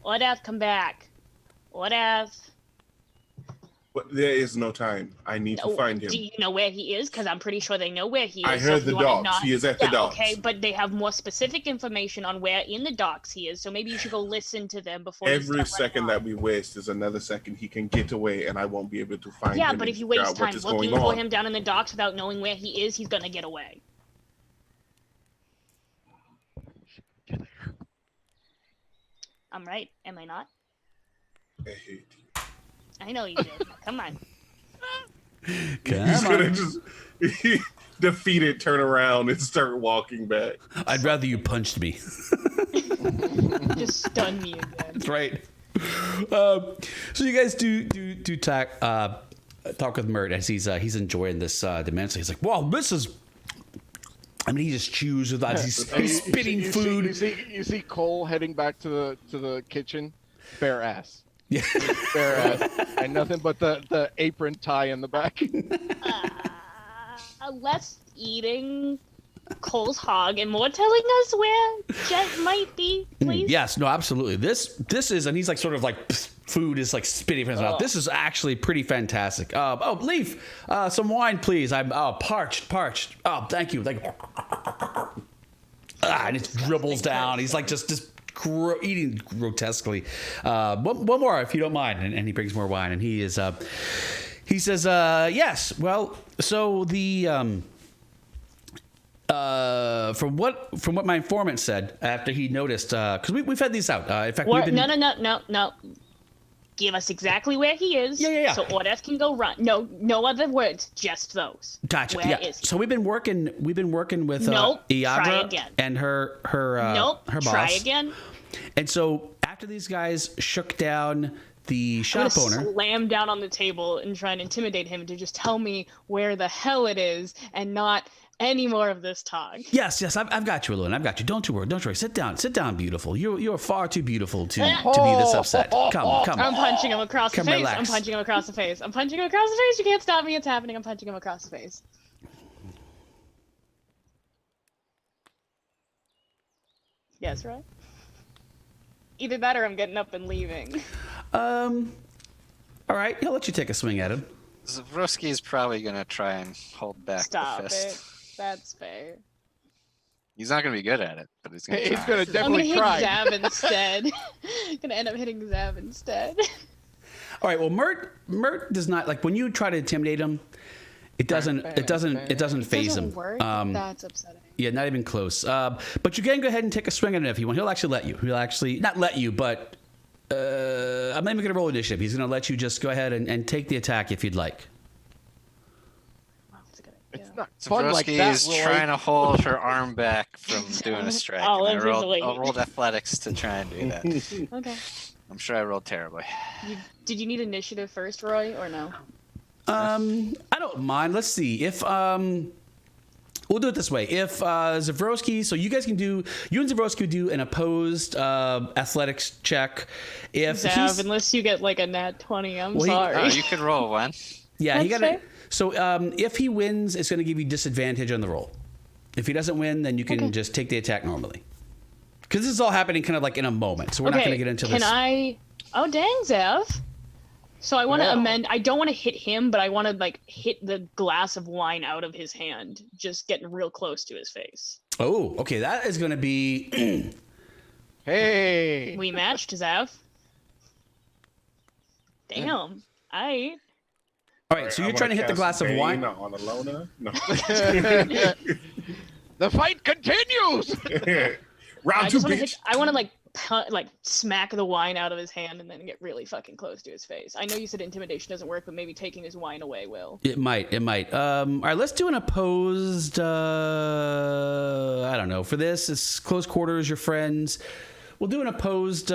What if come back? What if? But there is no time. I need to find him. Do you know where he is? Because I'm pretty sure they know where he is. I heard the docks. He is at the docks. Okay, but they have more specific information on where in the docks he is. So maybe you should go listen to them before. Every second that we waste is another second he can get away, and I won't be able to find him. Yeah, but if you waste time looking for on. him down in the docks without knowing where he is, he's gonna get away. I'm right, am I not? I hate you. I know you do. Come on. He's gonna just defeat it, turn around, and start walking back. I'd rather you punched me. Just stun me again. That's right. So you guys do talk with Mert as he's enjoying this dimension. He's like, "Wow, this is." I mean, he just chews with that. He's spitting food. You see Cole heading back to the kitchen, bare ass. Yeah, bare ass, and nothing but the apron tie in the back. Less eating Cole's hog and more telling us where Jet might be, please. Yes, no, absolutely. This is, and he's like sort of like food is like spitting from his mouth. This is actually pretty fantastic. Leaf, some wine, please. I'm parched. Oh, thank you. And it dribbles down. He's like just eating grotesquely. One more, if you don't mind. And he brings more wine, and he is. He says, "Yes. Well, so the from what my informant said after he noticed, because we've had these out. In fact, we've been No. Give us exactly where he is. Yeah. So Ordeth can go run. No other words, just those. Gotcha. Where is he? So we've been working with Nope, try Iadra again. and her boss. Try again. And so after these guys shook down the shop owner, slam down on the table and try and intimidate him to just tell me where the hell it is and not any more of this talk. Yes, I've got you, Elona. I've got you. Don't you worry. Sit down, beautiful. You're far too beautiful to be this upset. Come. I'm punching him across the face. Relax. I'm punching him across the face. You can't stop me. It's happening. I'm punching him across the face. Yes, right? Either that or I'm getting up and leaving. All right, I'll let you take a swing at him. Zavroski is probably going to try and hold back Stop the fist. it. That's fair. He's not going to be good at it, but he's going to try. He's going to definitely try. I'm going to hit Zav instead. Gonna end up hitting Zav instead. All right. Well, Mert does not like when you try to intimidate him. It doesn't phase him. Work? That's upsetting. Yeah, not even close. But you can go ahead and take a swing at him if you want. He'll actually let you. He'll actually not let you, but I'm not even going to roll initiative. He's going to let you just go ahead and take the attack if you'd like. Wow, that's a good idea. It's not fun like that, is trying to hold her arm back from doing a strike. Oh, and I easily. rolled athletics to try and do that. Okay. I'm sure I rolled terribly. Did you need initiative first, Roy, or no? I don't mind. Let's see if we'll do it this way. If Zavroski, so you and Zavroski do an opposed athletics check. If Zav, unless you get like a nat 20, I'm sorry. Oh, you could roll one. Yeah, he got fair. it. So if he wins, it's going to give you disadvantage on the roll. If he doesn't win, then you can just take the attack normally. Because this is all happening kind of like in a moment, so we're not going to get into this. Oh, dang, Zav. So I want to amend. I don't want to hit him, but I want to like hit the glass of wine out of his hand, just getting real close to his face. Oh, okay. That is going to be. Hey. We matched, Zav. Damn. All right. All right. So you're trying to hit the glass of wine on Elona? No. The fight continues. Round two, bitch. I want to like like smack the wine out of his hand and then get really fucking close to his face. I know you said intimidation doesn't work, but maybe taking his wine away will. It might. All right, let's do an opposed. I don't know. For this, it's close quarters. Your friends. We'll do an opposed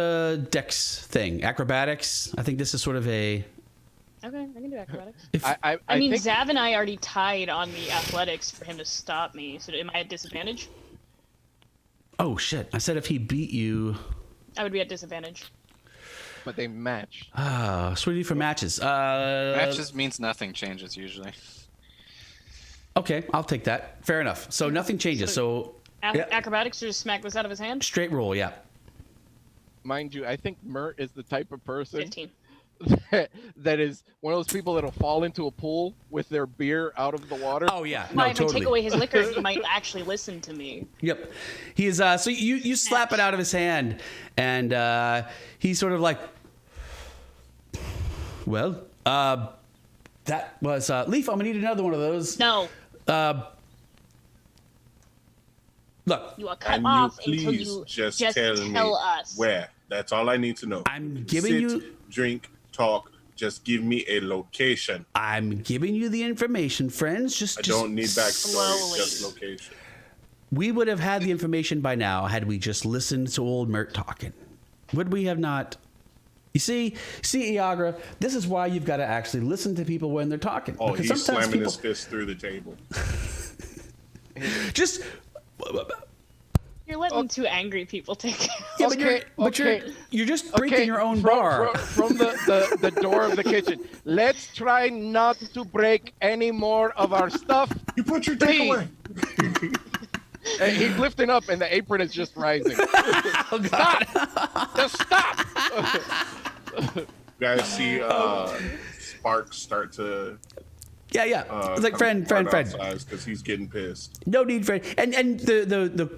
dex thing. Acrobatics. I think this is sort of a. Okay, I can do acrobatics. I mean, think... Zav and I already tied on the athletics for him to stop me. So am I at disadvantage? Oh shit! I said if he beat you. I would be at disadvantage. But they match. Ah, so what do you do for matches? Matches means nothing changes usually. Okay, I'll take that. Fair enough. So nothing changes. So acrobatics, just smack this out of his hand. Straight roll, yeah. Mind you, I think Mert is the type of person 15. that is one of those people that'll fall into a pool with their beer out of the water. Oh yeah, Why, no, if totally. I take away his liquor, he might actually listen to me. Yep. He is. So you slap it out of his hand, and he's sort of like, well, that was Leaf. I'm gonna need another one of those. No. Look, You are cut And off you until please you just tell me us. where. That's all I need to know. I'm giving Sit, you. drink, talk. Just give me a location. I'm giving you the information, friends. I don't need backstory, slowly. just location. We would have had the information by now had we just listened to old Mert talking. Would we have not? You see, Iagra, this is why you've got to actually listen to people when they're talking. Oh, Because he's sometimes slamming his fist through the table. just. You're letting two angry people take it. Yeah, Okay, but you're just breaking your own bar. From the door of the kitchen. Let's try not to break any more of our stuff. You put your Please. takeaway. And he's lifting up, and the apron is just rising. Oh, God. Stop! Just stop! You guys see Sparks start to. Yeah. It's like friend. Because he's getting pissed. No need for and the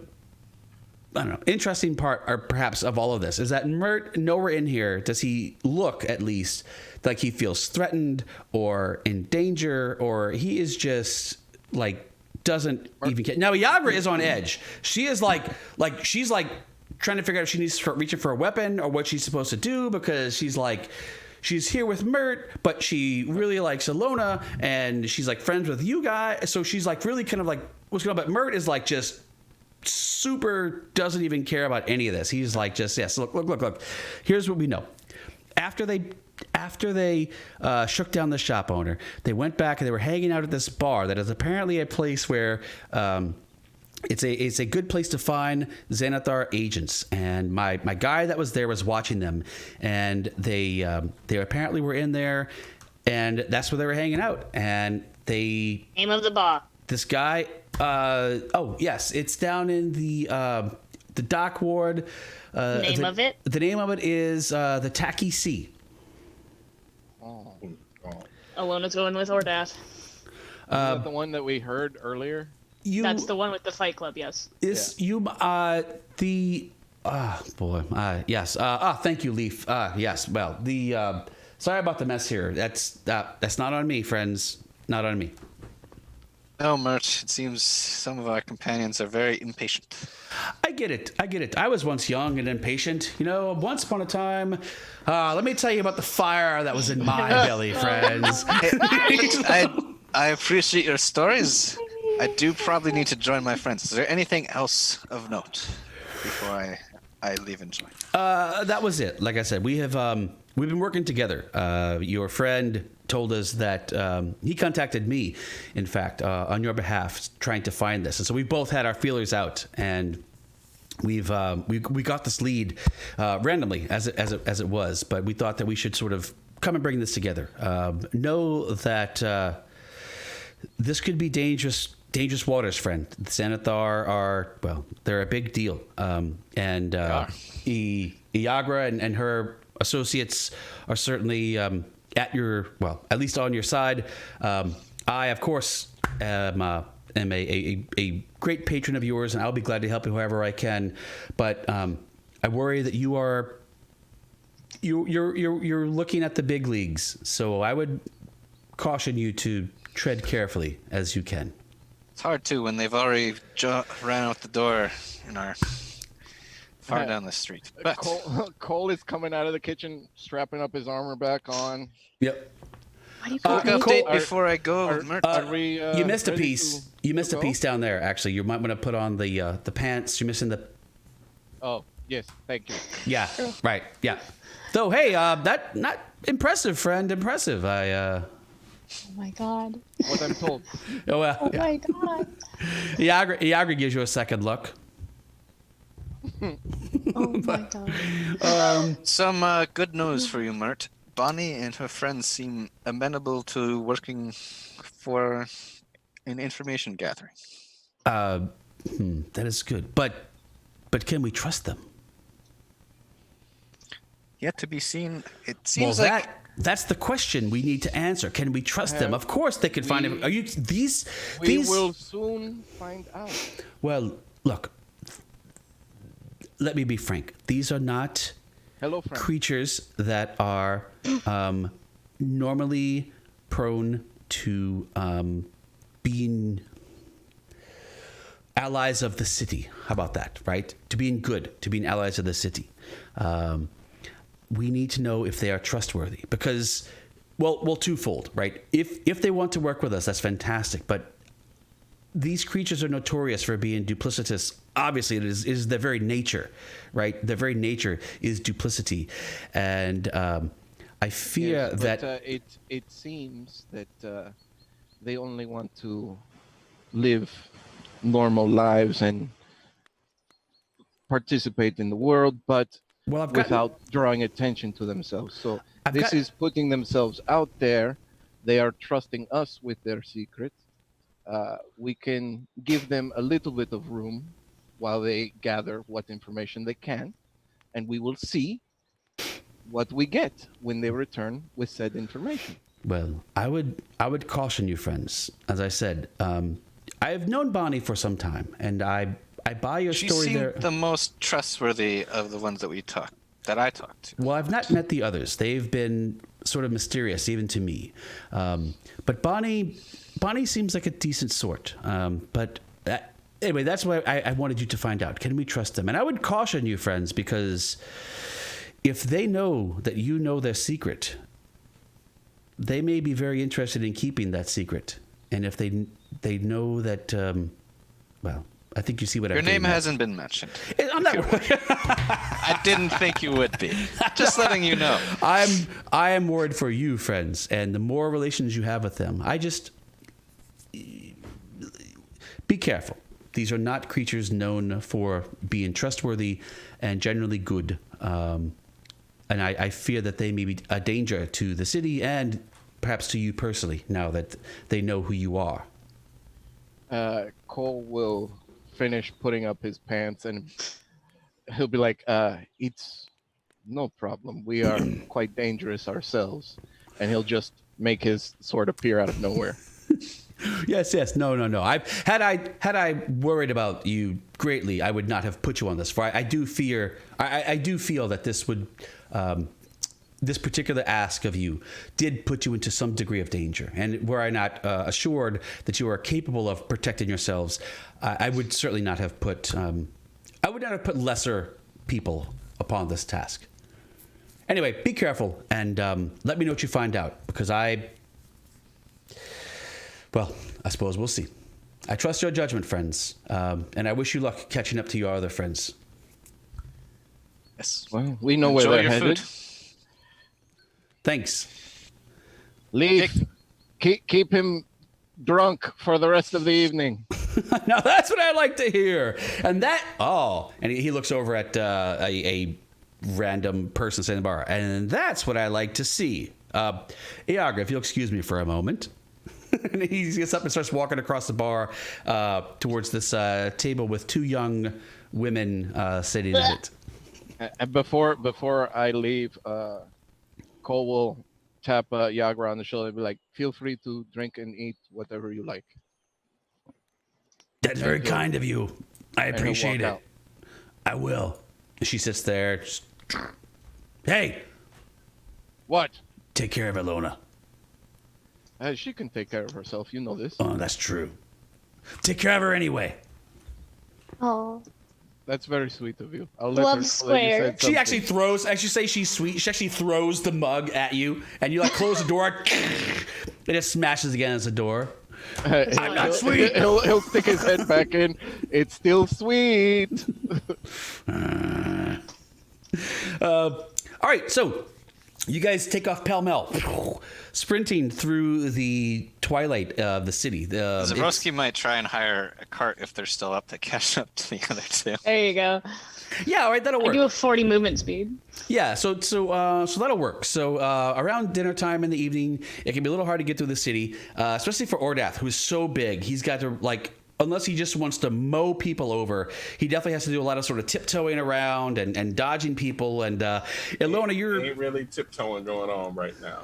I don't know. Interesting part, or perhaps of all of this, is that Mert nowhere in here does he look at least like he feels threatened or in danger, or he is just like doesn't even care. Now Iagra is on edge. She is like she's like trying to figure out if she needs to start reaching for a weapon or what she's supposed to do, because she's like. She's here with Mert, but she really likes Elona, and she's like friends with you guys. So she's like really kind of like what's going on. But Mert is like just super doesn't even care about any of this. He's like just yes. Look. Here's what we know. After they shook down the shop owner, they went back and they were hanging out at this bar that is apparently a place where. It's a good place to find Xanathar agents, and my guy that was there was watching them, and they apparently were in there, and that's where they were hanging out, and they Name of the bar. this guy oh yes, it's down in the dock ward. Name of it? The name of it is the Tacky Sea. Elona's going with Ordat. Is that the one that we heard earlier? That's the one with the Fight Club, yes. Is you the boy yes thank you, Leaf. Yes, well, the sorry about the mess here. That's not on me, friends, not on me. No, Mert, it seems some of our companions are very impatient. I get it. I was once young and impatient. You know, once upon a time. Let me tell you about the fire that was in my belly, friends. I appreciate your stories. I do probably need to join my friends. Is there anything else of note before I leave and join? That was it. Like I said, we've been working together. Your friend told us that he contacted me, in fact, on your behalf, trying to find this. And so we both had our feelers out, and we got this lead randomly as it was, but we thought that we should sort of come and bring this together. Know that this could be dangerous waters, friend. The Xanathar are, well, they're a big deal. And Iagra and her associates are certainly at your, well, at least on your side. I, of course, am a great patron of yours, and I'll be glad to help you however I can. But I worry that you're looking at the big leagues. So I would caution you to tread carefully as you can. It's hard too when they've already ran out the door and are far down the street. But Cole is coming out of the kitchen, strapping up his armor back on. Yep. quick update before I go. Are we? You missed a ready piece. You missed a piece down there. Actually, you might want to put on the pants. You're missing the. Oh yes, thank you. Yeah. Right. Yeah. Though, hey, that not impressive, friend. Impressive. Oh my god. What I'm told. Oh well. Oh my god. Iagra gives you a second look. Oh my god. Some good news for you, Mert. Bonnie and her friends seem amenable to working for an information gathering. That is good. But can we trust them? Yet to be seen. It seems like that's the question we need to answer. Can we trust them? Of course they can find it. Are you these? We will soon find out. Well, look. Let me be frank. These are not creatures that are normally prone to being allies of the city. How about that, right? To being good, to being allies of the city. We need to know if they are trustworthy because, well, twofold, right? If they want to work with us, that's fantastic. But these creatures are notorious for being duplicitous. Obviously, it is their very nature, right? Their very nature is duplicity, and I fear that it seems that they only want to live normal lives and participate in the world, but without drawing attention to themselves. So this is putting themselves out there. They are trusting us with their secrets. We can give them a little bit of room while they gather what information they can, and we will see what we get when they return with said information. Well, I would caution you, friends. As I said, I have known Bonnie for some time, and I buy your story. She there. seemed the most trustworthy of the ones that I talked to. Well, I've not met the others. They've been sort of mysterious, even to me. But Bonnie seems like a decent sort. Anyway, that's why I wanted you to find out. Can we trust them? And I would caution you, friends, because if they know that you know their secret, they may be very interested in keeping that secret. And if they know that, well, I think you see what I'm doing. Your name hasn't been mentioned. I'm not. I didn't think you would be. Just letting you know. I am worried for you, friends, and the more relations you have with them, be careful. These are not creatures known for being trustworthy and generally good. And I fear that they may be a danger to the city and perhaps to you personally now that they know who you are. Cole will finish putting up his pants and he'll be like, it's no problem. We are quite dangerous ourselves. And he'll just make his sword appear out of nowhere. Yes. No. Had I worried about you greatly, I would not have put you on this. For I do fear. I do feel that this would, this particular ask of you did put you into some degree of danger. And were I not assured that you are capable of protecting yourselves, I would certainly not have put. I would not have put lesser people upon this task. Anyway, be careful and let me know what you find out because Well, I suppose we'll see. I trust your judgment, friends, and I wish you luck catching up to your other friends. Yes. Well, we know where they're headed. Thanks. Leaf, keep him drunk for the rest of the evening. Now that's what I like to hear. And he looks over at a random person sitting in the bar, and that's what I like to see. Iagra, if you'll excuse me for a moment. And he gets up and starts walking across the bar towards this table with two young women sitting at it. And before I leave, Cole will tap Iagra on the shoulder and be like, feel free to drink and eat whatever you like. That's very kind of you. I appreciate it. I will. She sits there. Just, hey. What? Take care of Elona. She can take care of herself. You know this. Oh, that's true. Take care of her anyway. Oh. That's very sweet of you. I'll Love let her know that you square. said She actually something. throws. As you say, she's sweet. She actually throws the mug at you, and you like close the door. It just smashes against the door. I'm not sweet. He'll stick his head back in. It's still sweet. All right, so you guys take off pell-mell, sprinting through the twilight of the city. Zavroski might try and hire a cart if they're still up to catch up to the other two. There you go. Yeah, all right, that'll I work. do a 40 movement speed. Yeah, so that'll work. So around dinner time in the evening, it can be a little hard to get through the city, especially for Ordath, who is so big. He's got to unless he just wants to mow people over, he definitely has to do a lot of sort of tiptoeing around and dodging people. And Elona, you're ain't really tiptoeing going on right now.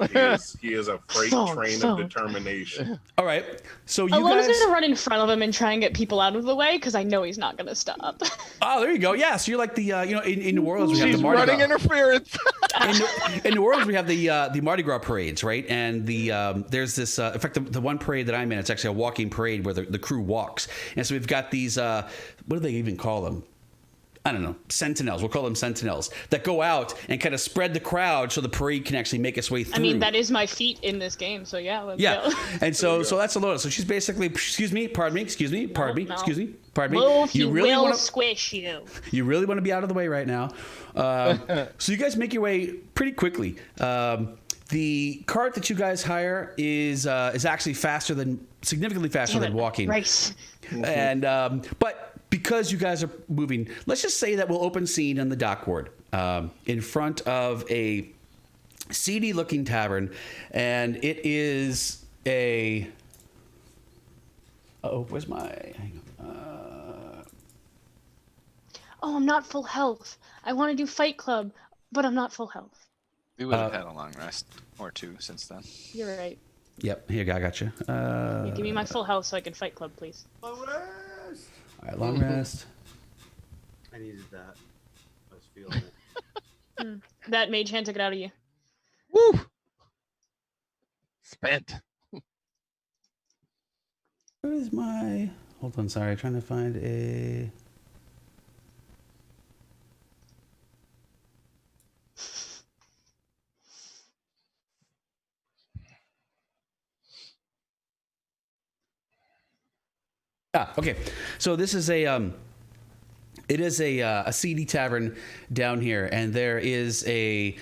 He is a freight train of determination. all right. So you Elona's guys, gonna run in front of him and try and get people out of the way because I know he's not gonna stop. oh, there you go. Yeah, so you're like the in New Orleans we have She's the Mardi running Gras. interference. In New Orleans, we have the Mardi Gras parades, right? And there's this. In fact, the one parade that I'm in, it's actually a walking parade where the crew walks. And so we've got these. What do they even call them? I don't know. Sentinels. We'll call them sentinels that go out and kind of spread the crowd so the parade can actually make its way through. I mean, that is my feat in this game, so yeah, let's go. And so that's Elona. So she's basically, excuse me, pardon me. Wolf, You really will want to squish you. You really want to be out of the way right now. So you guys make your way pretty quickly. The cart that you guys hire is actually significantly faster than walking. Race. And but because you guys are moving, let's just say that we'll open scene in the dock ward in front of a seedy looking tavern, and it is a. Oh, where's my? Hang on. Oh, I'm not full health. I want to do Fight Club, but I'm not full health. We would have had a long rest or two since then. You're right. Yep, here, I got you. Yeah, give me my full health so I can Fight Club, please. All right, long rest. I needed that. I was feeling it. That mage hand took it out of you. Woo! Spent. Where is my? Hold on, sorry, trying to find a. Okay. So this is it is a seedy tavern down here, and there is the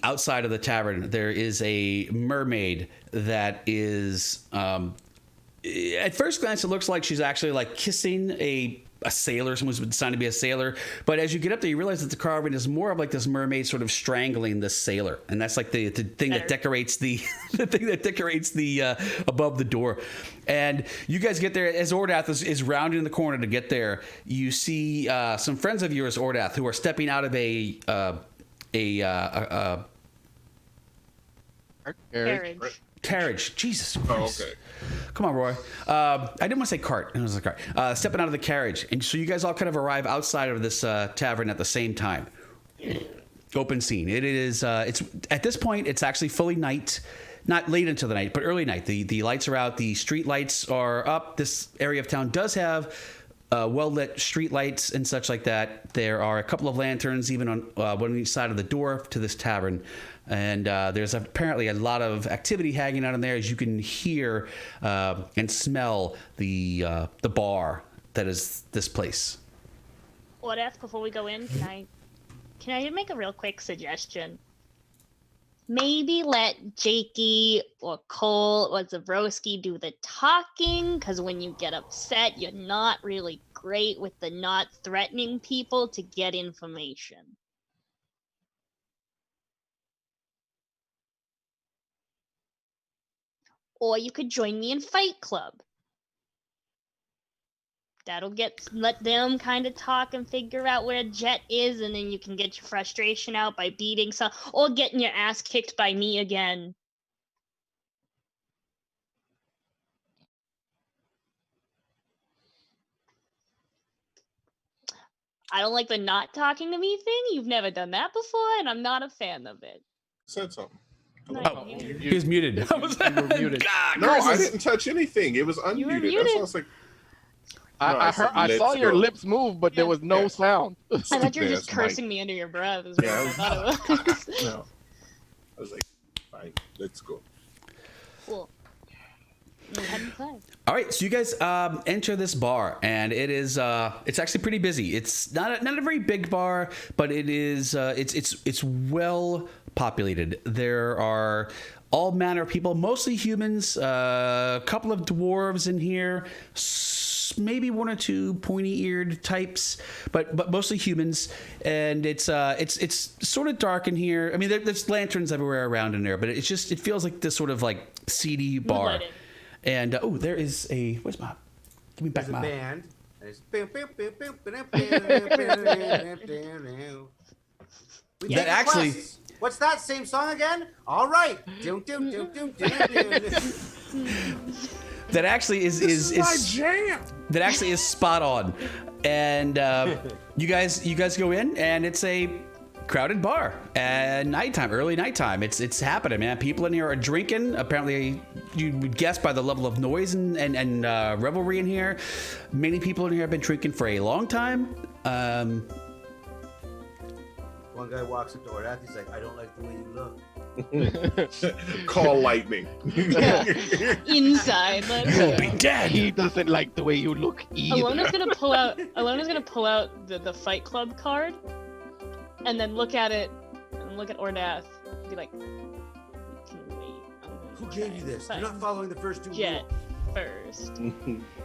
outside of the tavern. There is a mermaid that is at first glance it looks like she's actually like kissing a sailor, someone's designed to be a sailor, but as you get up there you realize that the carving is more of like this mermaid sort of strangling this sailor, and that's like the thing that decorates the thing that decorates the above the door. And you guys get there as Ordath is rounding the corner to get there. You see some friends of yours, Ordath, who are stepping out of a carriage. Jesus Christ. Oh, okay. Come on, Roy. I didn't want to say cart. It was a cart. Stepping out of the carriage. And so you guys all kind of arrive outside of this tavern at the same time. Open scene. It is, it's at this point, it's actually fully night. Not late into the night, but early night. The lights are out. The street lights are up. This area of town does have well-lit street lights and such like that. There are a couple of lanterns even on one on each side of the door to this tavern. And there's apparently a lot of activity hanging out in there, as you can hear and smell the bar that is this place. Ordath, before we go in, can I make a real quick suggestion? Maybe let Jakey or Cole or Zavroski do the talking, because when you get upset, you're not really great with the not threatening people to get information. Or you could join me in Fight Club. That'll let them kind of talk and figure out where Jet is, and then you can get your frustration out by beating some, or getting your ass kicked by me again. I don't like the not talking to me thing. You've never done that before, and I'm not a fan of it. Said something. Oh, he was muted. You were muted. No, I didn't touch anything. It was unmuted. That's why I was like, I saw your lips move, but there was no sound. I thought you were just cursing me under your breath. Is what I thought it was. No. I was like, fine, let's go. Cool. All right, so you guys enter this bar, and it is it's actually pretty busy. It's not a very big bar, but it is it's well populated. There are all manner of people, mostly humans, a couple of dwarves in here, maybe one or two pointy-eared types, but mostly humans. And it's sort of dark in here. I mean, there's lanterns everywhere around in there, but it feels like this sort of like seedy bar. And there is a where's my? Give me back my band. That actually. What's that same song again? All right. That actually is my jam. That actually is spot on. And you guys go in, and it's a crowded bar at nighttime, early nighttime. It's happening, man. People in here are drinking. Apparently, you would guess by the level of noise and revelry in here. Many people in here have been drinking for a long time. One guy walks up to Ordath. He's like, "I don't like the way you look." Call lightning. Inside, you'll be dead. He doesn't like the way you look either. Alona's gonna pull out the Fight Club card, and then look at it, and look at Ordath, and be like, "Can wait." Who gave you this? You're not following the first two Jet first.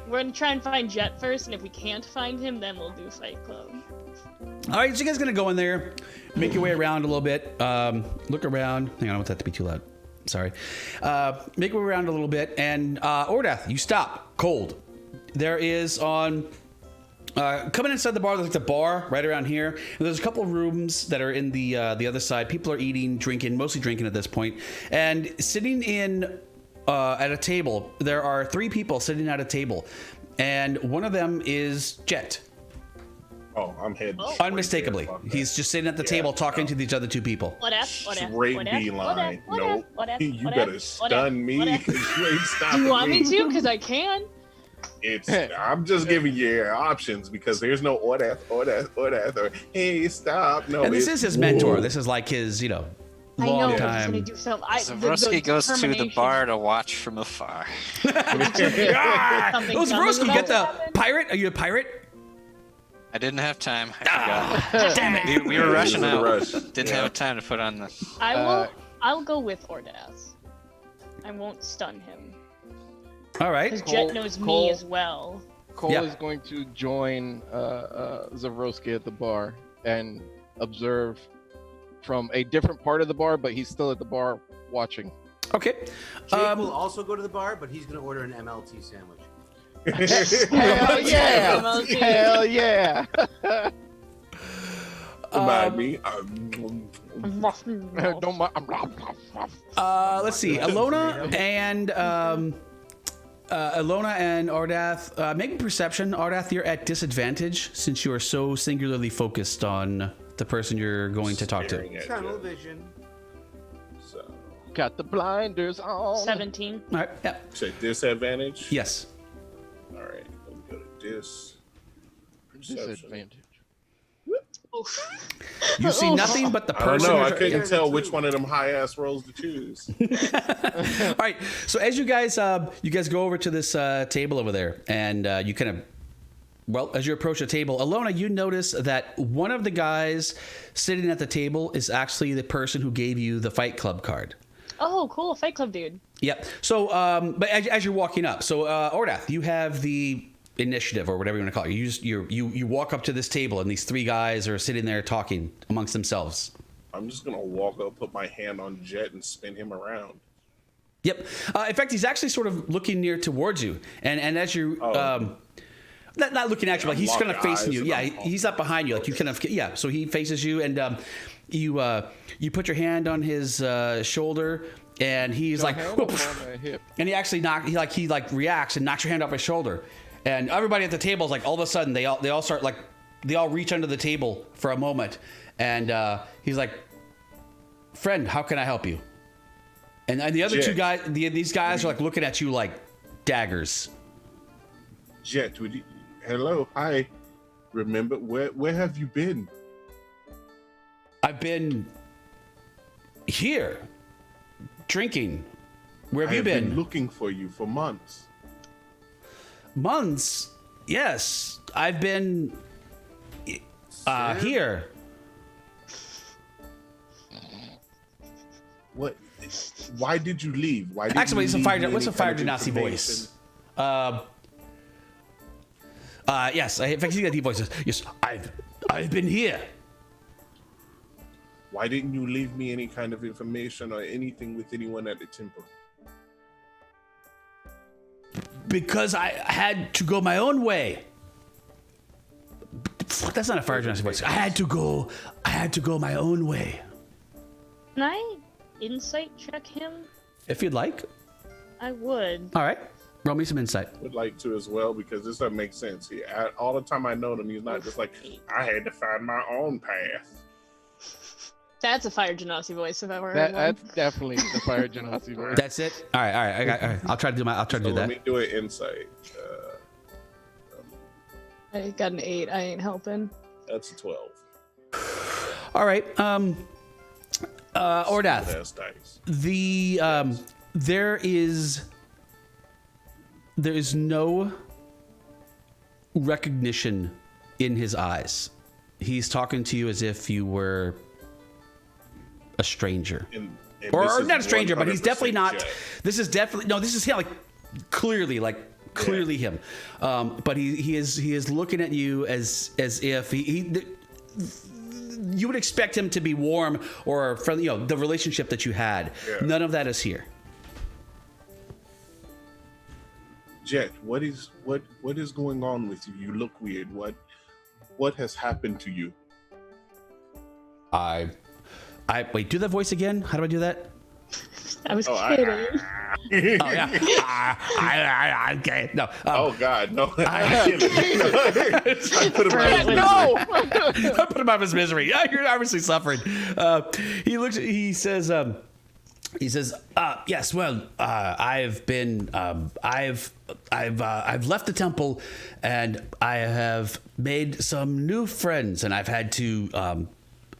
We're gonna try and find Jet first, and if we can't find him, then we'll do Fight Club. All right, so you guys gonna go in there, make your way around a little bit, look around. Hang on, I don't want that to be too loud. Sorry. Make your way around a little bit, and Ordath, you stop cold. There is coming inside the bar. There's like the bar right around here, and there's a couple of rooms that are in the other side. People are eating, drinking, mostly drinking at this point, and sitting in at a table. There are 3 people sitting at a table, and one of them is Jet. Oh, I'm heading. Unmistakably. He's just sitting at the table talking to these other 2 people. Straight beeline. Nope. You better stun me because you ain't stopping me. Do you want me to? Because I can. I'm just giving you options because there's no Ordath, or hey, stop. No. And this is his mentor. This is like his, long time. Zavroski goes to the bar to watch from afar. Zavroski, get the pirate? Are you a pirate? I didn't have time. I forgot. Damn it! We were rushing out. Didn't have time to put on the. I'll go with Ordath. I won't stun him. All right. Because Jet knows me as well. Cole is going to join Zavroski at the bar and observe from a different part of the bar, but he's still at the bar watching. Okay. Jake will also go to the bar, but he's going to order an MLT sandwich. Hell yeah! Hell yeah! Remind me. Let's see. Elona and Ordath, make a perception. Ordath, you're at disadvantage since you are so singularly focused on the person you're going to talk to. Tunnel vision. So. Got the blinders on. 17. All right. Yeah. Say disadvantage. Yes. All right. Let me go to disadvantage. You see nothing but the person. I couldn't tell which one of them high ass rolls to choose. All right. So as you guys go over to this table over there, and you kind of. Well, as you approach the table, Elona, you notice that one of the guys sitting at the table is actually the person who gave you the Fight Club card. Oh, cool. Fight Club dude. Yep. So, but as you're walking up, so Ordath, you have the initiative or whatever you want to call it. You walk up to this table, and these 3 guys are sitting there talking amongst themselves. I'm just going to walk up, put my hand on Jet, and spin him around. Yep. In fact, he's actually sort of looking near towards you. And as you... Not looking at you, like he's kind of facing you. Yeah, he's up behind you, like you kind of. Yeah, so he faces you, and you put your hand on his shoulder, and he's like, and he actually he reacts and knocks your hand off his shoulder, and everybody at the table is like, all of a sudden they all start like, they all reach under the table for a moment, and he's like, friend, how can I help you? And the other 2 guys, these guys are like looking at you like daggers. Jet, hello, hi. Remember, where have you been? I've been here, drinking. Where have you been? Looking for you for months. Months? Yes, I've been here. What? Why did you leave? Why did Actually, you what's a fire genasi voice? Yes, if I can see that deep voice. Yes, I've been here. Why didn't you leave me any kind of information or anything with anyone at the temple? Because I had to go my own way. That's not a fire genasi voice. I had to go my own way. Can I insight check him? If you'd like. I would. All right. Roll me some insight. Would like to as well, because this doesn't make sense. All the time I know him, he's not just like, I had to find my own path. That's a fire genasi voice if I were That's definitely the fire genasi voice. That's it. All right. All right. I'll try to do that. Let me do an insight. I got an 8. I ain't helping. That's a 12. All right. Ordath. There is no recognition in his eyes. He's talking to you as if you were a stranger. Or not a stranger, but he's definitely not. Jet. This is him, like clearly him. But he is looking at you as if you would expect him to be warm or friendly, the relationship that you had. Yeah. None of that is here. Jet, what is going on with you? You look weird. What has happened to you? I wait, do that voice again. How do I do that? I was kidding. Oh yeah. Okay. No. Oh God, no. I put him out of his No. I put him out of his misery. Yeah, you're obviously suffering. He says, yes, well, I've left the temple and I have made some new friends, and I've had to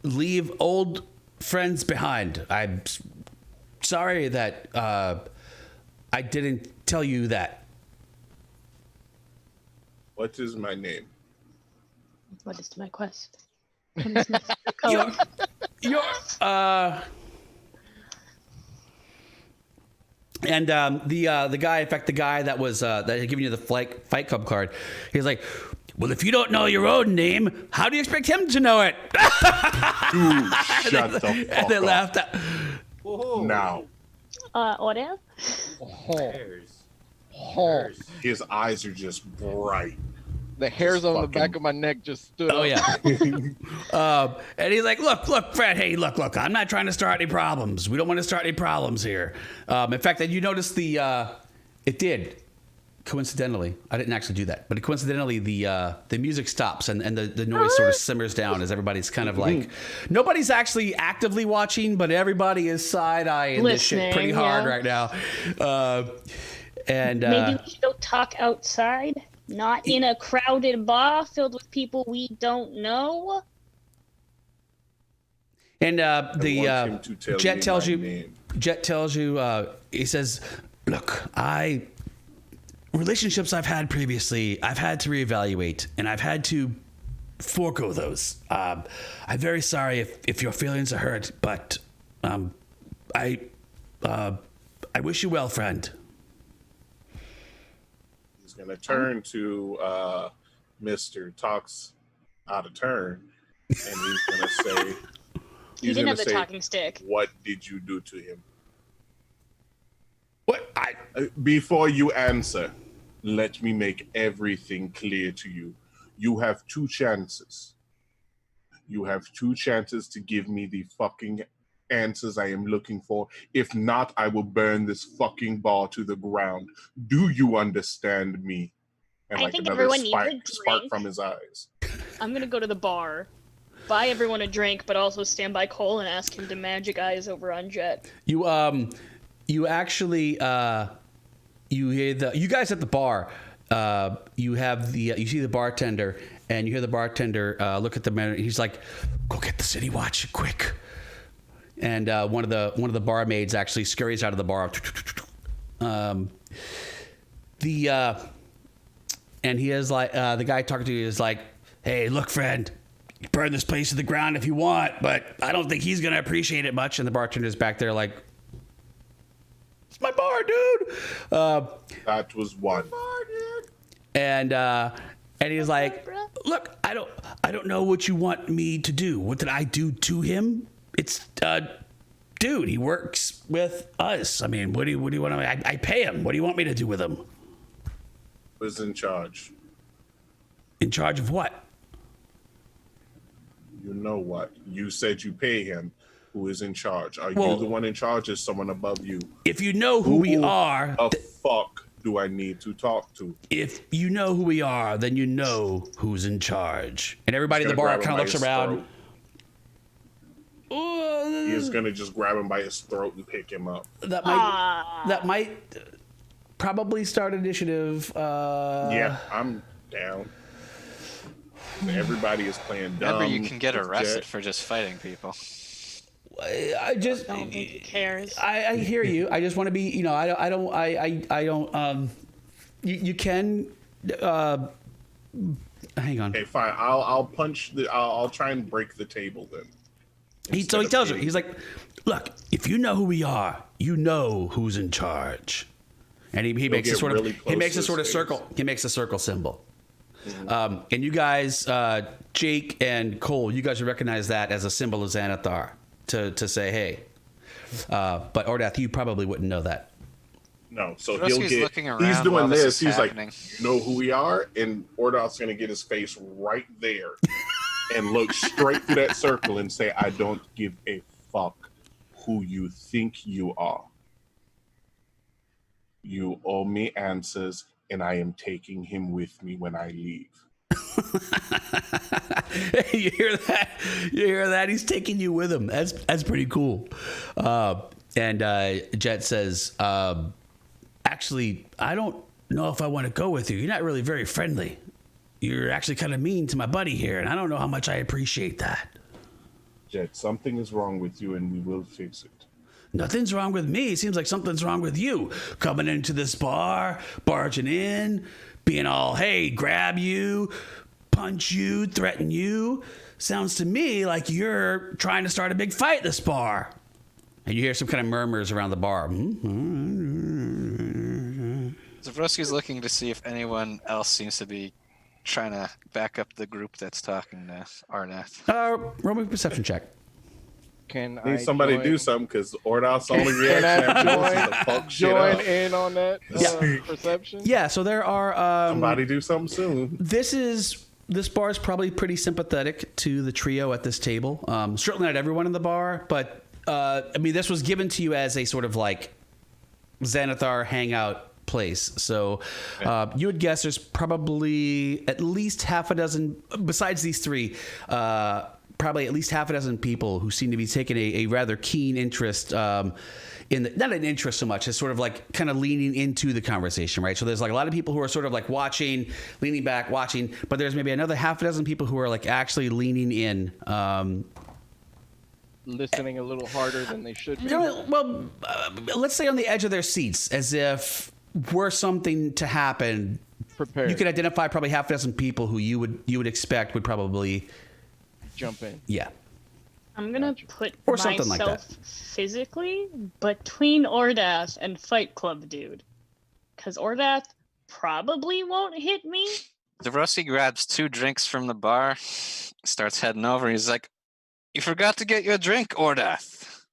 leave old friends behind. I'm sorry that I didn't tell you that. What is my name? What is my quest? What is my code? And the guy, in fact, the guy that was that had given you the fight club card, he's like, well, if you don't know your own name, how do you expect him to know it? Dude, shut the fuck And they up. laughed at. Now. Order? His eyes are just bright. The hairs on the back of my neck just stood Oh up. yeah. And he's like, look, Fred. Hey, look. I'm not trying to start any problems. We don't want to start any problems here. In fact, you notice it did. Coincidentally, I didn't actually do that, but coincidentally, the music stops and the noise sort of simmers down as everybody's kind of like, nobody's actually actively watching, but everybody is side-eyeing this shit pretty hard right now. And maybe we should go talk outside, not in a crowded bar filled with people we don't know. And Jet tells you, name. he says, look, relationships I've had previously, I've had to reevaluate, and I've had to forego those. I'm very sorry if your feelings are hurt, but I wish you well, friend. He's gonna turn to Mr. Talks Out of Turn, and he's gonna say, He didn't have the talking stick. What did you do to him? What? Before you answer, let me make everything clear to you. You have 2 chances. You have 2 chances to give me the fucking answers I am looking for. If not, I will burn this fucking bar to the ground. Do you understand me? And I like think another everyone needs a spark drink. from his eyes. I'm gonna go to the bar, buy everyone a drink, but also stand by Cole and ask him to magic eyes over on Jet. You actually you hear you guys at the bar. you have the you see the bartender, and you hear the bartender look at the man. He's like, "Go get the city watch, quick!" And one of the barmaids actually scurries out of the bar. And he is like, the guy talking to you is like, "Hey, look, friend, you burn this place to the ground if you want, but I don't think he's gonna appreciate it much." And the bartender's back there like, "It's my bar, dude." That was one. And he's like, "Look, I don't know what you want me to do. What did I do to him? It's dude, he works with us. I mean, what do you want to? I pay him. What do you want me to do with him?" Was in charge. In charge of what? You know what? You said you pay him. Who is in charge? Are Well, you the one in charge? Or is someone above you? If you know who we are, the fuck do I need to talk to? if you know who we are, then you know who's in charge. And everybody in the bar kind of looks around. He is gonna just grab him by his throat and pick him up. That might probably start initiative. Yeah, I'm down. Everybody is playing dumb. Remember, you can get arrested for just fighting people. I just I don't think he cares. I hear you. I just want to be, you know, I don't. You can. Hang on. Okay, fine. I'll punch the. I'll try and break the table then. So he tells you, he's like, "Look, if you know who we are, you know who's in charge." And he makes a sort of he makes a sort of circle. He makes a circle symbol. Mm-hmm. And you guys, Jake and Cole, you guys recognize that as a symbol of Xanathar to say, "Hey." But Ordath, you probably wouldn't know that. No, so Zavroski's he'll looking get. around He's doing while this this. is He's happening. like, "You know who we are," and Ordath's gonna get his face right there and look straight through that circle and say, "I don't give a fuck who you think you are. You owe me answers, and I am taking him with me when I leave." You hear that? You hear that? He's taking you with him. That's pretty cool. And Jet says, "Actually, I don't know if I want to go with you. You're not really very friendly. You're actually kind of mean to my buddy here, and I don't know how much I appreciate that." Jet, something is wrong with you, and we will fix it. "Nothing's wrong with me. It seems like something's wrong with you. Coming into this bar, barging in, being all, hey, grab you, punch you, threaten you. Sounds to me like you're trying to start a big fight at this bar." And you hear some kind of murmurs around the bar. Zavroski's looking to see if anyone else seems to be trying to back up the group that's talking to Arnath. Roll me a perception check. Can Need I somebody to do something because Ordath's only reaction after this is to fuck shit join up. in on that perception? Yeah, so there are... Somebody do something soon. This bar is probably pretty sympathetic to the trio at this table. Certainly not everyone in the bar, but I mean, this was given to you as a sort of like Xanathar hangout place. So you would guess there's probably at least half a dozen, besides these three, probably at least half a dozen people who seem to be taking a rather keen interest in the, not an interest so much as sort of like kind of leaning into the conversation, right? So there's like a lot of people who are sort of like watching, leaning back, watching, but there's maybe another half a dozen people who are like actually leaning in. Listening a little harder than they should be. Well, let's say on the edge of their seats, as if were something to happen. Prepared. You could identify probably half a dozen people who you would expect would probably jump in. Yeah. I'm gonna put or something myself like that. Physically between Ordath and Fight Club dude, because Ordath probably won't hit me. Zavroski grabs 2 drinks from the bar, starts heading over. He's like, "You forgot to get your drink, Ordath."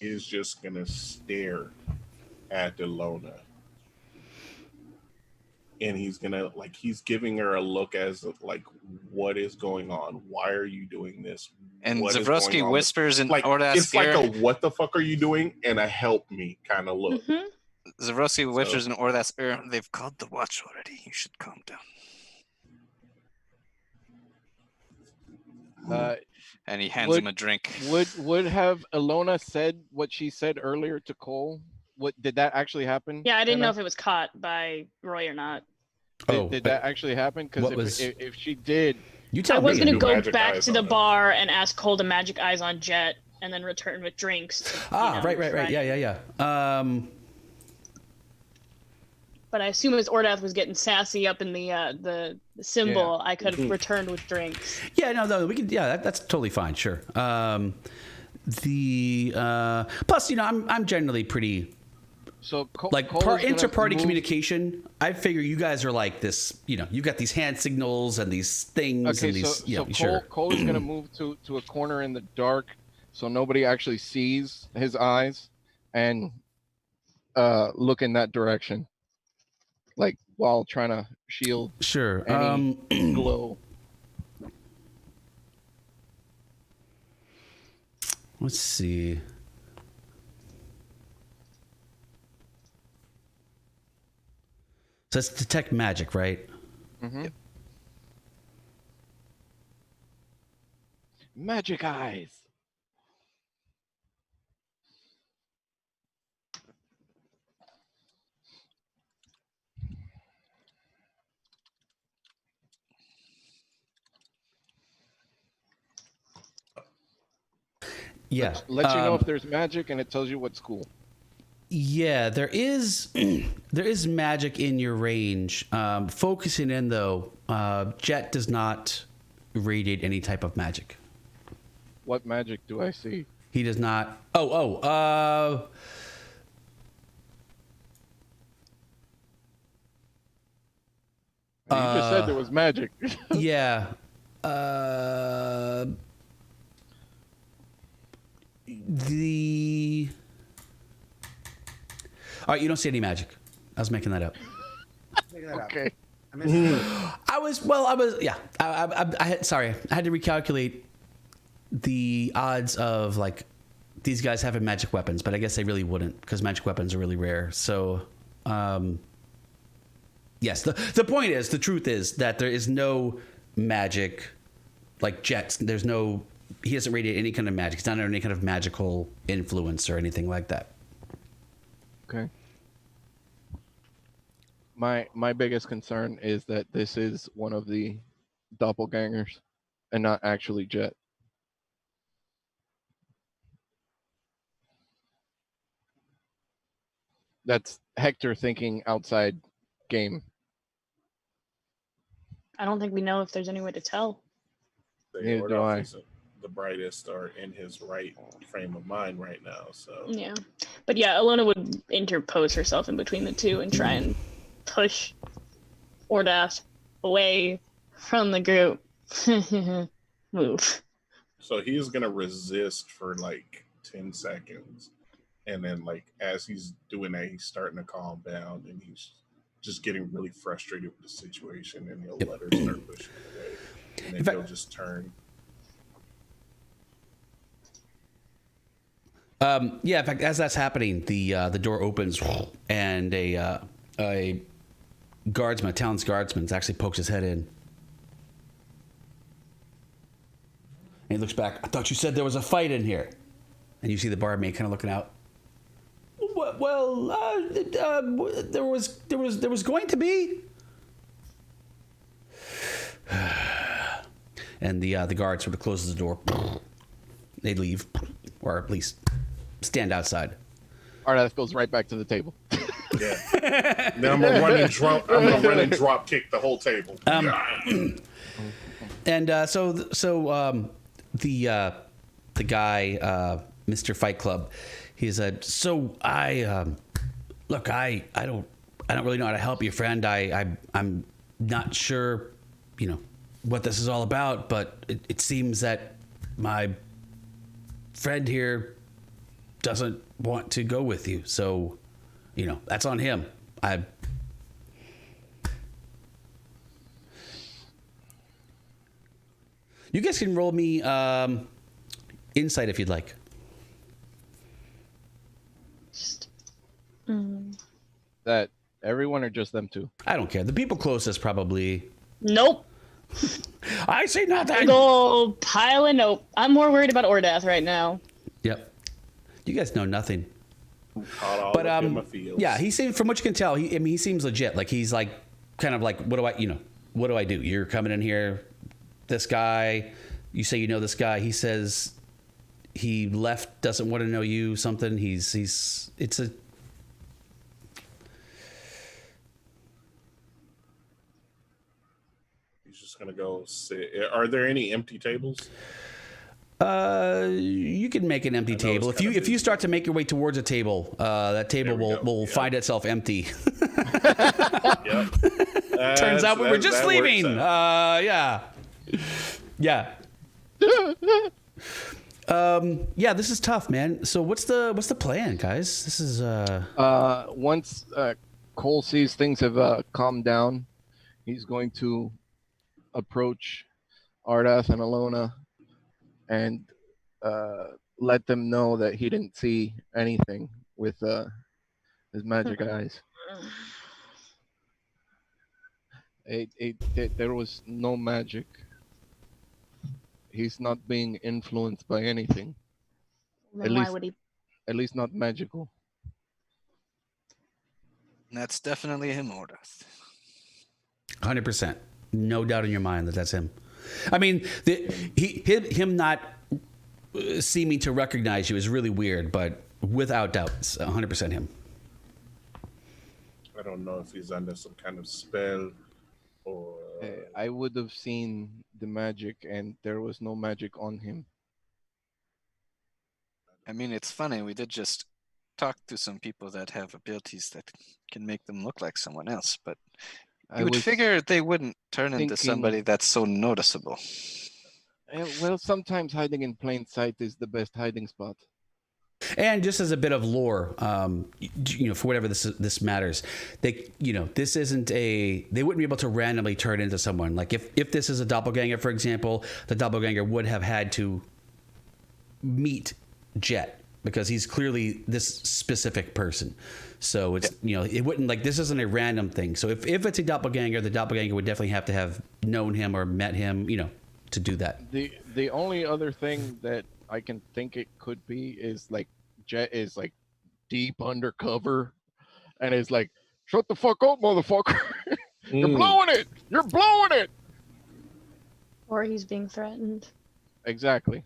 He is just gonna stare at Elona. And he's gonna he's giving her a look as like, what is going on? Why are you doing this? And what Zavroski whispers in Ordath's it's ear. like a what the fuck are you doing? And a help me kind of look. Mm-hmm. Zavroski whispers in Ordath's ear, "They've called the watch already. You should calm down." And he hands him a drink. Would have Elona said what she said earlier to Cole what did that actually happen? Yeah, I didn't Anna? know if it was caught by Roy or not. Did that actually happen? Because if she did, you tell I was me. going to go Magic back eyes to the on it. bar and ask Cole to magic eyes on Jet, and then return with drinks. To, Right. try. Yeah. But I assume as Ordath was getting sassy up in the symbol, I could have returned with drinks. Yeah, no, we could. Yeah, that's totally fine. Sure. Plus, I'm generally pretty so Cole inter-party communication. I figure you guys are like this. You've got these hand signals and these things. Okay, and these, so sure. Cole is gonna move to a corner in the dark, so nobody actually sees his eyes, and look in that direction, like while trying to shield Sure. any glow. Let's see. So it's detect magic, right? Mm-hmm. Yep. Magic eyes. Yeah. Let you know if there's magic, and it tells you what's cool. Yeah, there is magic in your range. Focusing in though, Jet does not radiate any type of magic. What magic do I see? He does not. You just said there was magic. Yeah. All right, you don't see any magic. I was making that up. Okay. I had to recalculate the odds of like these guys having magic weapons, but I guess they really wouldn't because magic weapons are really rare. So, yes, the point is, the truth is that there is no magic like Jets. He doesn't radiate any kind of magic. He's not under any kind of magical influence or anything like that. Okay. My biggest concern is that this is one of the doppelgangers and not actually Jet. That's Hector thinking outside game. I don't think we know if there's any way to tell. Neither do I. The brightest or in his right frame of mind right now. So yeah, but yeah, Elona would interpose herself in between the two and try and push Ordath away from the group. Move. So he's gonna resist for like 10 seconds, and then like as he's doing that, he's starting to calm down, and he's just getting really frustrated with the situation, and he'll let her start pushing away, and then he'll just turn. Yeah, in fact, as that's happening, the door opens and a guardsman, a town's guardsman, actually pokes his head in. And he looks back. I thought you said there was a fight in here. And you see the barmaid kind of looking out. Well, there was going to be. And the guard sort of closes the door. They leave, or at least stand outside. Ardath goes right back to the table. Yeah. Now I'm gonna run and drop kick the whole table. And so the guy, Mr. Fight Club, he said, "So I don't really know how to help you, friend. I'm not sure, what this is all about, but it seems that my friend here doesn't want to go with you. So, that's on him. You guys can roll me insight if you'd like. That everyone or just them two? I don't care. The people closest probably. Nope. I see nothing. Big old pile of nope. I'm more worried about Ordath right now. Yep. You guys know nothing. Caught all But up in my feels. yeah, he seems, from what you can tell, he seems legit. Like he's like kind of like, what do I do? You're coming in here, this guy. You say you know this guy. He says he left, doesn't want to know you. Something. It's a. He's just gonna go sit. Are there any empty tables? You can make an empty table if you start to make your way towards a table. That table will find itself empty. Yep. Turns out we were just leaving. Yeah. Yeah, this is tough, man. So what's the plan, guys? This is once Cole sees things have calmed down, he's going to approach Ardath and Elona and let them know that he didn't see anything with his magic eyes. There was no magic. He's not being influenced by anything. Then why would he? At least not magical. That's definitely him, Ordath. 100%. No doubt in your mind that that's him. I mean, him not seeming to recognize you is really weird, but without doubt, it's 100% him. I don't know if he's under some kind of spell or. I would have seen the magic, and there was no magic on him. I mean, it's funny. We did just talk to some people that have abilities that can make them look like someone else, but you would figure they wouldn't turn into somebody that's so noticeable. Well, sometimes hiding in plain sight is the best hiding spot. And just as a bit of lore, for whatever this matters, this isn't they wouldn't be able to randomly turn into someone. Like if this is a doppelganger, for example, the doppelganger would have had to meet Jet because he's clearly this specific person. So it's, it wouldn't, like, this isn't a random thing. So if it's a doppelganger, the doppelganger would definitely have to have known him or met him, to do that. The only other thing that I can think it could be is like Jet is like deep undercover and is like, shut the fuck up, motherfucker. You're blowing it. You're blowing it. Or he's being threatened. Exactly.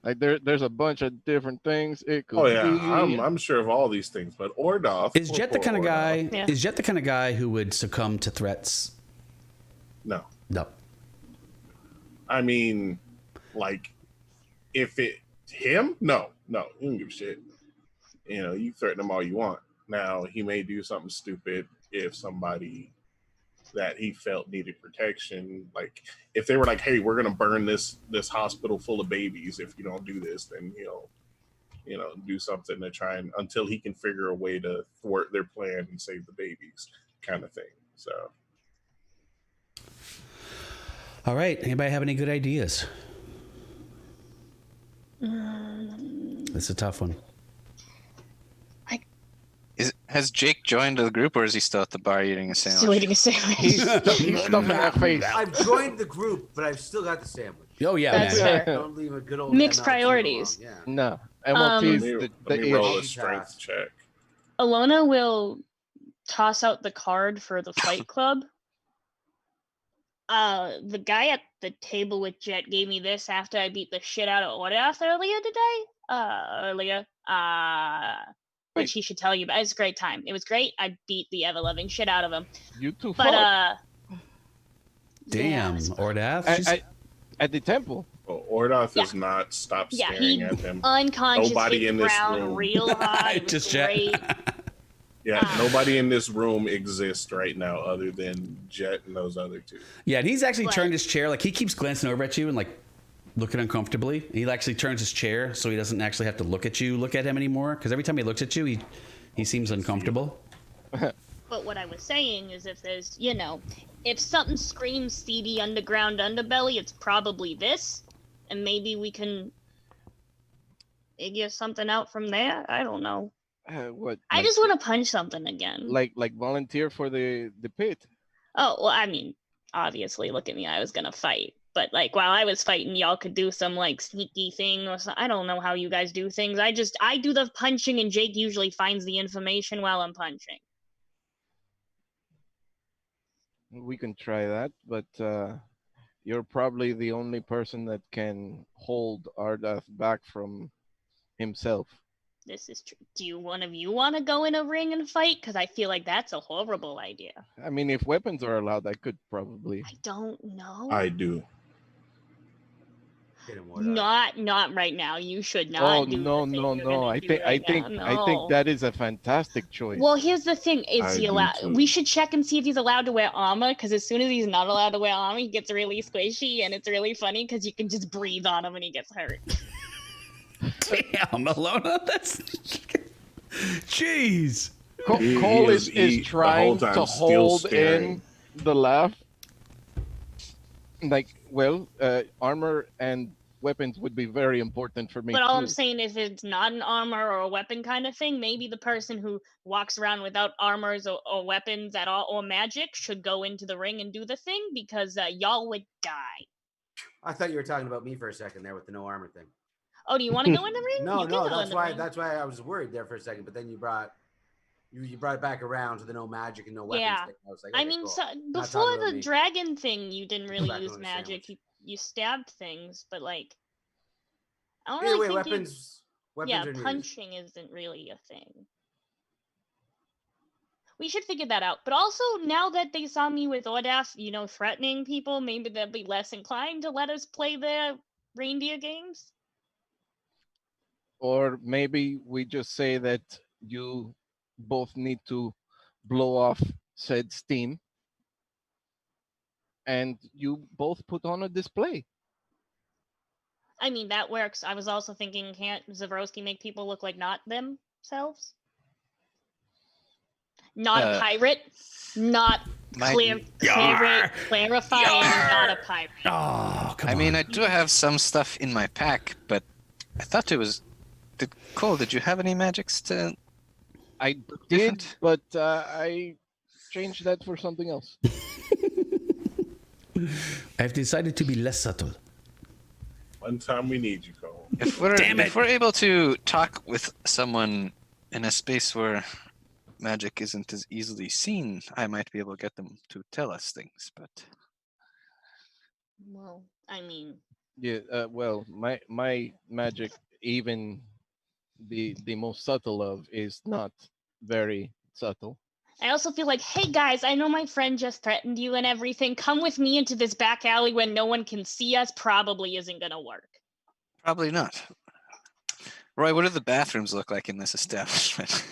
Like there's a bunch of different things it could be. I'm sure of all these things, but Ordoff is Jet the kind of guy? Yeah. Is Jet the kind of guy who would succumb to threats? No. I mean, like, if it him, no, he don't give a shit. You threaten him all you want. Now he may do something stupid if somebody that he felt needed protection. Like if they were like, "Hey, we're gonna burn this hospital full of babies if you don't do this," then he'll, do something to try and until he can figure a way to thwart their plan and save the babies, kind of thing. So. All right. Anybody have any good ideas? It's a tough one. Has Jake joined the group, or is he still at the bar eating a sandwich? Still eating a sandwich. He's stuffing that face. I've joined the group, but I've still got the sandwich. Oh yeah, that's fair. Don't leave a good old mixed priorities. Yeah. No, MLT's let me roll a strength check. Elona will toss out the card for the Fight Club. The guy at the table with Jet gave me this after I beat the shit out of Ordath earlier. Which he should tell you, but it's a great time. It was great. I beat the ever-loving shit out of him. You too. But damn, Ordath. At the temple. Well, Ordath has not stopped staring at him. Unconscious. Nobody in this room. Real hard. It was great. Nobody in this room exists right now other than Jet and those other two. Yeah, and he's actually turned his chair. Like he keeps glancing over at you and like looking uncomfortably. He actually turns his chair so he doesn't actually have to look at him anymore. Because every time he looks at you, he seems uncomfortable. But what I was saying is if there's, if something screams seedy underground underbelly, it's probably this. And maybe we can figure something out from there. I don't know. What? I just want to punch something again. Like volunteer for the pit. Oh, well, I mean, obviously, look at me. I was going to fight. But like while I was fighting, y'all could do some like sneaky thing or something. I don't know how you guys do things. I do the punching, and Jake usually finds the information while I'm punching. We can try that, but you're probably the only person that can hold Ardath back from himself. This is true. Do one of you want to go in a ring and fight? Because I feel like that's a horrible idea. I mean, if weapons are allowed, I could probably. I don't know. I do. Not right now. You should not. No. I think that is a fantastic choice. Well, here's the thing: is he allowed? We should check and see if he's allowed to wear armor. Because as soon as he's not allowed to wear armor, he gets really squishy, and it's really funny because you can just breathe on him and he gets hurt. Damn, Elona, that's jeez. Cole is trying to hold in the laugh. Like, well, armor and weapons would be very important for me. But all I'm saying is, if it's not an armor or a weapon kind of thing, maybe the person who walks around without armors or weapons at all or magic should go into the ring and do the thing, because y'all would die. I thought you were talking about me for a second there with the no armor thing. Oh, do you want to go in the ring? No, that's why I was worried there for a second. But then you brought it back around to the no magic and no weapons thing. I was like, okay, cool. So before the dragon thing, you didn't really use magic. You stabbed things, but like, I don't really think weapons. Yeah, punching isn't really a thing. We should figure that out. But also, now that they saw me with Ordaf, threatening people, maybe they'll be less inclined to let us play their reindeer games. Or maybe we just say that you both need to blow off said steam and you both put on a display. I mean, that works. I was also thinking, can't Zavroski make people look like not themselves? Not a pirate, not clarifying, not a pirate. Oh, come on. I mean, I do have some stuff in my pack, but I thought it was... Cole, did you have any magics to... I did, but I changed that for something else. I've decided to be less subtle. One time we need you, Cole. If we're able to talk with someone in a space where magic isn't as easily seen, I might be able to get them to tell us things, but... Well, I mean... Yeah, well, my magic, even the most subtle of, is not very subtle. I also feel like, hey guys, I know my friend just threatened you and everything. Come with me into this back alley when no one can see us. Probably isn't going to work. Probably not. Roy, what do the bathrooms look like in this establishment?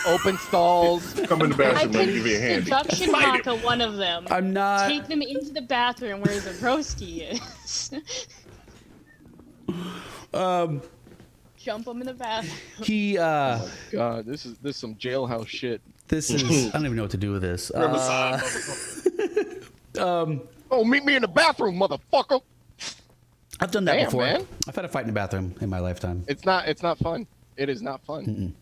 Open stalls. Come in the bathroom and give you a hand. Seduction haka one of them. I'm not... Take them into the bathroom where Zavroski is. Jump him in the bathroom. He oh my God, this is some jailhouse shit. This is... I don't even know what to do with this. Oh, meet me in the bathroom, motherfucker. I've done that before. Man. I've had a fight in the bathroom in my lifetime. It's not fun. It is not fun.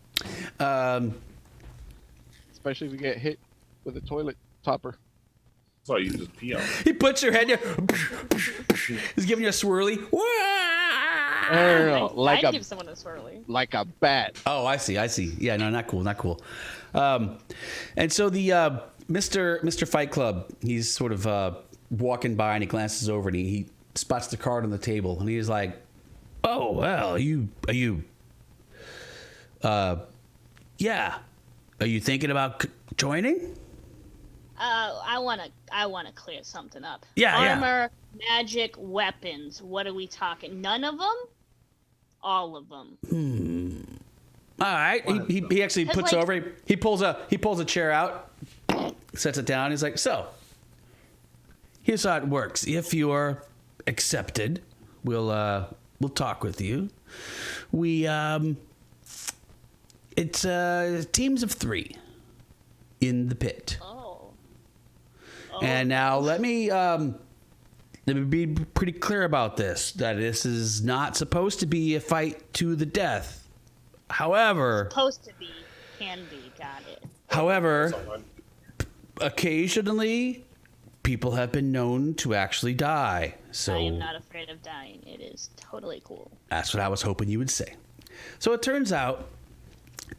Especially if you get hit with a toilet topper. So you just pee on. He puts your head there. He's giving you a swirly. No, like I'd give someone a swirly. Like a bat. Oh, I see. Yeah, no, not cool. And so the Mr. Fight Club, he's sort of walking by and he glances over and he spots the card on the table and he's like, "Oh well, are you yeah, are you thinking about joining?" I wanna clear something up. Yeah, Armor, magic, weapons. What are we talking? None of them? All of them. All right. He actually puts over. He pulls a chair out, sets it down. He's like, "So, here's how it works. If you're accepted, we'll talk with you. It's teams of 3 in the pit. Oh. And now let me be pretty clear about this. That this is not supposed to be a fight to the death. However, Supposed to be, can be, got it. However, occasionally people have been known to actually die. So I am not afraid of dying. It is totally cool. That's what I was hoping you would say. So it turns out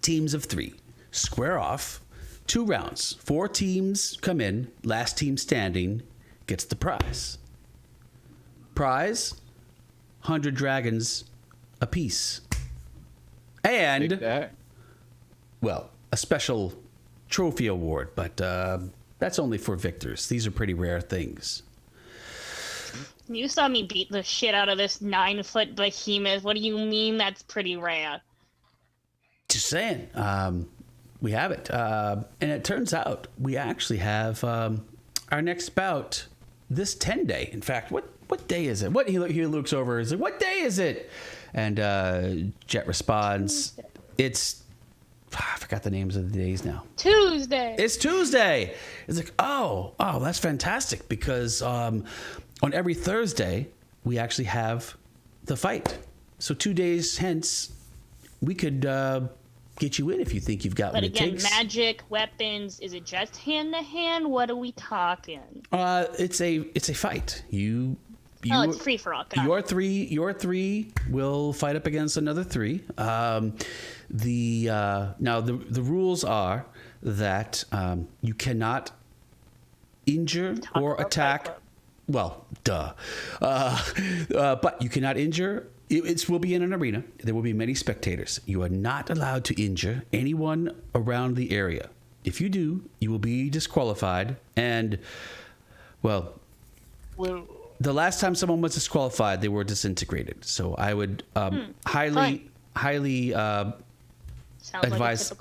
teams of 3 square off 2 rounds. 4 teams come in. Last team standing gets the prize. Prize, 100 dragons apiece. And, well, a special trophy award, but that's only for victors. These are pretty rare things. You saw me beat the shit out of this 9-foot behemoth. What do you mean that's pretty rare? Just saying. We have it. And it turns out we actually have our next bout this 10 day. In fact, what day is it? He looks over and is like, what day is it? And Jet responds, it's, I forgot the names of the days now. Tuesday. It's Tuesday. It's like, oh, that's fantastic, because on every Thursday, we actually have the fight. So 2 days hence, we could get you in if you think you've got what it takes. But again, magic, weapons, is it just hand-to-hand? What are we talking? It's a fight. It's free for all. Your three will fight up against another 3. The rules are that you cannot injure or attack. Well, duh. But you cannot injure. It will be in an arena. There will be many spectators. You are not allowed to injure anyone around the area. If you do, you will be disqualified. And, well, the last time someone was disqualified, they were disintegrated. So I would highly advise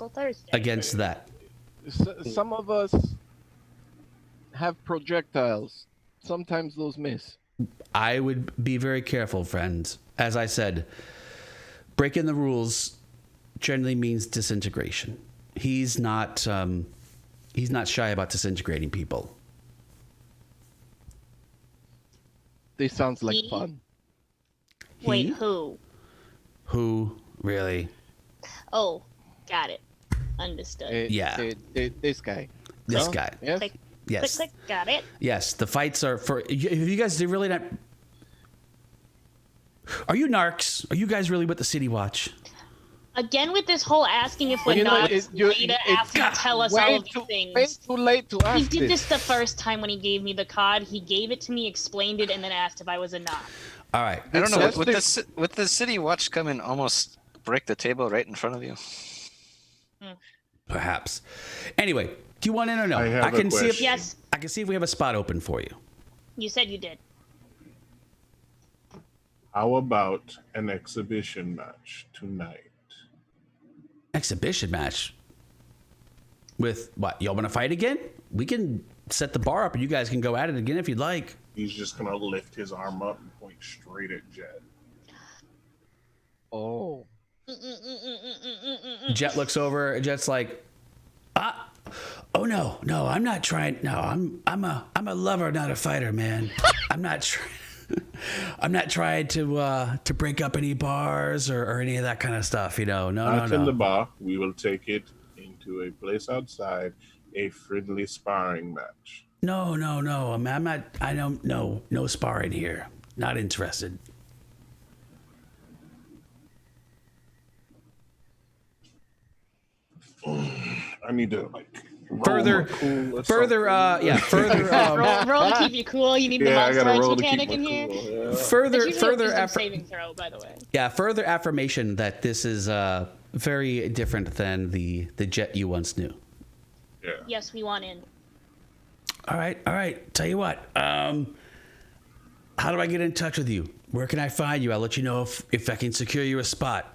against that. Some of us have projectiles. Sometimes those miss. I would be very careful, friends. As I said, breaking the rules generally means disintegration. He's not shy about disintegrating people. This sounds like fun. Wait, who? Who, really? Oh, got it. Understood. This guy. This guy. Yes. Click, Yes. click, got it. Yes, the fights are for. You guys do really not. Are you narcs? Are you guys really with the City Watch? Again with this whole asking if we're not Rita after to tell us all of these things. Way too late to ask. He did this the first time when he gave me the card. He gave it to me, explained it, and then asked if I was a knob. All right. I don't know. With the City Watch come and almost break the table right in front of you. Perhaps. Anyway, do you want in or no? I can see if Yes. I can see if we have a spot open for you. You said you did. How about an exhibition match tonight? Exhibition match? With what? Y'all want to fight again? We can set the bar up and you guys can go at it again if you'd like. He's just going to lift his arm up and point straight at Jet. Oh. Jet looks over. Jet's like, oh no, I'm not trying. No, I'm a lover, not a fighter, man. I'm not trying to break up any bars or any of that kind of stuff. You know, no. In the bar, we will take it into a place outside, a friendly sparring match. No. I'm not. I don't. No sparring here. Not interested. I need to further. Roll to keep you cool. You need the monster edge mechanic in here. Cool, yeah. Further saving throw, by the way. Yeah, further affirmation that this is very different than the Jet you once knew. Yeah. Yes, we want in. All right. Tell you what. How do I get in touch with you? Where can I find you? I'll let you know if I can secure you a spot.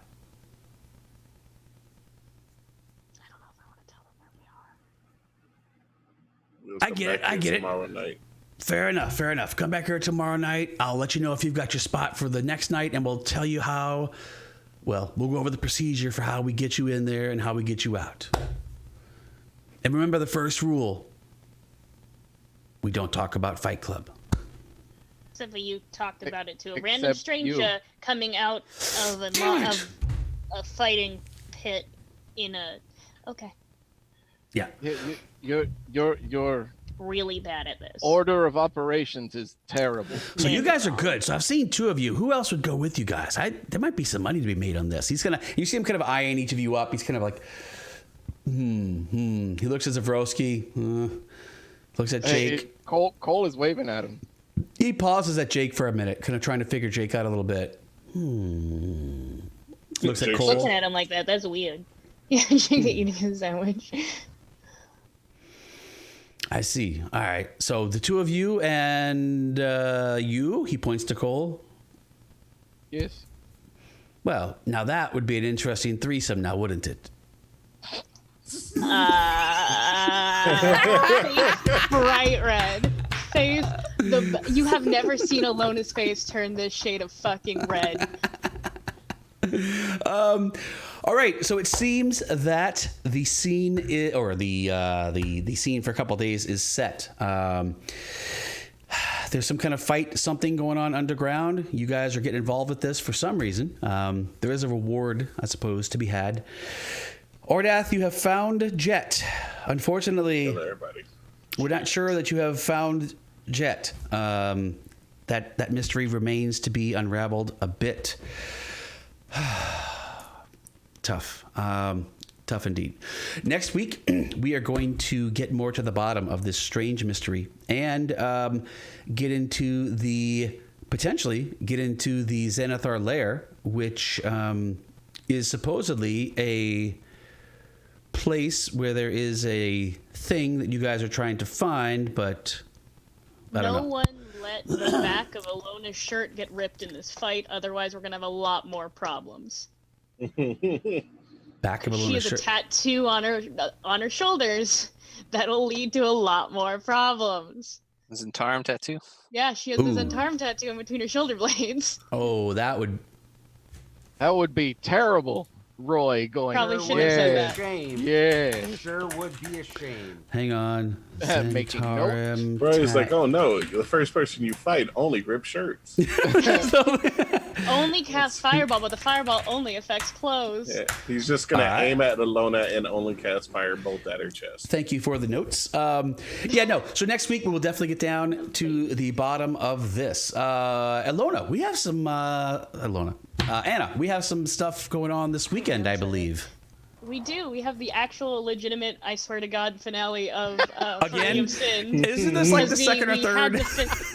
I get it. Tomorrow night. Fair enough. Come back here tomorrow night. I'll let you know if you've got your spot for the next night, and we'll tell you how. Well, we'll go over the procedure for how we get you in there and how we get you out. And remember the first rule. We don't talk about Fight Club. Except for you talked about it to a random stranger coming out of a fighting pit in a... Okay. Yeah. Your really bad at this. Order of operations is terrible. So you guys are good. So I've seen 2 of you. Who else would go with you guys? There might be some money to be made on this. You see him kind of eyeing each of you up. He's kind of like, He looks at Zavroski, looks at Jake. Hey, Cole is waving at him. He pauses at Jake for a minute, kind of trying to figure Jake out a little bit. Looks at Cole. Looking at him like that, that's weird. Yeah, Jake's eating his sandwich. I see. All right. So the 2 of you and he points to Cole. Yes. Well, now that would be an interesting threesome now, wouldn't it? Bright red. Face. You have never seen Elona's face turn this shade of fucking red. All right, so it seems that the scene the scene for a couple of days is set. There's some kind of fight, something going on underground. You guys are getting involved with this for some reason. There is a reward, I suppose, to be had. Ordath, you have found Jet. Unfortunately, Hello, everybody. We're not sure that you have found Jet. That mystery remains to be unraveled a bit. Tough. Tough indeed. Next week, we are going to get more to the bottom of this strange mystery and potentially get into the Xanathar lair, which is supposedly a place where there is a thing that you guys are trying to find, but I don't know. No one let the back of Elona's shirt get ripped in this fight, otherwise we're going to have a lot more problems. Back of Elona's She has shirt. a tattoo on her shoulders that'll lead to a lot more problems. Zentarum tattoo? Yeah, she has the Zentarum tattoo in between her shoulder blades. Oh, that would be terrible. Roy going. Probably should have said that. Shame. Yeah. Sure would be a shame. hang on. Making Zentarum Bro, he's like, oh no, the first person you fight only rips shirts. Only cast Fireball, but the Fireball only affects clothes. Yeah, he's just gonna aim at Elona and only cast Firebolt at her chest. Thank you for the notes. So next week we will definitely get down to the bottom of this. Elona, we have some Anna, we have some stuff going on this weekend, I believe. We do. We have the actual legitimate, I swear to God, finale of Again? Free of Sin. Isn't this like the second or third?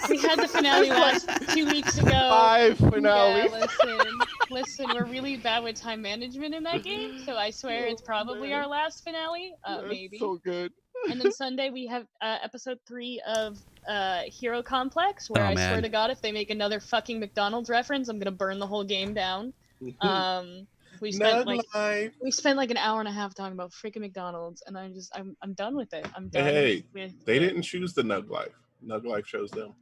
We had the finale last 2 weeks ago. 5 finale. Yeah, listen, we're really bad with time management in that game, so I swear it's probably our last finale, maybe. So good. And then Sunday we have episode 3 of Hero Complex, where I swear to God, if they make another fucking McDonald's reference, I'm gonna burn the whole game down. We spent like an hour and a half talking about freaking McDonald's, and I'm done with it. I'm done. Hey, they didn't choose the Nug Life. Nug Life chose them.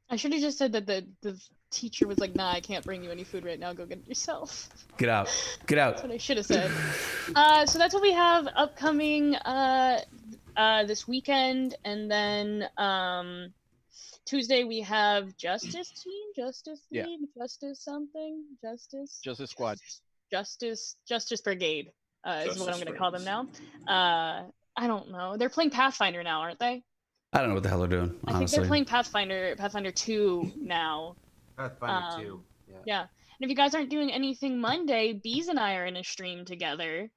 I should have just said that the teacher was like, "Nah, I can't bring you any food right now. Go get it yourself." Get out. Get out. That's what I should have said. So that's what we have upcoming this weekend, and then Tuesday we have Justice Brigade is what I'm going to call them now. I don't know. They're playing Pathfinder now, aren't they? I don't know what the hell they're doing, honestly. I think they're playing Pathfinder 2 now. Pathfinder 2. Yeah. And if you guys aren't doing anything Monday, Bees and I are in a stream together.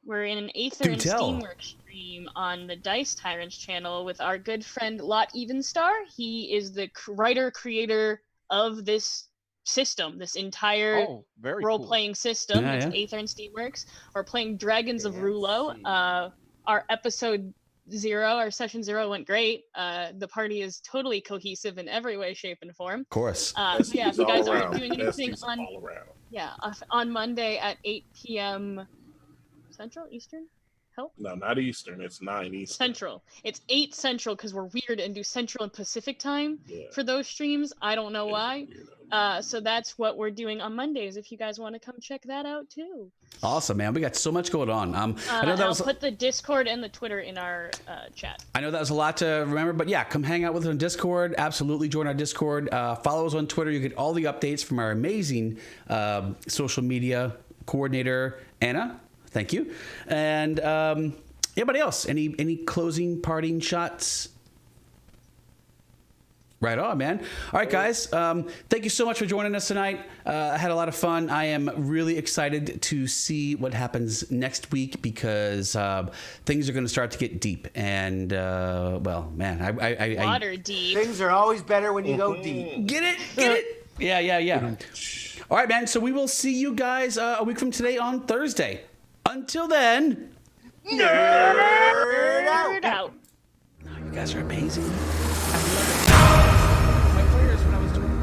We're in an Aether and Steamworks stream on the Dice Tyrants channel with our good friend Lot Evenstar. He is the writer-creator of this system, this entire role-playing system. It's Aether and Steamworks. We're playing Dragons of Rulo. Our episode 0, our session 0 went great. The party is totally cohesive in every way, shape, and form. Of course. If you guys aren't doing anything on Monday at 8 p.m. Central, Eastern? Help? No, not Eastern. It's 9 Eastern. Central. It's 8 Central because we're weird and do Central and Pacific time for those streams. I don't know why. So that's what we're doing on Mondays. If you guys want to come check that out too. Awesome, man. We got so much going on. I know I'll put the Discord and the Twitter in our chat. I know that was a lot to remember, but yeah, come hang out with us on Discord. Absolutely join our Discord. Follow us on Twitter. You get all the updates from our amazing social media coordinator, Anna. Thank you. And anybody else? Any closing parting shots? Right on, man. All right, guys. Thank you so much for joining us tonight. I had a lot of fun. I am really excited to see what happens next week because things are going to start to get deep. And, well, man, Water deep. Things are always better when you go deep. Get it? Get it? Yeah. All right, man. So we will see you guys a week from today on Thursday. Until then, Nerd out. you guys are amazing. My players when I was doing